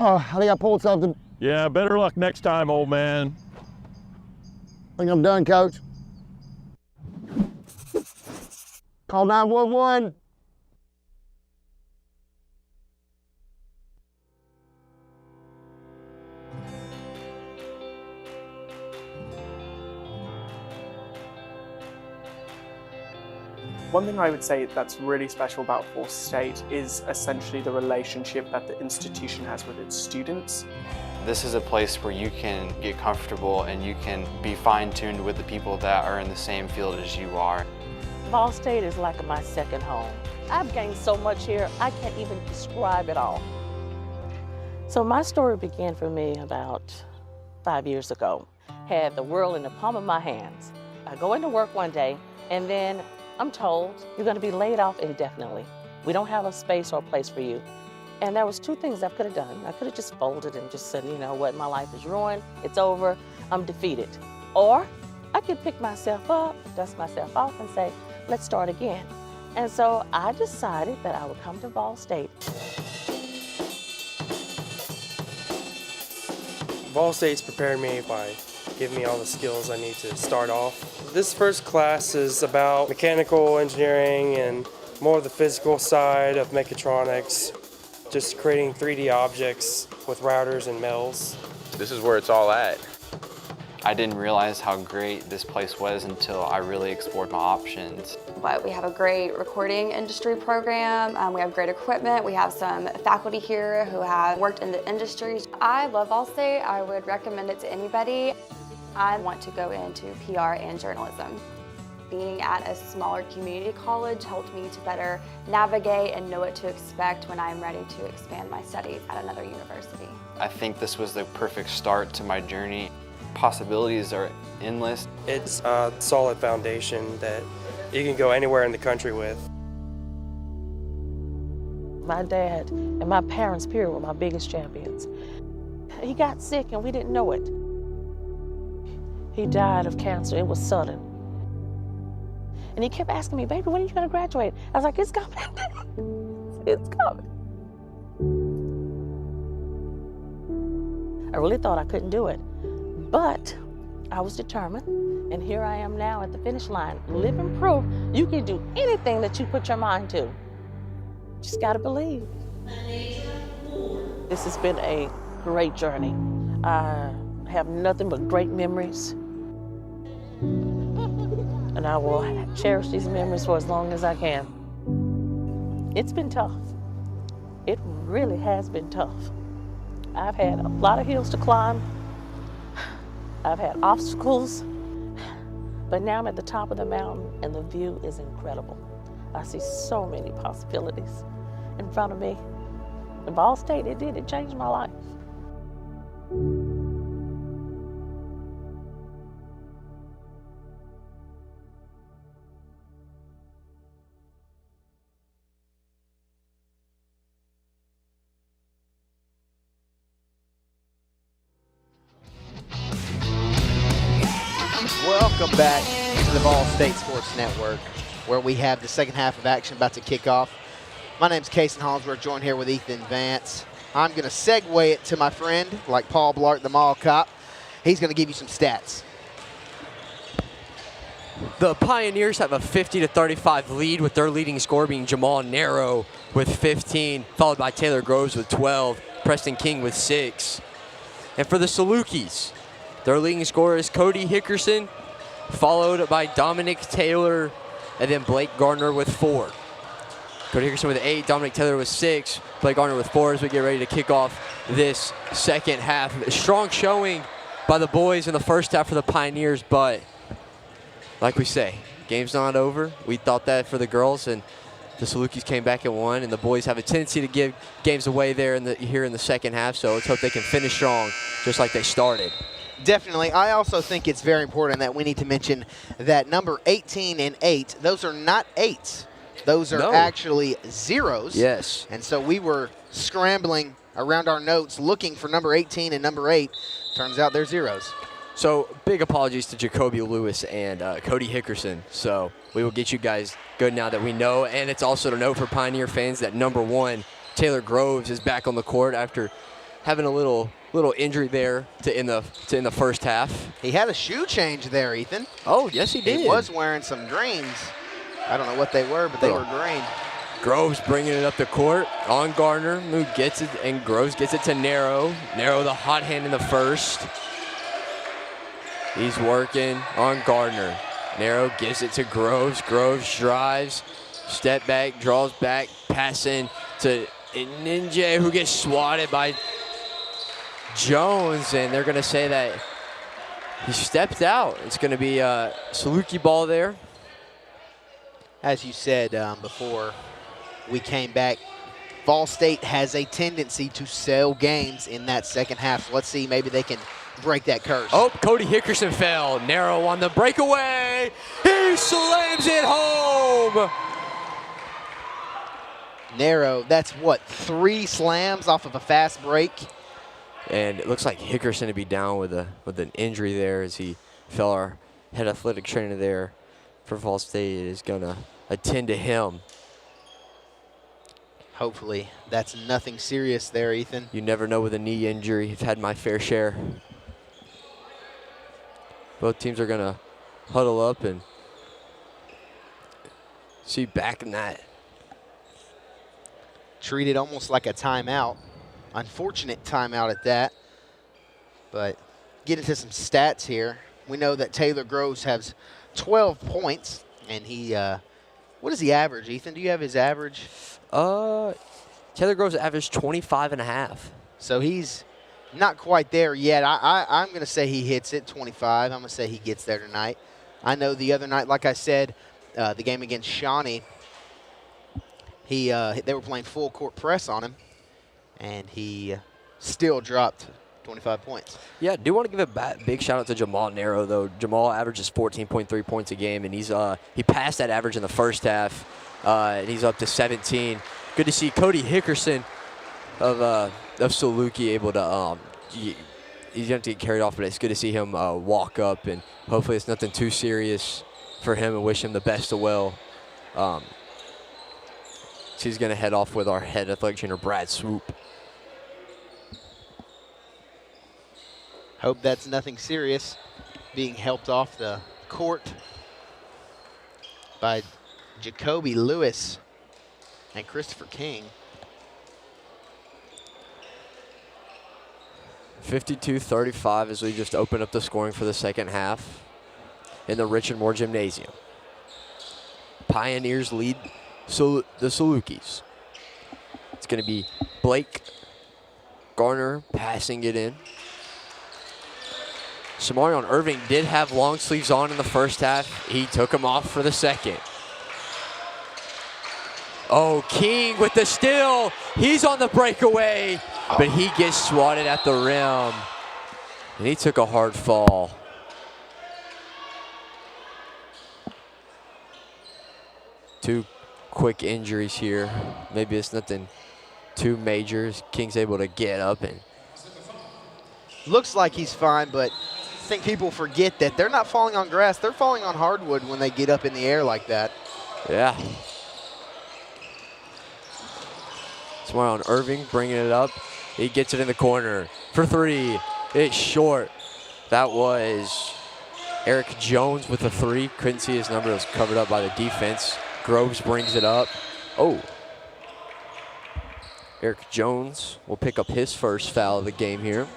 Oh, I think I pulled something. Yeah, better luck next time, old man. I think I'm done, Coach. Call 911. One thing I would say that's really special about VolState is essentially the relationship that the institution has with its students. This is a place where you can get comfortable and you can be fine-tuned with the people that are in the same field as you are. VolState is like my second home. I've gained so much here, I can't even describe it all. So my story began for me about 5 years ago. Had the world in the palm of my hands. I go into work one day and then I'm told you're going to be laid off indefinitely. We don't have a space or a place for you. And there was two things I could have done. I could have just folded and just said, you know what, my life is ruined, it's over, I'm defeated. Or I could pick myself up, dust myself off and say, let's start again. And so I decided that I would come to VolState. VolState's prepared me by giving me all the skills I need to start off. This first class is about mechanical engineering and more of the physical side of mechatronics. Just creating 3D objects with routers and mills. This is where it's all at. I didn't realize how great this place was until I really explored my options. But we have a great recording industry program. We have great equipment. We have some faculty here who have worked in the industry. I love VolState. I would recommend it to anybody. I want to go into PR and journalism. Being at a smaller community college helped me to better navigate and know what to expect when I'm ready to expand my studies at another university. I think this was the perfect start to my journey. Possibilities are endless. It's a solid foundation that you can go anywhere in the country with. My dad and my parents, period, were my biggest champions. He got sick and we didn't know it. He died of cancer. It was sudden. And he kept asking me, baby, when are you going to graduate? I was like, it's coming. It's coming. I really thought I couldn't do it. But I was determined. And here I am now at the finish line, living proof you can do anything that you put your mind to. Just got to believe. This has been a great journey. I have nothing but great memories. And I will cherish these memories for as long as I can. It's been tough. It really has been tough. I've had a lot of hills to climb. I've had obstacles. But now I'm at the top of the mountain and the view is incredible. I see so many possibilities in front of me. And VolState, it changed my life. Welcome back to the VolState Sports Network, where we have the second half of action about to kick off. My name's Kason Hallsworth, joined here with Ethan Vance. I'm going to segue it to my friend, like Paul Blart, the mall cop. He's going to give you some stats. The Pioneers have a 50-35 lead, with their leading scorer being Jamal Narrow with 15, followed by Taylor Groves with 12, Preston King with 6. And for the Salukis, their leading scorer is Cody Hickerson, followed by Dominic Taylor, and then Blake Gardner with 4. Cody Hickerson with 8, Dominic Taylor with 6, Blake Gardner with 4 as we get ready to kick off this second half. A strong showing by the boys in the first half for the Pioneers, but like we say, game's not over. We thought that for the girls, and the Salukis came back and won, and the boys have a tendency to give games away there here in the second half, so let's hope they can finish strong just like they started. Definitely. I also think it's very important that we need to mention that number 18 and 8, those are not 8s. Those are actually 0s. Yes. And so we were scrambling around our notes looking for number 18 and number 8. Turns out they're 0s. So big apologies to Jacoby Lewis and Cody Hickerson. So we will get you guys good now that we know. And it's also to note for Pioneer fans that number 1, Taylor Groves, is back on the court after having a little injury there to end the first half. He had a shoe change there, Ethan. Oh, yes, he did. He was wearing some greens. I don't know what they were, but they were green. Groves bringing it up the court on Gardner, who gets it, and Groves gets it to Narrow. Narrow, the hot hand in the first. He's working on Gardner. Narrow gives it to Groves. Groves drives, step back, draws back, passing to Ninja, who gets swatted by Jones, and they're going to say that he stepped out. It's going to be a Saluki ball there. As you said before we came back, VolState has a tendency to sell games in that second half. So let's see, maybe they can break that curse. Oh, Cody Hickerson fell. Narrow on the breakaway. He slams it home. Narrow, that's what, 3 slams off of a fast break? And it looks like Hickerson to be down with an injury there as he fell. Our head athletic trainer there for VolState is going to attend to him. Hopefully that's nothing serious there, Ethan. You never know with a knee injury. I've had my fair share. Both teams are going to huddle up and see back in that. Treated almost like a timeout. Unfortunate timeout at that. But get into some stats here. We know that Taylor Groves has 12 points, and he, what does he average, Ethan? Do you have his average? Taylor Groves averaged 25.5. So he's not quite there yet. I'm going to say he hits it, 25. I'm going to say he gets there tonight. I know the other night, like I said, the game against Shawnee, they were playing full court press on him, and he still dropped 25 points. Yeah, I do want to give a big shout out to Jamal Narrow, though. Jamal averages 14.3 points a game, and he passed that average in the first half, and he's up to 17. Good to see Cody Hickerson of Saluki able to he's going to have to get carried off, but it's good to see him walk up, and hopefully it's nothing too serious for him, and wish him the best of well. So he's going to head off with our head athletic trainer, Brad Swoop. Hope that's nothing serious, being helped off the court by Jacoby Lewis and Christopher King. 52-35 as we just open up the scoring for the second half in the Richard Moore Gymnasium. Pioneers lead the Salukis. It's going to be Blake Garner passing it in. Samarion Irving did have long sleeves on in the first half. He took them off for the second. Oh, King with the steal. He's on the breakaway, but he gets swatted at the rim. And he took a hard fall. Two quick injuries here. Maybe it's nothing too major. King's able to get up and. Looks like he's fine, but I think people forget that they're not falling on grass. They're falling on hardwood when they get up in the air like that. Yeah. Somewhere on Irving, bringing it up. He gets it in the corner for three. It's short. That was Eric Jones with a three. Couldn't see his number. It was covered up by the defense. Groves brings it up. Oh. Eric Jones will pick up his first foul of the game here.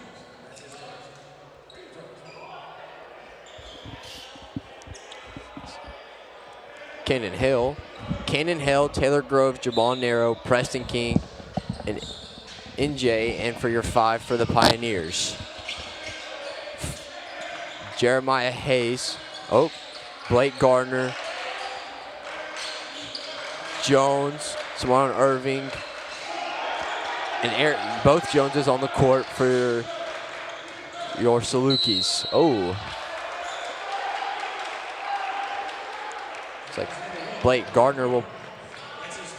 Cannon Hill, Taylor Groves, Jamal Narrow, Preston King, and NJ, and for your 5 for the Pioneers. Jeremiah Hayes, Blake Gardner, Jones, Simon Irving, and Eric, both Joneses on the court for your Salukis. Looks like Blake Gardner will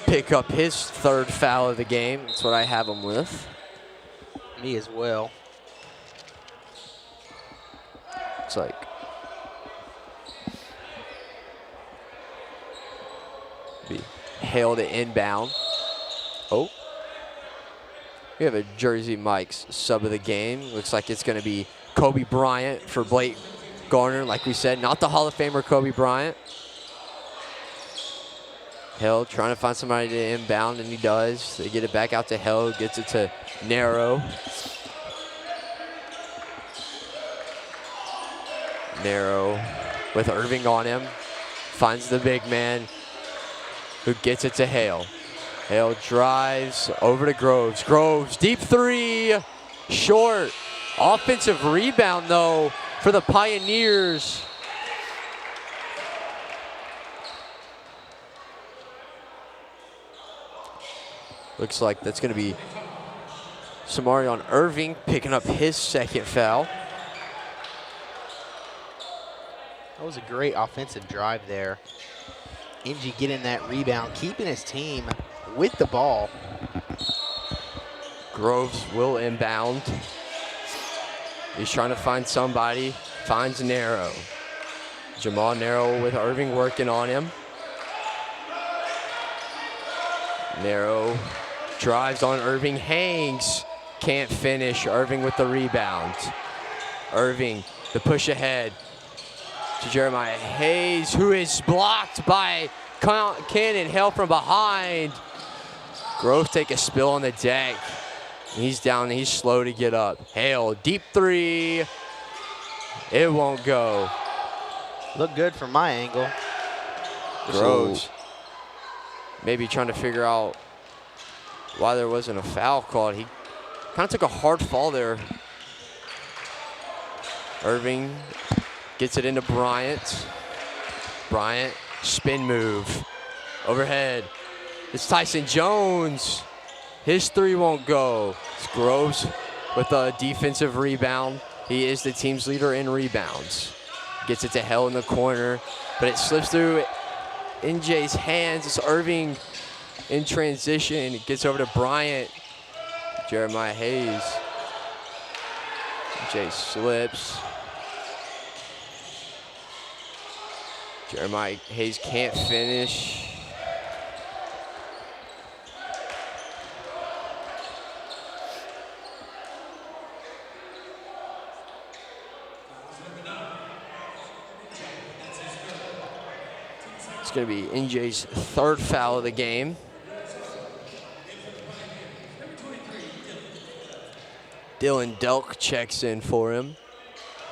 pick up his 3rd foul of the game. That's what I have him with. Me as well. Looks like be Hale to inbound. We have a Jersey Mike's sub of the game. Looks like it's going to be Kobe Bryant for Blake Gardner. Like we said, not the Hall of Famer Kobe Bryant. Hill trying to find somebody to inbound, and he does. They get it back out to Hill, gets it to Narrow. Narrow with Irving on him. Finds the big man who gets it to Hale. Hale drives over to Groves. Groves, deep three, short. Offensive rebound, though, for the Pioneers. Looks like that's going to be Samarion Irving picking up his 2nd foul. That was a great offensive drive there. NG getting that rebound, keeping his team with the ball. Groves will inbound. He's trying to find somebody, finds Narrow. Jamal Narrow with Irving working on him. Narrow drives on Irving, hangs, can't finish. Irving with the rebound. Irving, the push ahead to Jeremiah Hayes, who is blocked by Cannon Hill from behind. Grove take a spill on the deck. He's down, he's slow to get up. Hale, deep three. It won't go. Look good from my angle. Groves maybe trying to figure out why there wasn't a foul called. He kind of took a hard fall there. Irving gets it into Bryant. Bryant, spin move. Overhead. It's Tyson Jones. His three won't go. It's Groves with a defensive rebound. He is the team's leader in rebounds. Gets it to Hell in the corner, but it slips through NJ's hands. It's Irving in transition. It gets over to Bryant. Jeremiah Hayes. NJ slips. Jeremiah Hayes can't finish. It's going to be NJ's 3rd foul of the game. Dylan Delk checks in for him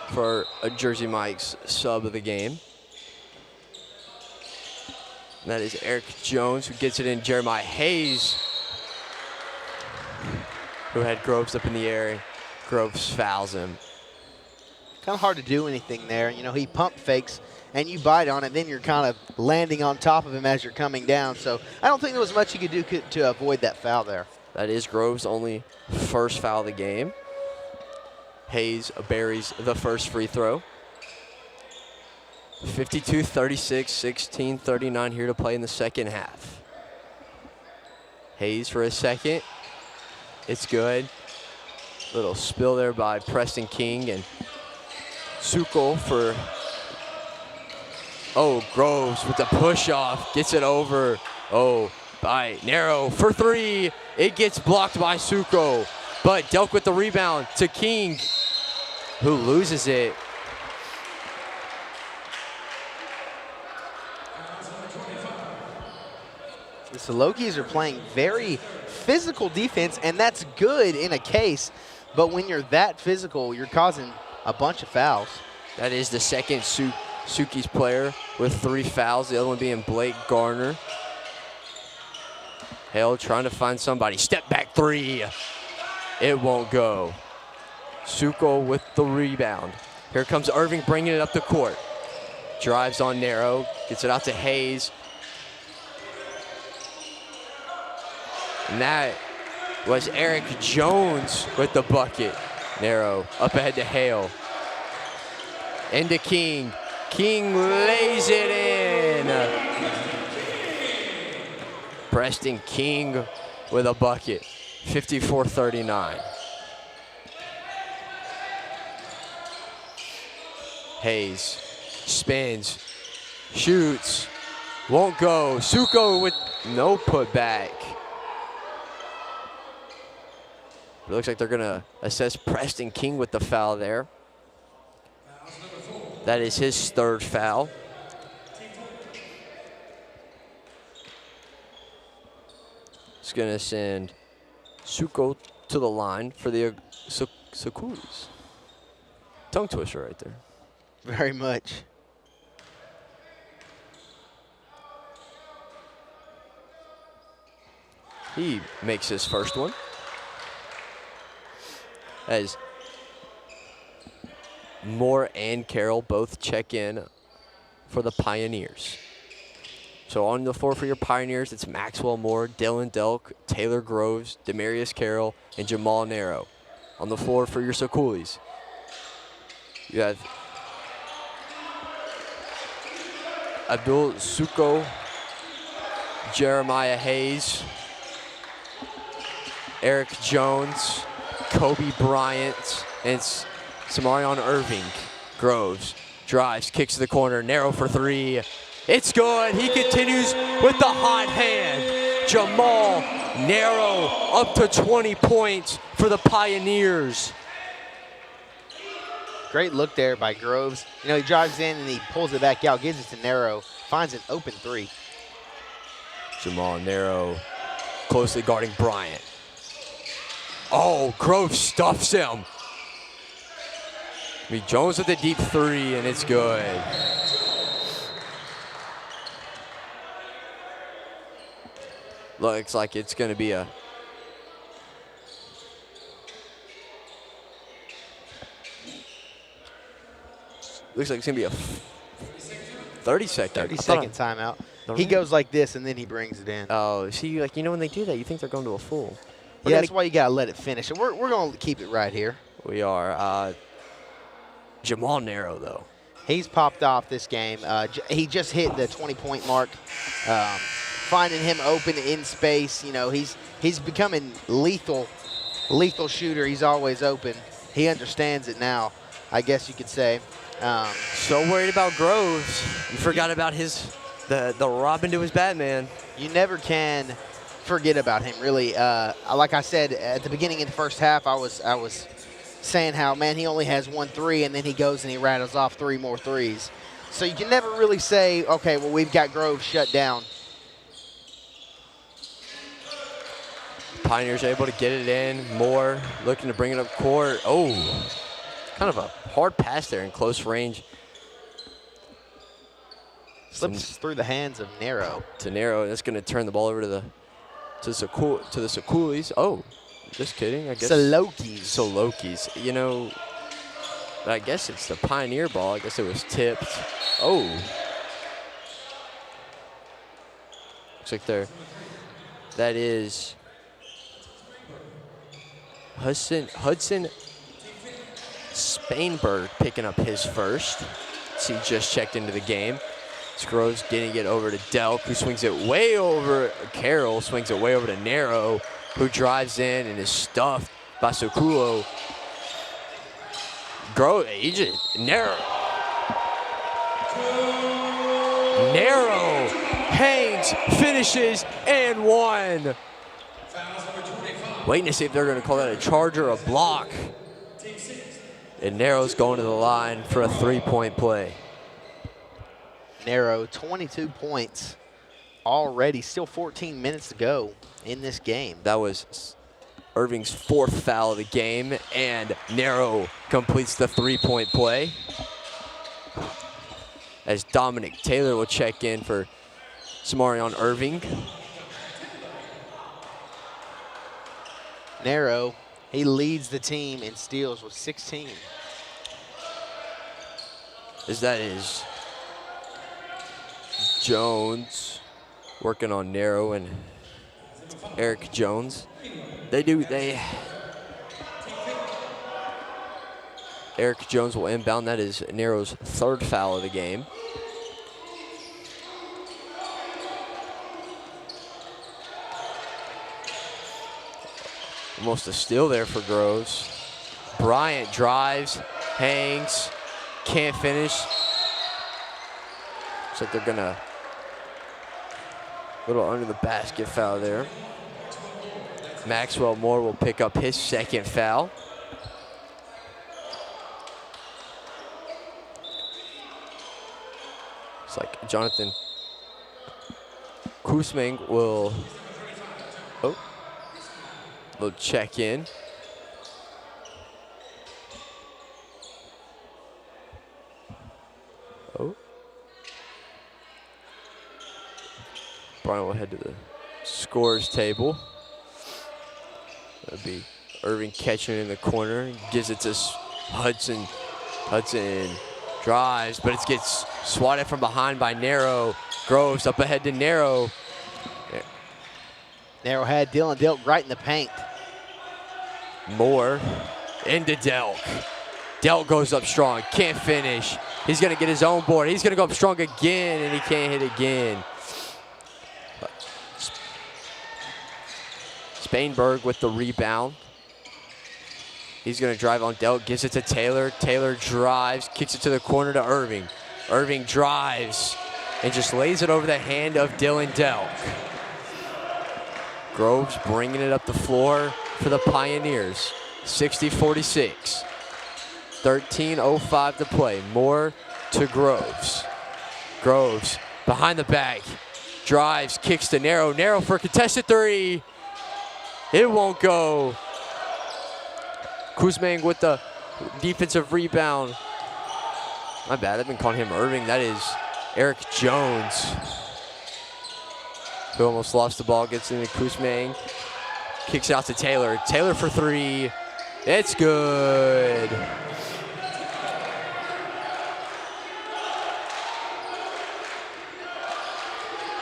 for a Jersey Mike's sub of the game. And that is Eric Jones, who gets it in. Jeremiah Hayes, who had Groves up in the air. Groves fouls him. Kind of hard to do anything there. You know, he pump fakes, and you bite on it, then you're kind of landing on top of him as you're coming down. So I don't think there was much you could do to avoid that foul there. That is Groves' only 1st foul of the game. Hayes buries the first free throw. 52-36, 16-39 here to play in the 2nd half. Hayes for a second. It's good. Little spill there by Preston King, and Sukol for, Groves with the push off, gets it over. by Narrow for three. It gets blocked by Suko, but Delk with the rebound to King, who loses it. The Salokis are playing very physical defense, and that's good in a case, but when you're that physical, you're causing a bunch of fouls. That is the second Suki's player with 3 fouls, the other one being Blake Garner. Hale trying to find somebody. Step back three. It won't go. Suko with the rebound. Here comes Irving bringing it up the court. Drives on Narrow, gets it out to Hayes. And that was Eric Jones with the bucket. Narrow up ahead to Hale. Into King. King lays it in. Preston King with a bucket. 54-39. Hayes spins, shoots, won't go. Suko with no putback. It looks like they're gonna assess Preston King with the foul there. That is his 3rd foul. It's gonna send Suko to the line for the Sakulis. Tongue twister right there. Very much. He makes his first one. As Moore and Carroll both check in for the Pioneers. So on the floor for your Pioneers, it's Maxwell Moore, Dylan Delk, Taylor Groves, Demarius Carroll, and Jamal Narrow. On the floor for your Sakulis, you have Abdul Suko, Jeremiah Hayes, Eric Jones, Kobe Bryant, and Samarion Irving. Groves drives, kicks to the corner, Narrow for three. It's good. He continues with the hot hand. Jamal Narrow up to 20 points for the Pioneers. Great look there by Groves. You know, he drives in and he pulls it back out, gives it to Narrow, finds an open three. Jamal Narrow closely guarding Bryant. Oh, Groves stuffs him. Jones with a deep three, and it's good. Looks like it's going to be a looks like it's going to be a 30-second. 30-second timeout. He goes like this, and then he brings it in. Oh, see, like, you know when they do that, you think they're going to a full. Yeah, that's why you got to let it finish. And we're going to keep it right here. We are. Jamal Narrow, though. He's popped off this game. He just hit the 20-point mark. Finding him open in space, you know, he's becoming lethal shooter. He's always open. He understands it now, I guess you could say. So worried about Groves. You forgot about the Robin to his Batman. You never can forget about him, really. Like I said at the beginning of the first half, I was saying how, man, he only has 1 3, and then he goes and he rattles off 3 more threes. So you can never really say, okay, well, we've got Groves shut down. Pioneers able to get it in. Moore looking to bring it up court. Oh, kind of a hard pass there in close range. Slips through the hands of Narrow. To Narrow, and that's going to turn the ball over to the Sakulis. Oh, just kidding. I guess Salokis. You know, I guess it's the Pioneer ball. I guess it was tipped. Oh. Looks like that is Hudson Spainberg picking up his first. He just checked into the game. Groves getting it over to Delk, who swings it way over. Carroll swings it way over to Narrow, who drives in and is stuffed by Sokulo. Narrow hangs drives, finishes, and one. Waiting to see if they're going to call that a charge or a block. And Narrow's going to the line for a three-point play. Narrow, 22 points already. Still 14 minutes to go in this game. That was Irving's fourth foul of the game, and Narrow completes the three-point play. As Dominic Taylor will check in for Samarion Irving. Narrow, he leads the team in steals with 16. As that is Jones working on Narrow and Eric Jones. Eric Jones will inbound. That is Narrow's third foul of the game. Almost a steal there for Groves. Bryant drives, hangs, can't finish. Looks like they're gonna, little under the basket foul there. Maxwell Moore will pick up his second foul. It's like Jonathan Kusming will check in. Brian will head to the scores table. That'll be Irving catching it in the corner. Gives it to Hudson. Hudson drives, but it gets swatted from behind by Narrow. Groves up ahead to Narrow. Narrow had Dylan Delk right in the paint. Moore into Delk. Delk goes up strong, can't finish. He's gonna get his own board. He's gonna go up strong again, and he can't hit again. Spainberg with the rebound. He's gonna drive on Delk, gives it to Taylor. Taylor drives, kicks it to the corner to Irving. Irving drives and just lays it over the hand of Dylan Delk. Groves bringing it up the floor for the Pioneers. 60-46. 13:05 to play. Moore to Groves. Groves behind the back. Drives, kicks to Narrow. Narrow for a contested three. It won't go. Kuzmang with the defensive rebound. My bad, I've been calling him Irving. That is Eric Jones, who almost lost the ball, gets into Kuzmang. Kicks it out to Taylor. Taylor for three. It's good.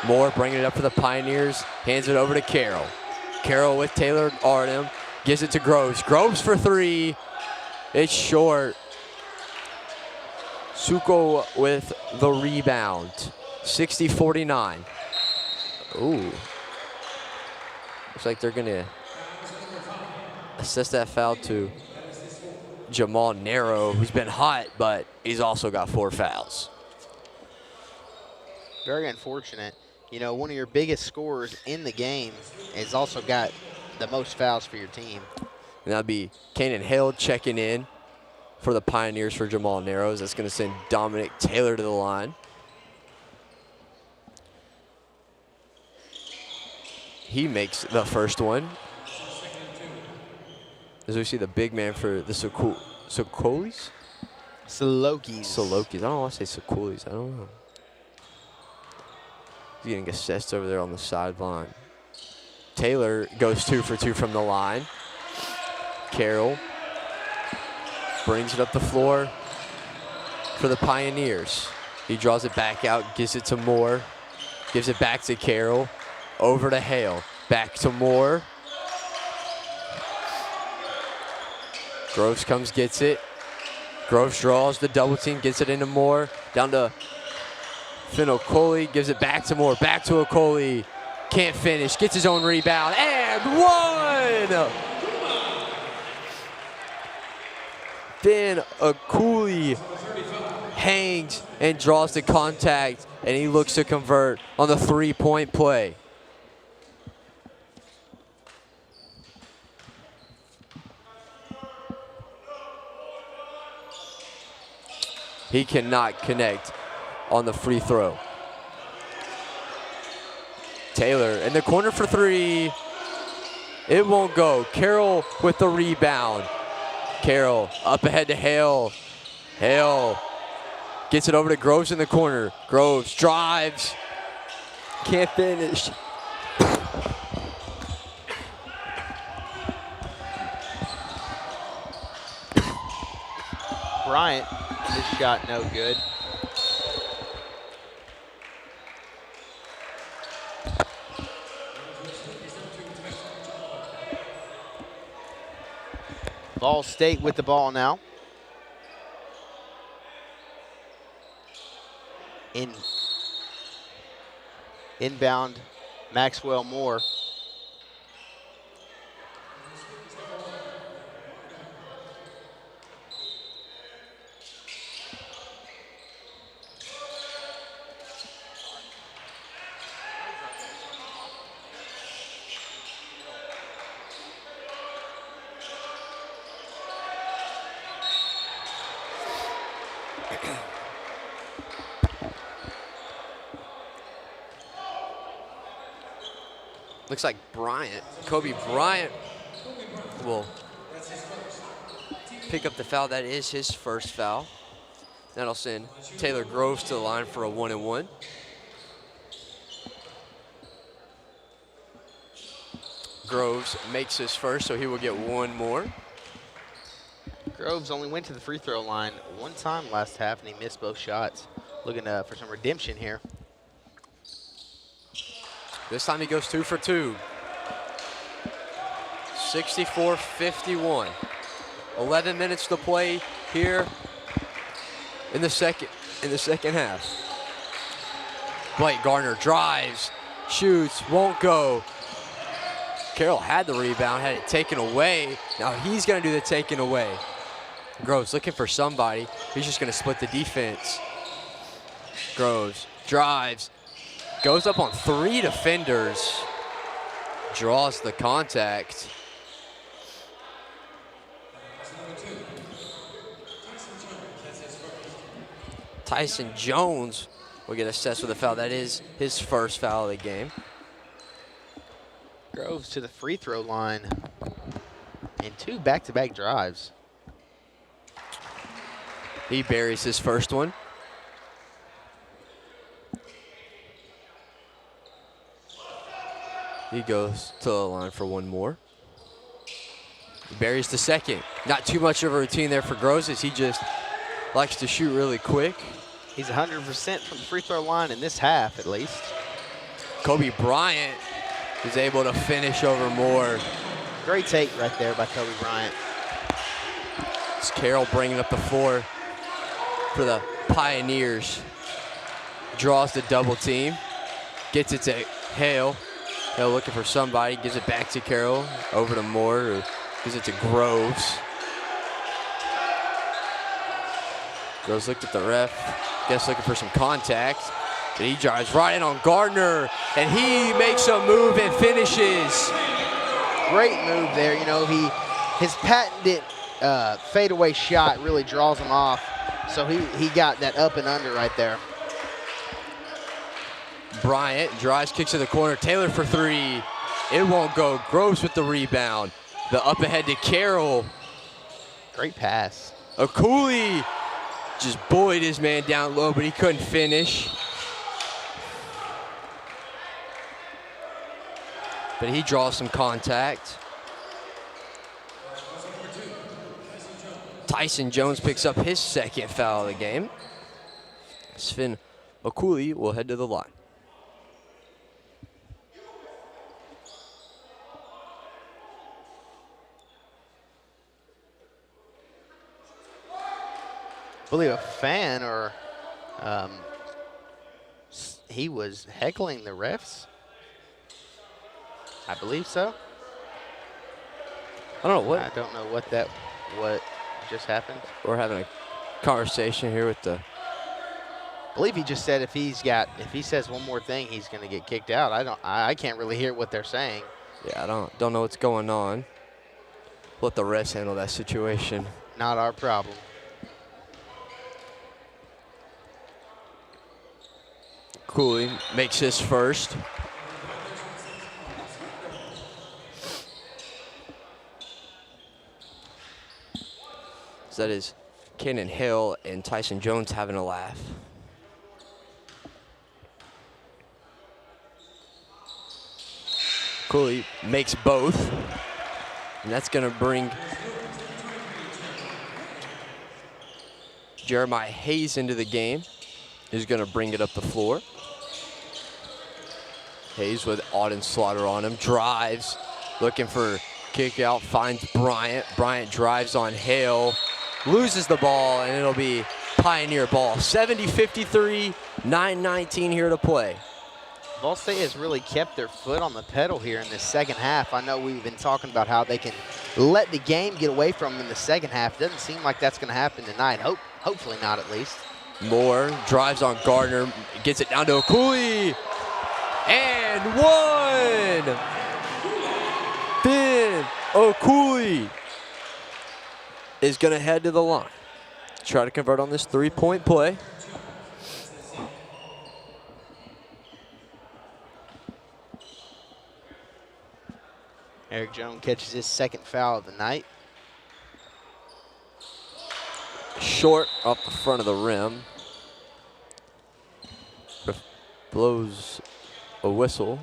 Moore bringing it up for the Pioneers. Hands it over to Carroll. Carroll with Taylor Artem. Gives it to Groves. Groves for three. It's short. Suko with the rebound. 60-49. Ooh. Looks like they're going to assess that foul to Jamal Narrow, who's been hot, but he's also got 4 fouls. Very unfortunate. You know, one of your biggest scorers in the game has also got the most fouls for your team. And that'd be Kanan Hale checking in for the Pioneers for Jamal Narrows. That's going to send Dominic Taylor to the line. He makes the first one. As we see the big man for the Sokolis? Solokis. Solokis. I don't want to say Sokolis. I don't know. He's getting assessed over there on the sideline. Taylor goes 2 for 2 from the line. Carroll brings it up the floor for the Pioneers. He draws it back out, gives it to Moore, gives it back to Carroll, over to Hale, back to Moore. Groves comes, gets it. Groves draws the double team, gets it into Moore, down to Finn Okoli, gives it back to Moore, back to Okoli. Can't finish, gets his own rebound, and one! Finn Okoli hangs and draws the contact, and he looks to convert on the three-point play. He cannot connect on the free throw. Taylor in the corner for three. It won't go. Carroll with the rebound. Carroll up ahead to Hale. Hale gets it over to Groves in the corner. Groves drives. Can't finish. Bryant, his shot no good. VolState with the ball now. Inbound, Maxwell Moore. Looks like Kobe Bryant will pick up the foul. That is his first foul. That'll send Taylor Groves to the line for a 1-and-1. Groves makes his first, so he will get one more. Groves only went to the free throw line one time last half, and he missed both shots. Looking for some redemption here. This time he goes 2 for 2. 64-51. 11 minutes to play here in the second half. Blake Gardner drives, shoots, won't go. Carroll had the rebound, had it taken away. Now he's gonna do the taking away. Groves looking for somebody. He's just gonna split the defense. Groves drives, goes up on 3 defenders, draws the contact. Tyson Jones will get assessed with a foul. That is his first foul of the game. Groves to the free throw line in 2 back-to-back drives. He buries his first one. He goes to the line for one more. He buries the second. Not too much of a routine there for Groves, as he just likes to shoot really quick. He's 100% from the free throw line in this half, at least. Kobe Bryant is able to finish over Moore. Great take right there by Kobe Bryant. It's Carroll bringing up the floor for the Pioneers. Draws the double team. Gets it to Hale. Hale looking for somebody. Gives it back to Carroll. Over to Moore. Or gives it to Groves. Groves looked at the ref. Guess looking for some contact. But he drives right in on Gardner. And he makes a move and finishes. Great move there. You know, his patented fadeaway shot really draws him off. So he got that up and under right there. Bryant drives, kicks to the corner. Taylor for 3. It won't go. Groves with the rebound. The up ahead to Carroll. Great pass. Akuli just bullied his man down low, but he couldn't finish. But he draws some contact. Tyson Jones picks up his second foul of the game. Sven Akuli will head to the line. I believe a fan or he was heckling the refs. I believe so. I don't know what. I don't know what just happened. We're having a conversation here with the believe he just said if he says one more thing, he's going to get kicked out. I can't really hear what they're saying. Yeah, I don't know what's going on. Let the refs handle that situation. Not our problem. Cooley makes his first. So that is Cannon Hill and Tyson Jones having a laugh. Cooley makes both. And that's going to bring Jeremiah Hayes into the game. He's going to bring it up the floor. Hayes with Auden Slaughter on him. Drives, looking for kick out, finds Bryant. Bryant drives on Hale, loses the ball, and it'll be Pioneer ball. 70-53, 9:19 here to play. VolState has really kept their foot on the pedal here in this second half. I know we've been talking about how they can let the game get away from them in the second half. Doesn't seem like that's going to happen tonight. Hopefully not, at least. Moore drives on Gardner, gets it down to Cooley, and one! Finn O'Cooley is going to head to the line. Try to convert on this three-point play. Eric Jones catches his second foul of the night. Short off the front of the rim. Blows a whistle.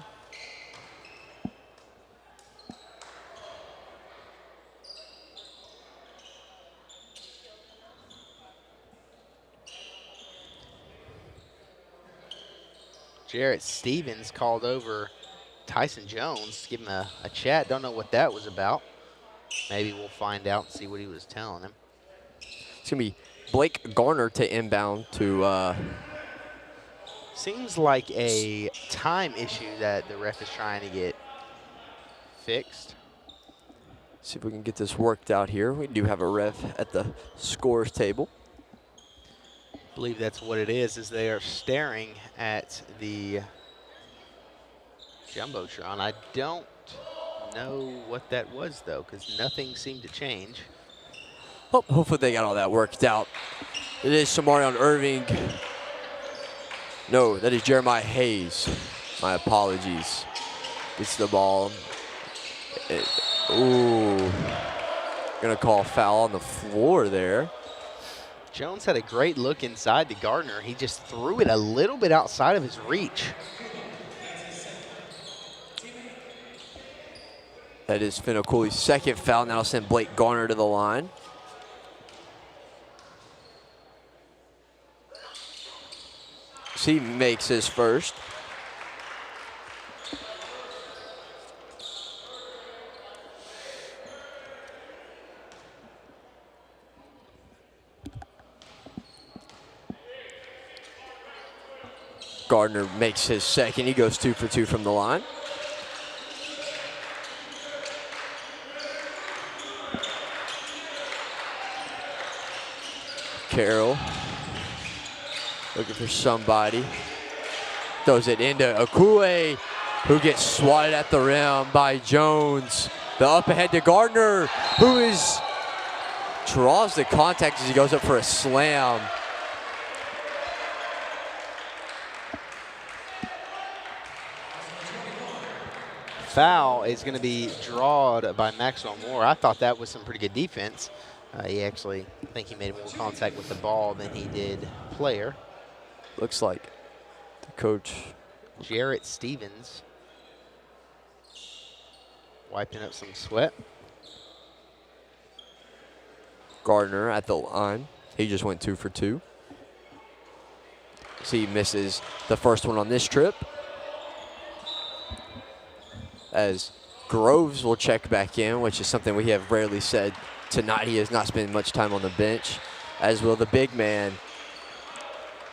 Jarrett Stevens called over Tyson Jones, give him a chat. Don't know what that was about. Maybe we'll find out and see what he was telling him. It's going to be Blake Garner to inbound to... Seems like a time issue that the ref is trying to get fixed. See if we can get this worked out here. We do have a ref at the scores table. I believe that's what it is they are staring at the Jumbotron. I don't know what that was, though, because nothing seemed to change. Oh, hopefully they got all that worked out. It is Samarion Irving. No, that is Jeremiah Hayes. My apologies. Gets the ball. Ooh. Gonna call foul on the floor there. Jones had a great look inside to Gardner. He just threw it a little bit outside of his reach. That is Finn O'Cooley's second foul. Now send Blake Garner to the line. So he makes his first. Gardner makes his second. He goes 2 for 2 from the line. Carroll looking for somebody. Throws it into Akule, who gets swatted at the rim by Jones. The up ahead to Gardner, who draws the contact as he goes up for a slam. Foul is going to be drawed by Maxwell Moore. I thought that was some pretty good defense. He actually, I think he made more contact with the ball than he did player. Looks like the coach. Jarrett Stevens wiping up some sweat. Gardner at the line. He just went 2 for 2. So he misses the first one on this trip. As Groves will check back in, which is something we have rarely said tonight. He has not spent much time on the bench, as will the big man,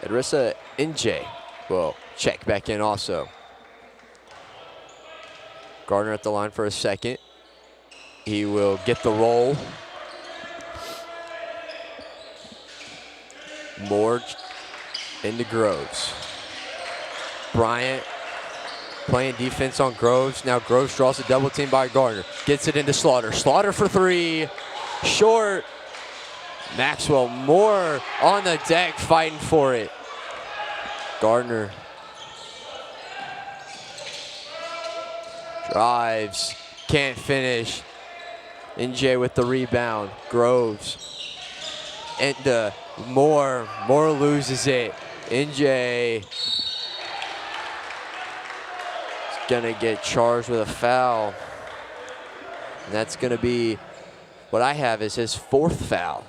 Idrissa NJ, will check back in also. Gardner at the line for a second. He will get the roll. Moore into Groves. Bryant playing defense on Groves. Now Groves draws a double team by Gardner. Gets it into Slaughter. Slaughter for three. Short. Maxwell Moore on the deck fighting for it. Gardner drives. Can't finish. NJ with the rebound. Groves. And Moore. Moore loses it. NJ gonna get charged with a foul. And that's gonna be what I have is his 4th foul.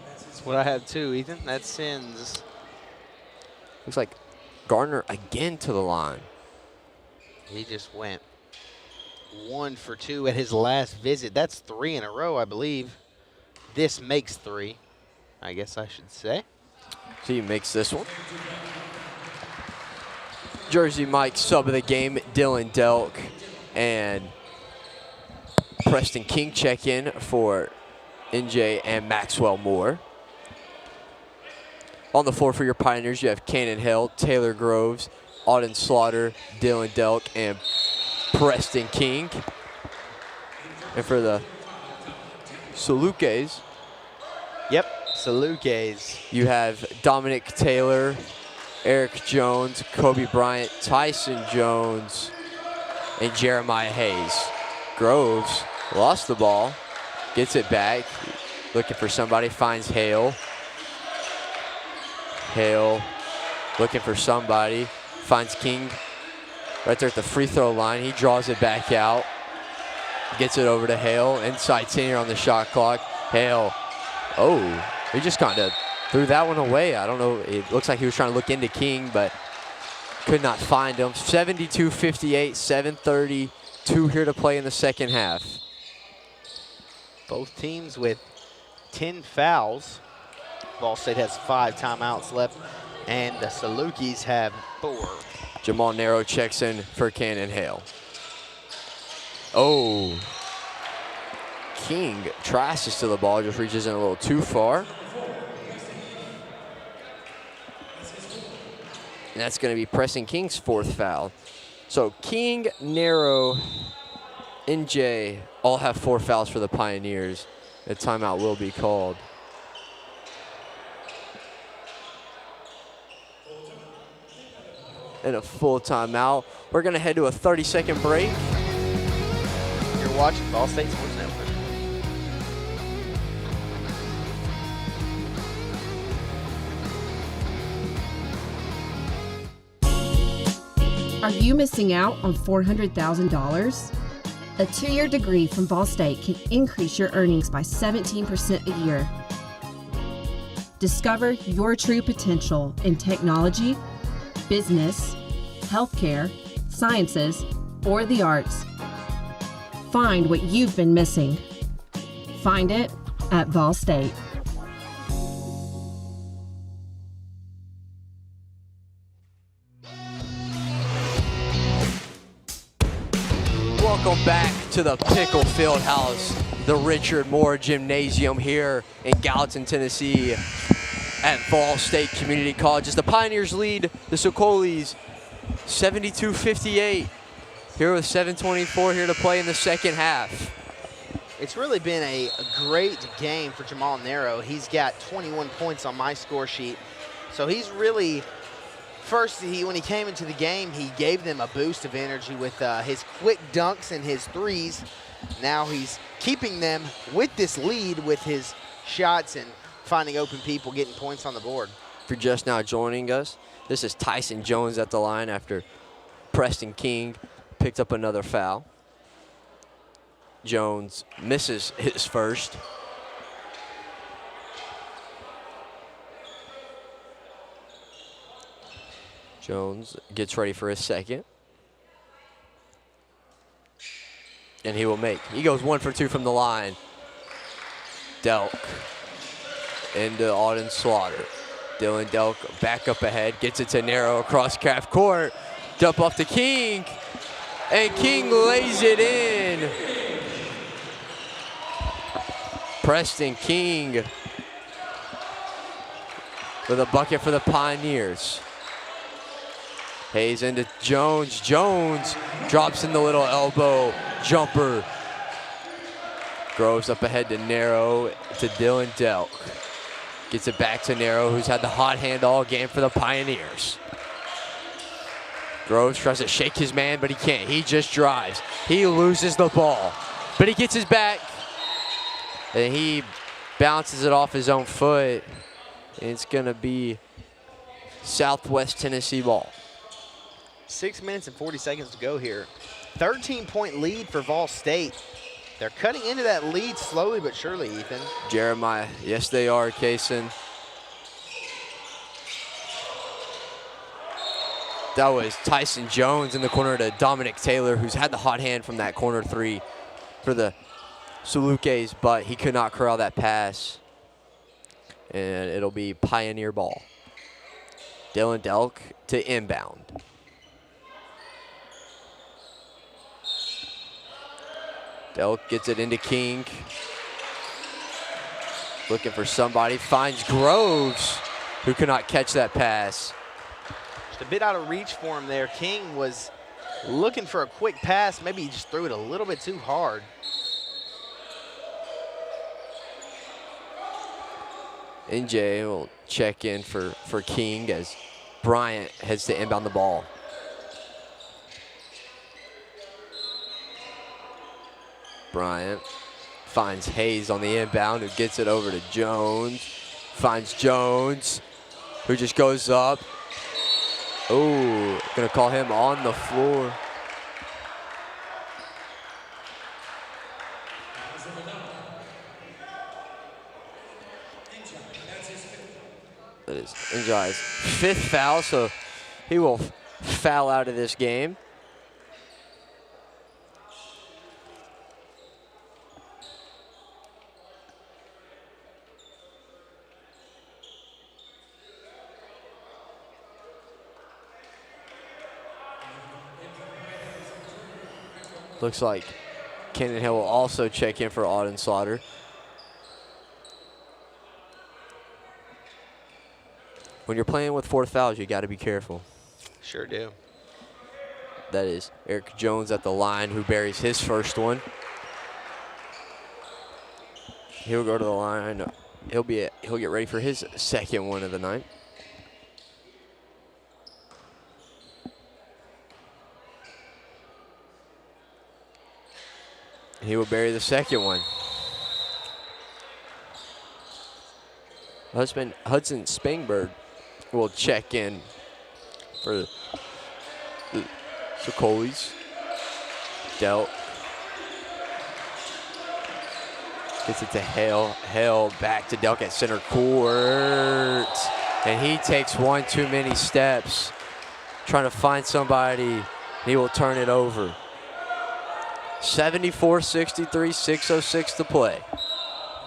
That's what I have too, Ethan. That's Sins. Looks like Gardner again to the line. He just went 1 for 2 at his last visit. That's 3 in a row, I believe. This makes 3, I guess I should say. So he makes this one. Jersey Mike sub of the game, Dylan Delk, and Preston King check in for NJ and Maxwell Moore. On the floor for your Pioneers, you have Cannon Hill, Taylor Groves, Auden Slaughter, Dylan Delk, and Preston King. And for the Salukes, Salukes, you have Dominic Taylor, Eric Jones, Kobe Bryant, Tyson Jones, and Jeremiah Hayes. Groves lost the ball, gets it back, looking for somebody, finds Hale. Hale looking for somebody, finds King right there at the free throw line. He draws it back out, gets it over to Hale, inside 10 here on the shot clock. Hale, he just kind of threw that one away. I don't know, it looks like he was trying to look into King, but could not find him. 72-58, 7:32 here to play in the second half. Both teams with 10 fouls. VolState has 5 timeouts left, and the Salukis have 4. Jamal Narrow checks in for Cannon Hale. King tries to steal the ball, just reaches in a little too far. And that's going to be Preston King's 4th foul. So King, Narrow, NJ all have 4 fouls for the Pioneers. A timeout will be called. And a full timeout. We're going to head to a 30-second break. You're watching VolState Sports Network. Are you missing out on $400,000? A 2-year degree from VolState can increase your earnings by 17% a year. Discover your true potential in technology, business, healthcare, sciences, or the arts. Find what you've been missing. Find it at VolState. Welcome back to the Pickle Fieldhouse, the Richard Moore Gymnasium here in Gallatin, Tennessee at VolState Community College. As the Pioneers lead the Socolis 72-58 here with 7:24 here to play in the second half. It's really been a great game for Jamal Narrow. He's got 21 points on my score sheet. So he's really, when he came into the game, he gave them a boost of energy with his quick dunks and his threes. Now he's keeping them with this lead with his shots and finding open people, getting points on the board. If you're just now joining us, this is Tyson Jones at the line after Preston King picked up another foul. Jones misses his first. Jones gets ready for his second. And he will make. He goes 1 for 2 from the line. Delk into Auden Slaughter. Dylan Delk back up ahead, gets it to Narrow across half court. Dump off to King. And King lays it in. Preston King with a bucket for the Pioneers. Hayes into Jones. Jones drops in the little elbow jumper. Groves up ahead to Narrow, to Dylan Delk. Gets it back to Narrow, who's had the hot hand all game for the Pioneers. Groves tries to shake his man, but he can't. He just drives. He loses the ball, but he gets his back, and he bounces it off his own foot. It's going to be Southwest Tennessee ball. 6 minutes and 40 seconds to go here. 13-point lead for VolState. They're cutting into that lead slowly but surely, Ethan. Jeremiah, yes they are, Kaysen. That was Tyson Jones in the corner to Dominic Taylor, who's had the hot hand from that corner three for the Salukes, but he could not corral that pass. And it'll be Pioneer ball. Dylan Delk to inbound. Delk gets it into King. Looking for somebody, finds Groves, who could not catch that pass. Just a bit out of reach for him there. King was looking for a quick pass. Maybe he just threw it a little bit too hard. NJ will check in for King as Bryant heads to inbound the ball. Bryant finds Hayes on the inbound, who gets it over to Jones. Finds Jones, who just goes up. Oh, gonna call him on the floor. That is Njai's 5th foul, so he will foul out of this game. Looks like Cannon Hill will also check in for Auden Slaughter. When you're playing with 4 fouls, you got to be careful. Sure do. That is Eric Jones at the line, who buries his first one. He'll go to the line. He'll get ready for his second one of the night. He will bury the second one. Hudson Spangberg will check in for the Socolis. Delk. Gets it to Hale. Hale back to Delk at center court. And he takes one too many steps. Trying to find somebody. He will turn it over. 74-63, 6:06 to play.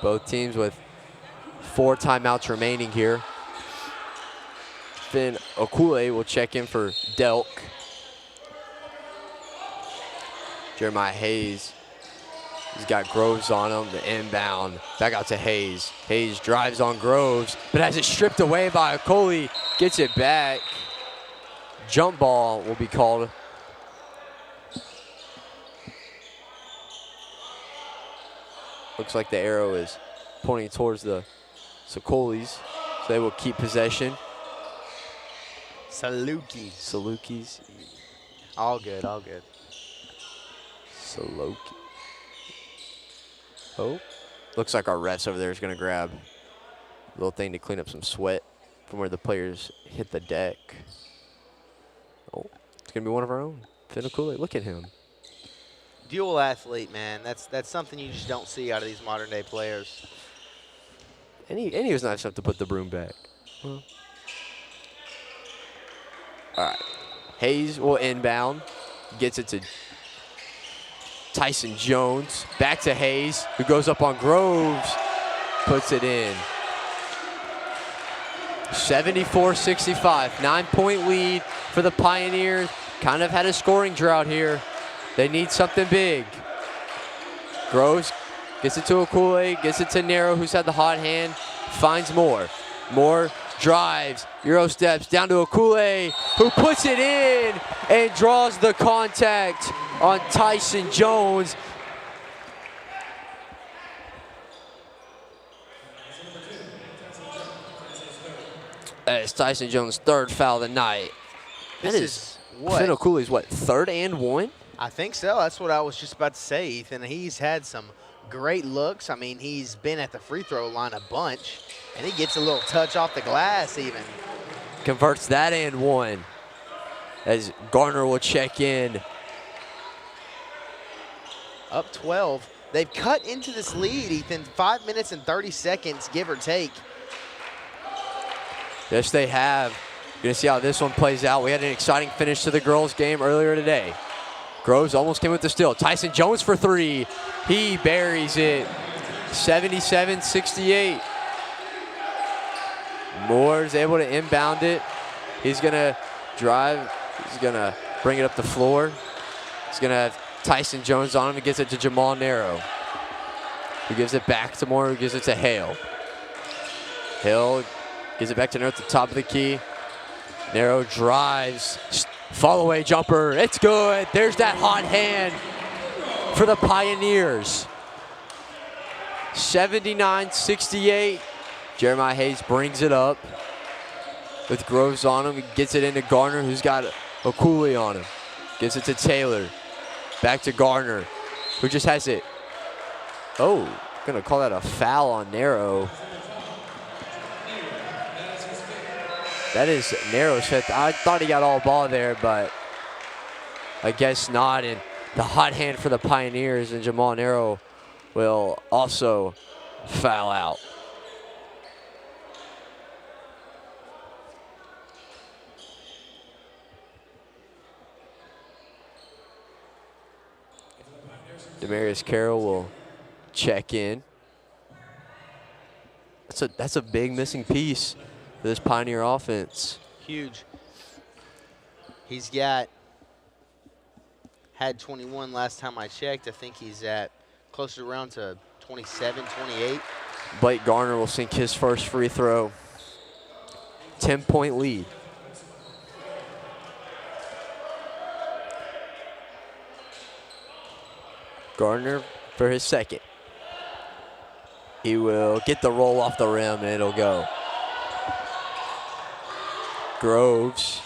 Both teams with 4 timeouts remaining here. Finn Okule will check in for Delk. Jeremiah Hayes, he's got Groves on him, the inbound. Back out to Hayes. Hayes drives on Groves, but has it stripped away by Okole. Gets it back. Jump ball will be called. Looks like the arrow is pointing towards the Socolis, so they will keep possession. Salukis. All good, all good. Saloki. Oh, looks like our refs over there is going to grab a little thing to clean up some sweat from where the players hit the deck. Oh, it's going to be one of our own. Finn Okule, look at him. Dual athlete, man. That's something you just don't see out of these modern day players. And he was nice enough to put the broom back. Well. All right. Hayes will inbound. Gets it to Tyson Jones. Back to Hayes, who goes up on Groves. Puts it in. 74-65. 9-point lead for the Pioneers. Kind of had a scoring drought here. They need something big. Groves gets it to Okule, gets it to Nero, who's had the hot hand, finds Moore. Moore drives, Euro steps down to Akule, who puts it in and draws the contact on Tyson Jones. That's Tyson Jones' third foul of the night. This is what? Finn Akule's what, 3rd and 1? I think so. That's what I was just about to say, Ethan. He's had some great looks. I mean, he's been at the free throw line a bunch, and he gets a little touch off the glass even. Converts that and 1 as Garner will check in. Up 12. They've cut into this lead, Ethan. 5 minutes and 30 seconds, give or take. Yes, they have. You're going to see how this one plays out. We had an exciting finish to the girls' game earlier today. Groves almost came with the steal. Tyson Jones for 3. He buries it. 77-68. Moore is able to inbound it. He's going to drive. He's going to bring it up the floor. He's going to have Tyson Jones on him. He gets it to Jamal Narrow, who gives it back to Moore, who gives it to Hale. Hale gives it back to Narrow at the top of the key. Narrow drives, fall away jumper, it's good. There's that hot hand for the Pioneers. 79-68. Jeremiah Hayes brings it up with Groves on him. He gets it into Garner, who's got a Cooley on him. Gives it to Taylor. Back to Garner, who just has it. Oh, gonna call that a foul on Narrow. That is Narrow's fifth. I thought he got all ball there, but I guess not. And the hot hand for the Pioneers, and Jamal Narrow will also foul out. Demarius Carroll will check in. That's a big missing piece for this Pioneer offense. Huge. He's had 21 last time I checked. I think he's at closer around to 27, 28. Blake Garner will sink his first free throw. 10-point lead. Gardner for his second. He will get the roll off the rim and it'll go. Groves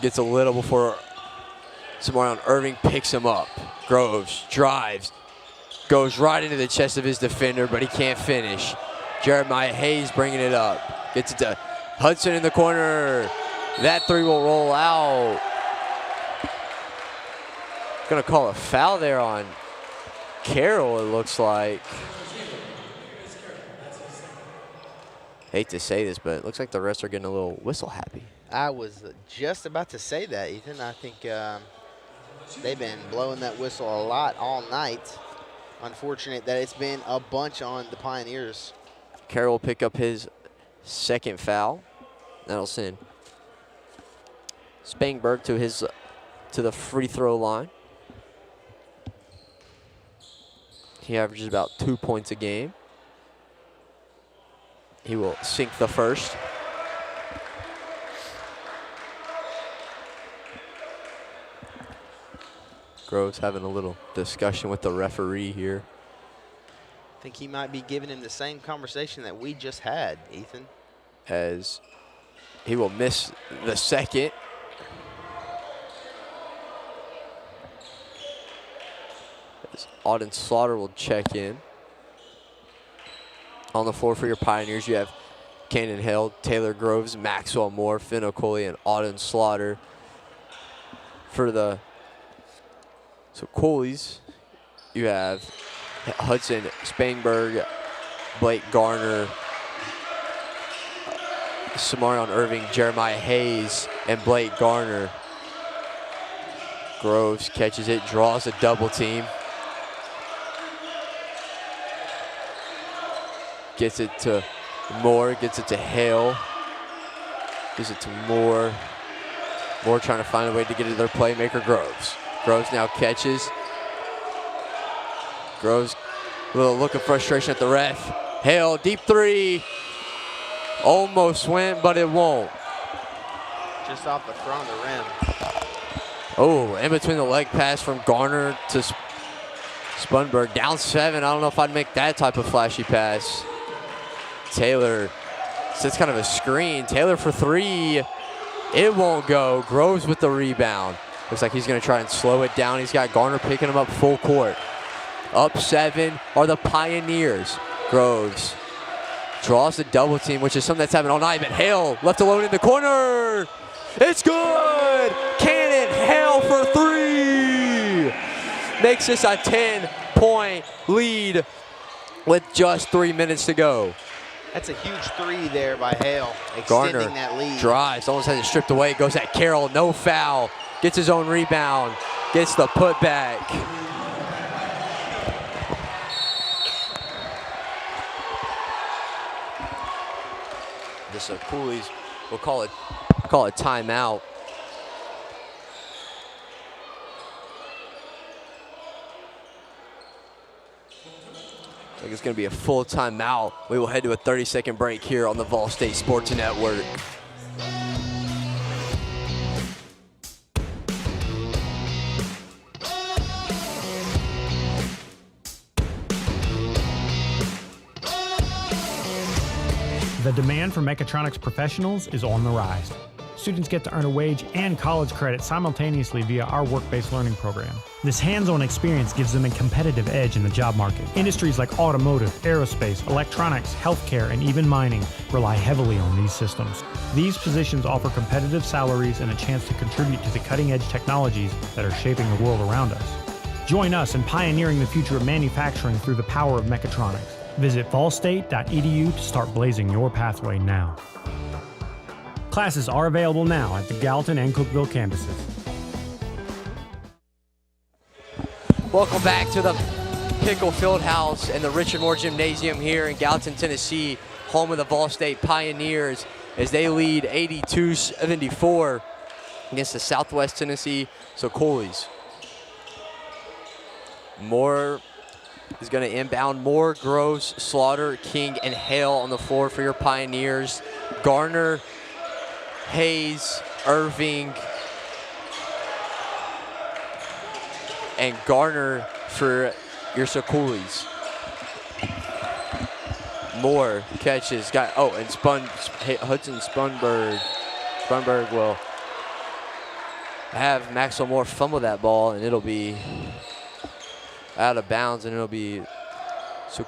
gets a little before Samarion Irving picks him up. Groves drives, goes right into the chest of his defender, but he can't finish. Jeremiah Hayes bringing it up. Gets it to Hudson in the corner. That 3 will roll out. Gonna call a foul there on Carroll, it looks like. Hate to say this, but it looks like the refs are getting a little whistle happy. I was just about to say that, Ethan. I think they've been blowing that whistle a lot all night. Unfortunate that it's been a bunch on the Pioneers. Carroll will pick up his second foul. That'll send Spangberg to the free throw line. He averages about 2 points a game. He will sink the first. Groves having a little discussion with the referee here. I think he might be giving him the same conversation that we just had, Ethan. As he will miss the second. As Auden Slaughter will check in. On the floor for your Pioneers, you have Cannon Hill, Taylor Groves, Maxwell Moore, Finn Okoli, and Auden Slaughter. For the Coolies, you have Hudson Spangberg, Blake Garner, Samarion Irving, Jeremiah Hayes, and Blake Garner. Groves catches it, draws a double team. Gets it to Moore, gets it to Hale. Gives it to Moore. Moore trying to find a way to get it to their playmaker, Groves. Groves now catches. Groves, a little look of frustration at the ref. Hale, deep 3. Almost went, but it won't. Just off the front of the rim. Oh, in between the leg pass from Garner to Spunberg. Down 7. I don't know if I'd make that type of flashy pass. Taylor, so it's kind of a screen. Taylor for 3. It won't go. Groves with the rebound. Looks like he's going to try and slow it down. He's got Garner picking him up full court. Up 7 are the Pioneers. Groves draws the double team, which is something that's happened all night, but Hale left alone in the corner. It's good! Cannon, Hale for 3! Makes this a 10-point lead with just 3 minutes to go. That's a huge 3 there by Hale, Garner extending that lead. drives, almost has it stripped away, goes at Carroll, no foul. Gets his own rebound, gets the putback. This Cooley's, we'll call it timeout. I think it's going to be a full timeout. We will head to a 30-second break here on the VolState Sports Network. The demand for mechatronics professionals is on the rise. Students get to earn a wage and college credit simultaneously via our work-based learning program. This hands-on experience gives them a competitive edge in the job market. Industries like automotive, aerospace, electronics, healthcare, and even mining rely heavily on these systems. These positions offer competitive salaries and a chance to contribute to the cutting-edge technologies that are shaping the world around us. Join us in pioneering the future of manufacturing through the power of mechatronics. Visit volstate.edu to start blazing your pathway now. Classes are available now at the Gallatin and Cookeville campuses. Welcome back to the Pickle Fieldhouse and the Richard Moore Gymnasium here in Gallatin, Tennessee, home of the VolState Pioneers, as they lead 82-74 against the Southwest Tennessee Coolies. Moore is going to inbound. Moore, Groves, Slaughter, King, and Hale on the floor for your Pioneers. Garner, Hayes, Irving, and Garner for your Coolies. Moore catches, and Hudson Spunberg. Spunberg will have Maxwell Moore fumble that ball, and it'll be out of bounds, and it'll be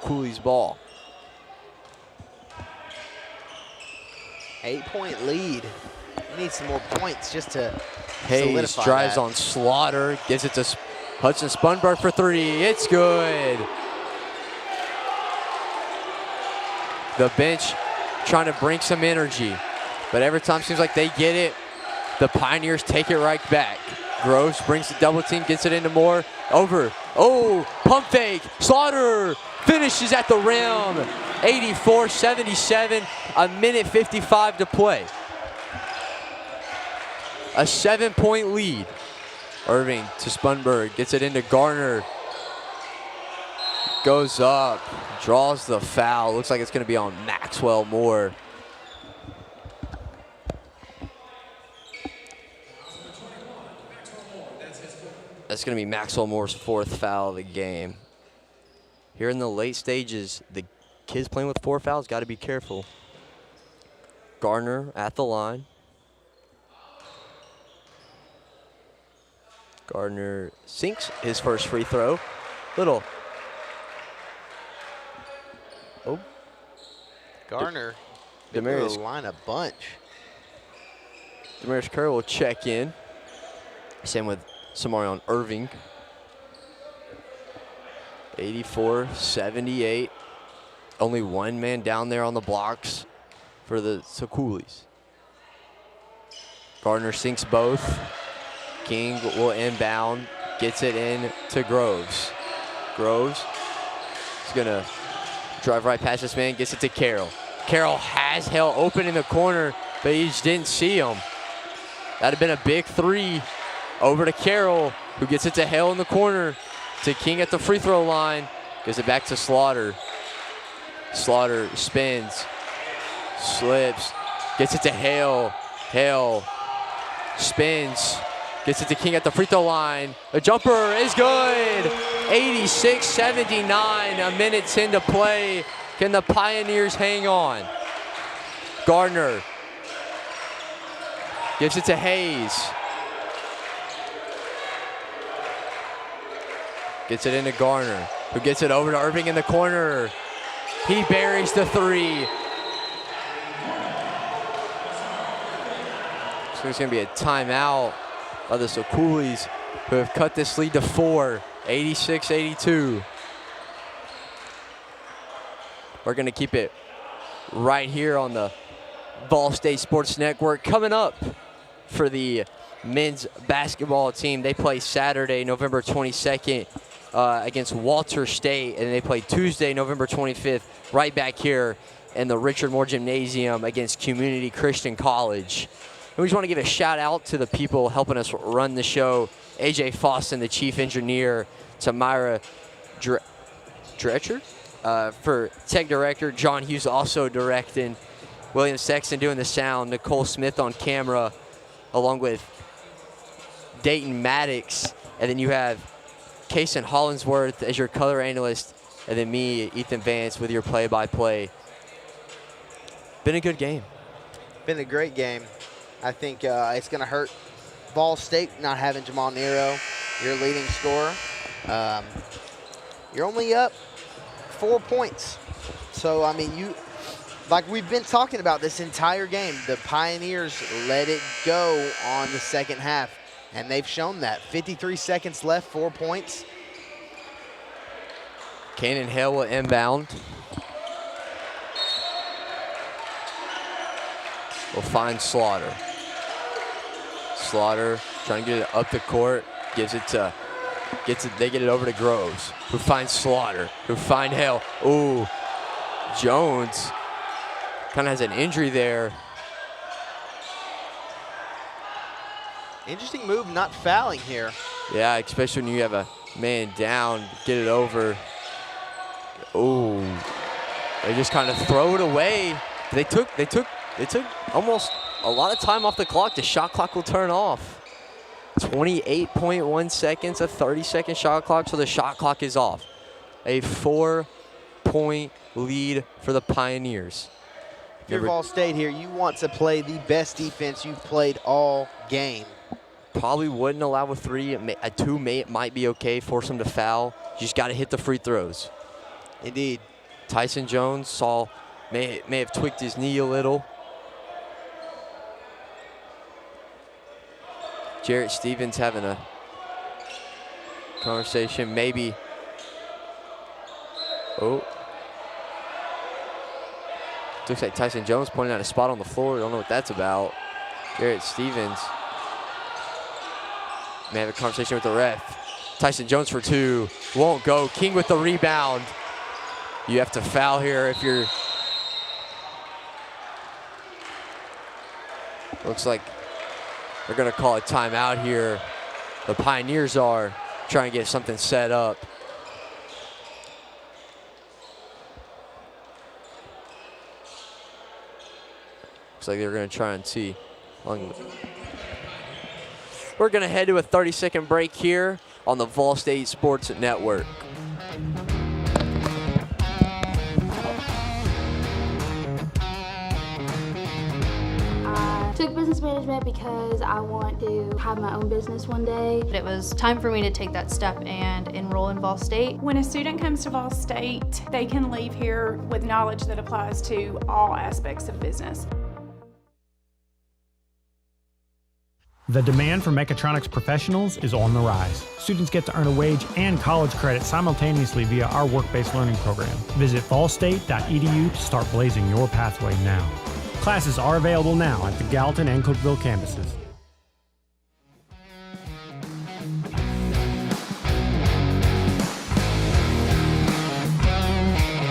Cooley's ball. 8-point lead. We need some more points just to Hayes solidify drives that. on Slaughter, gives it to Hudson Spunberg for 3. It's good. The bench trying to bring some energy, but every time it seems like they get it, the Pioneers take it right back. Groves brings the double team, gets it into Moore. Over. Oh, pump fake. Slaughter finishes at the rim. 84-77, a minute 55 to play. A 7-point lead. Irving to Spunberg, gets it into Garner. Goes up, draws the foul. Looks like it's going to be on Maxwell Moore. That's going to be Maxwell Moore's 4th foul of the game. Here in the late stages, the kids playing with 4 fouls got to be careful. Garner at the line. Gardner sinks his first free throw. Oh. Garner, Demarius line a bunch. Demarius Curry will check in. Same with Samarion Irving. 84-78. Only one man down there on the blocks for the Coolies. Gardner sinks both. King will inbound, gets it in to Groves. Groves is gonna drive right past this man, gets it to Carroll. Carroll has Hale open in the corner, but he just didn't see him. That'd have been a big 3. Over to Carroll, who gets it to Hale in the corner. To King at the free throw line. Gives it back to Slaughter. Slaughter spins. Slips. Gets it to Hale. Hale spins. Gets it to King at the free throw line. The jumper is good. 86-79. A minute 10 to play. Can the Pioneers hang on? Gardner gives it to Hayes. Gets it into Garner, who gets it over to Irving in the corner. He buries the three. So there's going to be a timeout by the Sokulis, who have cut this lead to 4, 86-82. We're going to keep it right here on the VolState Sports Network. Coming up for the men's basketball team, they play Saturday, November 22nd against Walter State, and they play Tuesday, November 25th, right back here in the Richard Moore Gymnasium against Community Christian College. And we just want to give a shout out to the people helping us run the show. AJ Foston, the chief engineer, Tamara Dretcher for tech director, John Hughes also directing, William Sexton doing the sound, Nicole Smith on camera, along with Dayton Maddox, and then you have Kason Hollinsworth as your color analyst, and then me, Ethan Vance, with your play-by-play. Been a good game. Been a great game. I think it's going to hurt Ball State not having Jamal Nero, your leading scorer. You're only up 4 points. So, I mean, like we've been talking about this entire game, the Pioneers let it go on the second half, and they've shown that. 53 seconds left, 4 points. Cannon Hale will inbound. Will find Slaughter. Slaughter trying to get it up the court, they get it over to Groves, who finds Slaughter, who find Hale. Ooh, Jones kind of has an injury there. Interesting move, not fouling here. Yeah, especially when you have a man down, get it over. Ooh, they just kind of throw it away. They took almost a lot of time off the clock. The shot clock will turn off. 28.1 seconds, a 30-second shot clock, so the shot clock is off. A 4-point lead for the Pioneers. If you're Ball State here, you want to play the best defense you've played all game. Probably wouldn't allow a 3. A 2 might be okay, force them to foul. You just got to hit the free throws. Indeed. Tyson Jones may have tweaked his knee a little. Jarrett Stevens having a conversation, maybe. Oh. Looks like Tyson Jones pointing out a spot on the floor. Don't know what that's about. Jarrett Stevens may have a conversation with the ref. Tyson Jones for 2, won't go. King with the rebound. You have to foul here if you're. Looks like they're going to call a timeout here. The Pioneers are trying to get something set up. Looks like they're going to try and see. We're going to head to a 30-second break here on the VolState Sports Network. Took business management because I want to have my own business one day. It was time for me to take that step and enroll in VolState. When a student comes to VolState, they can leave here with knowledge that applies to all aspects of business. The demand for mechatronics professionals is on the rise. Students get to earn a wage and college credit simultaneously via our work-based learning program. Visit volstate.edu to start blazing your pathway now. Classes are available now at the Gallatin and Cookeville campuses.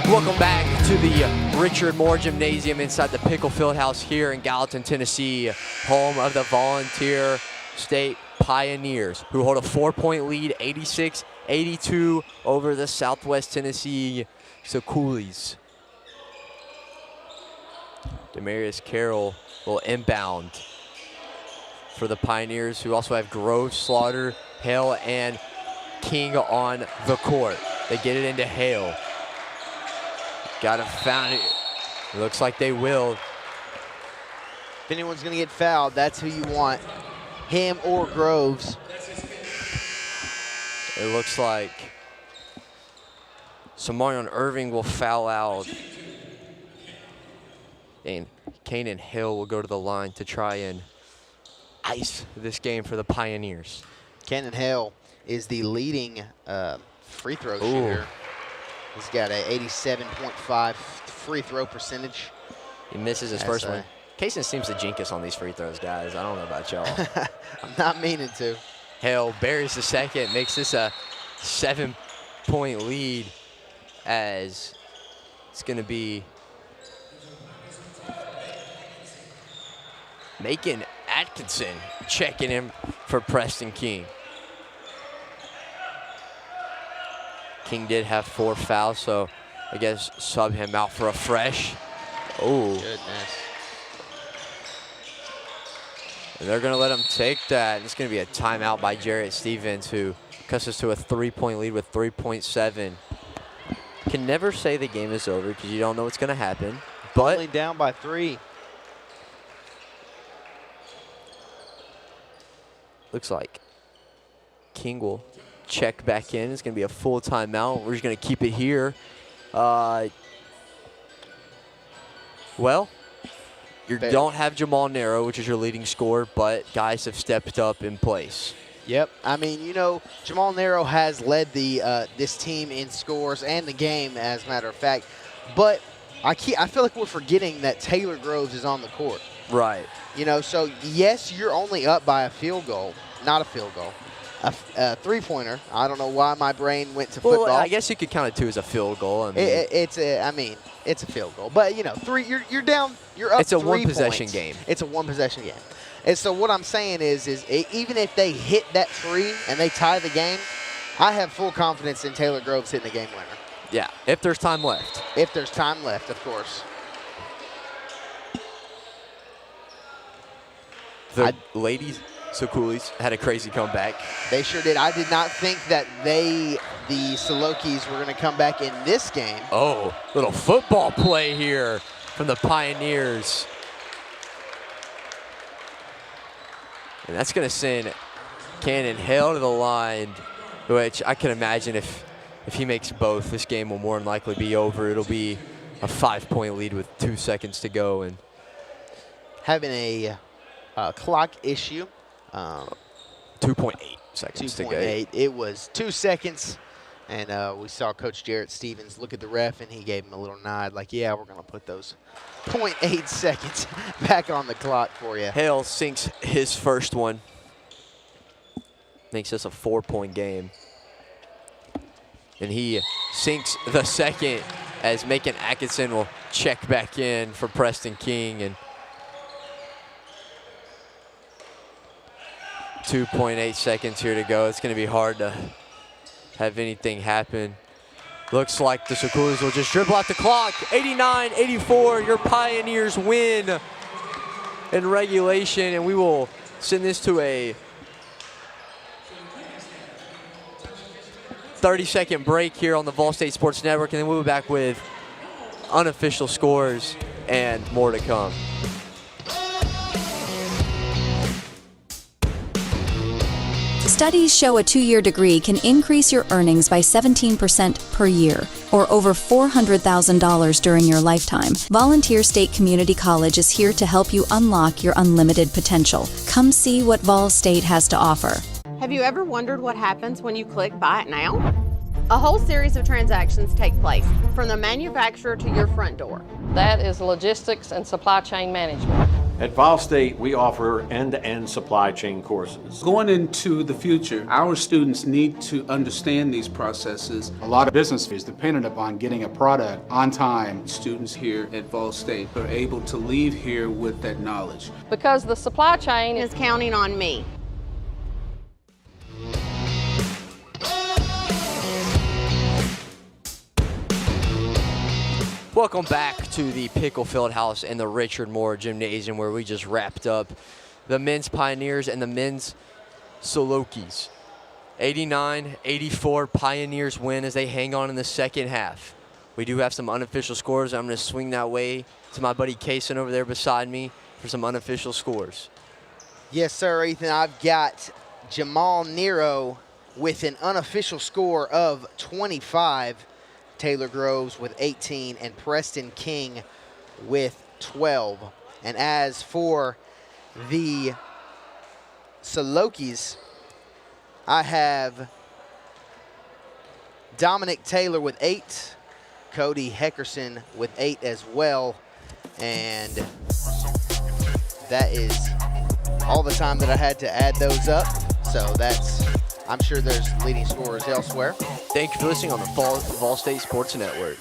Welcome back to the Richard Moore Gymnasium inside the Pickle Fieldhouse here in Gallatin, Tennessee, home of the Volunteer State Pioneers, who hold a 4-point lead, 86-82 over the Southwest Tennessee Sokulis. Demarius Carroll will inbound for the Pioneers, who also have Grove, Slaughter, Hale, and King on the court. They get it into Hale. Got to found it. It looks like they will. If anyone's going to get fouled, that's who you want, him or Groves. It looks like Samarion Irving will foul out. And Kanan Hill will go to the line to try and ice this game for the Pioneers. Kanan Hill is the leading free throw shooter. He's got a 87.5 free throw percentage. He misses his first one. Kaysen seems to jinx us on these free throws, guys. I don't know about y'all. I'm not meaning to. Hale buries the second, makes this a 7-point lead, as it's going to be Macon Atkinson checking in for Preston King. King did have 4 fouls, so I guess sub him out for a fresh. Oh. Goodness. And they're going to let him take that. It's going to be a timeout by Jarrett Stevens, who cuts us to a 3-point lead with 3.7. Can never say the game is over because you don't know what's going to happen. But only down by 3. Looks like King will check back in. It's going to be a full timeout. We're just going to keep it here. Well, you don't have Jamal Narrow, which is your leading scorer, but guys have stepped up in place. Yep. I mean, you know, Jamal Narrow has led the this team in scores and the game, as a matter of fact. But I feel like we're forgetting that Taylor Groves is on the court. Right. You know, so yes, you're only up by a field goal, not a field goal, a three-pointer. I don't know why my brain went to football. Well, I guess you could count it too as a field goal. I mean, it's a field goal, but you know, you're down, you're up. It's a 3 one-possession points. game. It's a one-possession game, and so what I'm saying is even if they hit that 3 and they tie the game, I have full confidence in Taylor Groves hitting the game winner. Yeah, if there's time left. If there's time left, of course. The ladies, so Coolies, had a crazy comeback. They sure did. I did not think that the Salokis were going to come back in this game. Oh, little football play here from the Pioneers. And that's going to send Cannon Hill to the line, which I can imagine if he makes both, this game will more than likely be over. It'll be a 5-point lead with 2 seconds to go. And having a clock issue. 2.8 seconds to go. 2.8. It was 2 seconds, and we saw Coach Jarrett Stevens look at the ref, and he gave him a little nod like, yeah, we're going to put those 0.8 seconds back on the clock for you. Hale sinks his first one. Makes this a 4-point game. And he sinks the second as Macon Atkinson will check back in for Preston King. And 2.8 seconds here to go. It's going to be hard to have anything happen. Looks like the Sakulas will just dribble out the clock. 89-84, your Pioneers win in regulation, and we will send this to a 30-second break here on the VolState Sports Network, and then we'll be back with unofficial scores and more to come. Studies show a 2-year degree can increase your earnings by 17% per year, or over $400,000 during your lifetime. Volunteer State Community College is here to help you unlock your unlimited potential. Come see what VolState has to offer. Have you ever wondered what happens when you click Buy It Now? A whole series of transactions take place, from the manufacturer to your front door. That is logistics and supply chain management. At VolState, we offer end-to-end supply chain courses. Going into the future, our students need to understand these processes. A lot of business is dependent upon getting a product on time. Students here at VolState are able to leave here with that knowledge. Because the supply chain is counting on me. Welcome back to the Pickle Fieldhouse and the Richard Moore Gymnasium, where we just wrapped up the men's Pioneers and the men's Salokis. 89-84 Pioneers win as they hang on in the second half. We do have some unofficial scores. I'm going to swing that way to my buddy Kaysen over there beside me for some unofficial scores. Yes, sir, Ethan. I've got Jamal Nero with an unofficial score of 25. Taylor Groves with 18, and Preston King with 12. And as for the Salokis, I have Dominic Taylor with 8, Cody Heckerson with 8 as well. And that is all the time that I had to add those up. So that's, I'm sure there's leading scorers elsewhere. Thank you for listening on the VolState Sports Network.